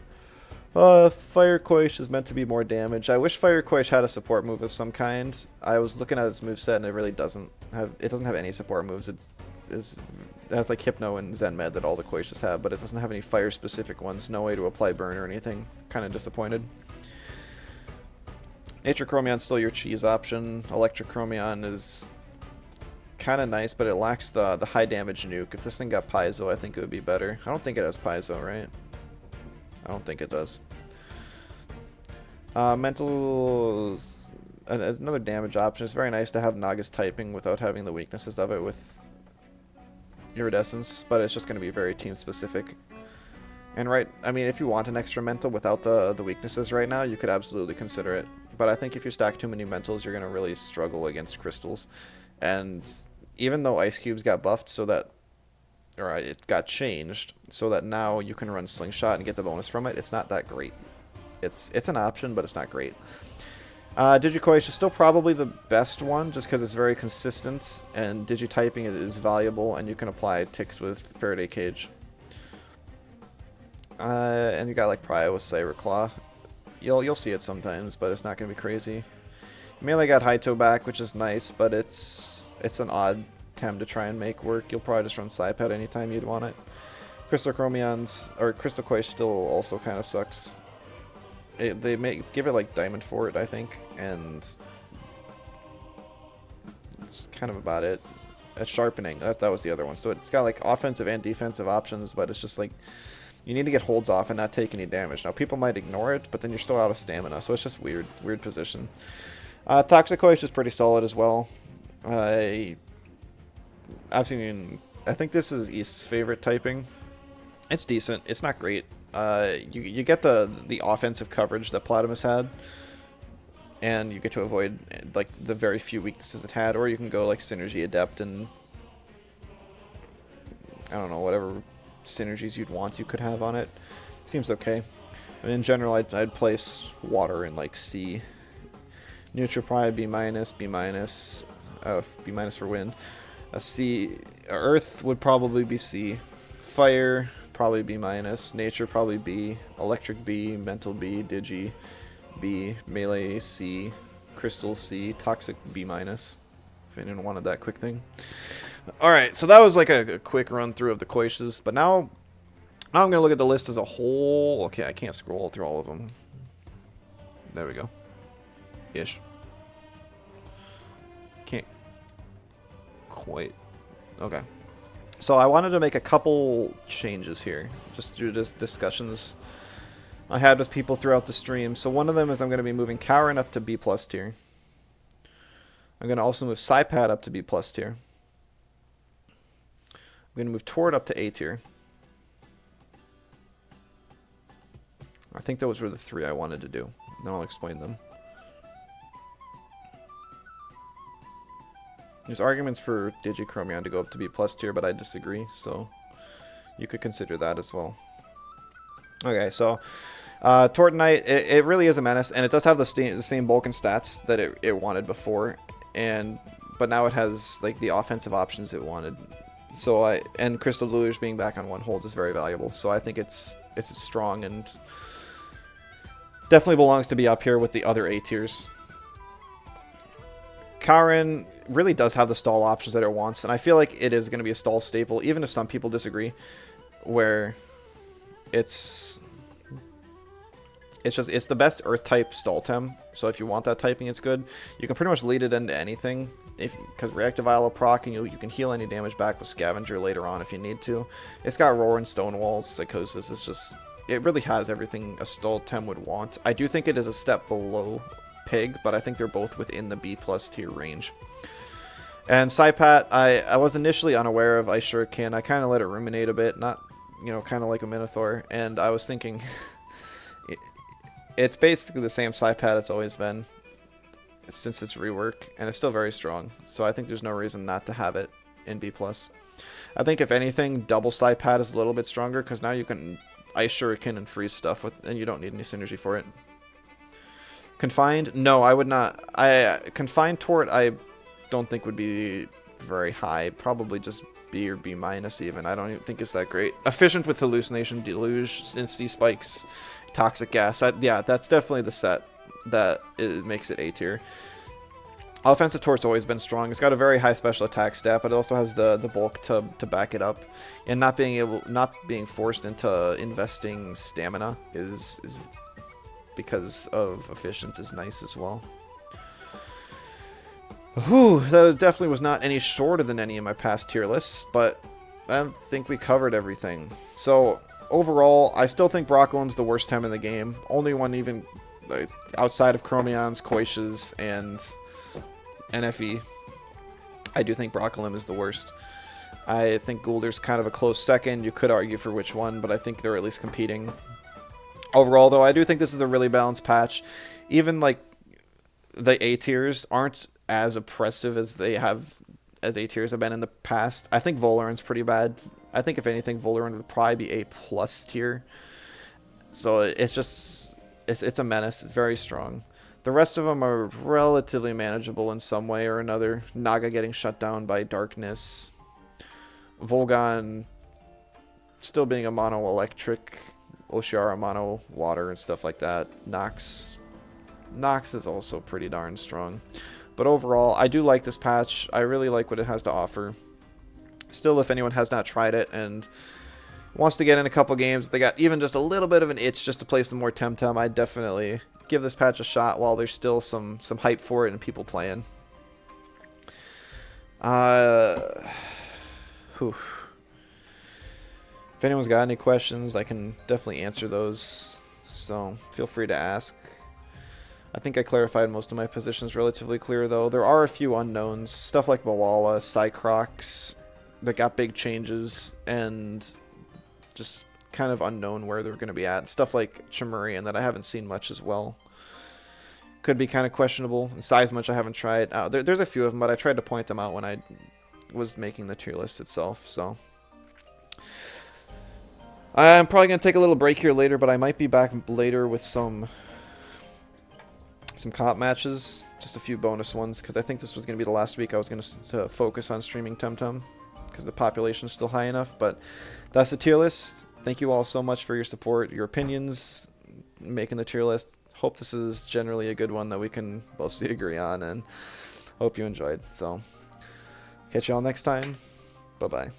Fire Quaish is meant to be more damage. I wish Fire Quaish had a support move of some kind. I was looking at its moveset and it really doesn't have any support moves. It has like Hypno and Zen Med that all the Quaishas have, but it doesn't have any fire specific ones. No way to apply burn or anything. Kind of disappointed. Nature Chromion still your cheese option. Electric Chromion is kind of nice, but it lacks the high damage nuke. If this thing got Paizo, I think it would be better. I don't think it has Paizo, right? I don't think it does. Mental, another damage option. It's very nice to have Naga's typing without having the weaknesses of it with Iridescence, but it's just going to be very team specific. And I mean, if you want an extra mental without the weaknesses right now, you could absolutely consider it. But I think if you stack too many mentals, you're going to really struggle against crystals. And even though Ice Cubes got buffed so that, or it got changed so that now you can run Slingshot and get the bonus from it, it's not that great. It's an option, but it's not great. Digicoish is still probably the best one just because it's very consistent and Digityping is valuable and you can apply ticks with Faraday Cage. And you got like Prio with Cyber Claw. You'll see it sometimes, but it's not going to be crazy. Melee got Haito back, which is nice, but it's an odd Tem to try and make work. You'll probably just run Psypad anytime you'd want it. Crystal Chromions, or Crystal Quaish still also kind of sucks. They give it like Diamond Fort, I think, and it's kind of about it. Sharpening, that was the other one. So it's got like offensive and defensive options, but it's just like you need to get holds off and not take any damage. Now people might ignore it, but then you're still out of stamina, so it's just weird position. Toxic Quaish is pretty solid as well. I've seen, I think this is East's favorite typing. It's decent. It's not great. You get the offensive coverage that Platimus had, and you get to avoid like the very few weaknesses it had, or you can go like Synergy Adept and I don't know, whatever synergies you'd want you could have on it. Seems okay. And in general, I'd place water in like C. Neutral probably B minus, B minus for wind. A C, Earth would probably be C. Fire probably B minus. Nature probably B. Electric B. Mental B. Digi B. Melee C. Crystal C. Toxic B minus. If anyone wanted that quick thing. Alright, so that was like a quick run through of the Quaishas, but now I'm going to look at the list as a whole. Okay, I can't scroll through all of them. There we go. Ish. Can't quite. Okay. So I wanted to make a couple changes here, just through discussions I had with people throughout the stream. So one of them is I'm going to be moving Cowren up to B+ tier. I'm going to also move Psypad up to B+ tier. I'm going to move Tord up to A tier. I think those were the three I wanted to do. Then I'll explain them. There's arguments for Digichromion to go up to B+ tier, but I disagree, so you could consider that as well. Okay, so Tortonite, it really is a menace, and it does have the same bulk and stats that it wanted before, but now it has like the offensive options it wanted. So and Crystal Deluge being back on 1 hold is very valuable. So I think it's strong and definitely belongs to be up here with the other A tiers. Karen really does have the stall options that it wants, and I feel like it is going to be a stall staple, even if some people disagree, where it's the best earth type stall tem. So if you want that typing, it's good. You can pretty much lead it into anything, because reactive Isle proc, and you can heal any damage back with Scavenger later on if you need to. It's got Roar and Stonewalls, Psychosis. It really has everything a stall tem would want. I do think it is a step below Pig, but I think they're both within the B+ tier range. And Saipat, I was initially unaware of Ice Shuriken. I kind of let it ruminate a bit, not, kind of like a Minotaur, and I was thinking, it's basically the same Saipat it's always been, since its rework, and it's still very strong, so I think there's no reason not to have it in B+. I think if anything, double Saipat is a little bit stronger, because now you can Ice Shuriken and freeze stuff, and you don't need any synergy for it. Confined? No, I would not. Confined Tort, I don't think would be very high. Probably just B or B- even. I don't even think it's that great. Efficient with Hallucination, Deluge, Insty Spikes, Toxic Gas. Yeah, that's definitely the set that makes it A tier. Offensive Tort's always been strong. It's got a very high special attack stat, but it also has the bulk to back it up. And not being forced into investing stamina is because of efficient is nice as well. Whew, that definitely was not any shorter than any of my past tier lists, but I think we covered everything. So overall, I still think Broccolim's the worst tem in the game. Only one even outside of Chromions, Koishas, and NFE. I do think Broccolim is the worst. I think Gulder's kind of a close second. You could argue for which one, but I think they're at least competing. Overall, though, I do think this is a really balanced patch. Even like the A tiers aren't as oppressive as A tiers have been in the past. I think Volarend's pretty bad. I think if anything, Volarend would probably be A+ tier. So it's a menace. It's very strong. The rest of them are relatively manageable in some way or another. Naga getting shut down by darkness. Volgon still being a mono electric. Oshiara mono water and stuff like that. Knox is also pretty darn strong. But overall, I do like this patch. I really like what it has to offer. Still, if anyone has not tried it and wants to get in a couple games, if they got even just a little bit of an itch just to play some more Temtem, I'd definitely give this patch a shot while there's still some hype for it and people playing. Whew. If anyone's got any questions, I can definitely answer those, so feel free to ask. I think I clarified most of my positions relatively clear, though. There are a few unknowns, stuff like Mawala, Cycrox, that got big changes, and just kind of unknown where they're going to be at. Stuff like Chimerian that I haven't seen much as well. Could be kind of questionable. And Seismuch I haven't tried. There's a few of them, but I tried to point them out when I was making the tier list itself, so... I'm probably going to take a little break here later, but I might be back later with some comp matches, just a few bonus ones, because I think this was going to be the last week I was going to focus on streaming Temtem, because the population's still high enough, but that's the tier list. Thank you all so much for your support, your opinions, making the tier list. Hope this is generally a good one that we can mostly agree on, and hope you enjoyed. So, catch you all next time. Bye-bye.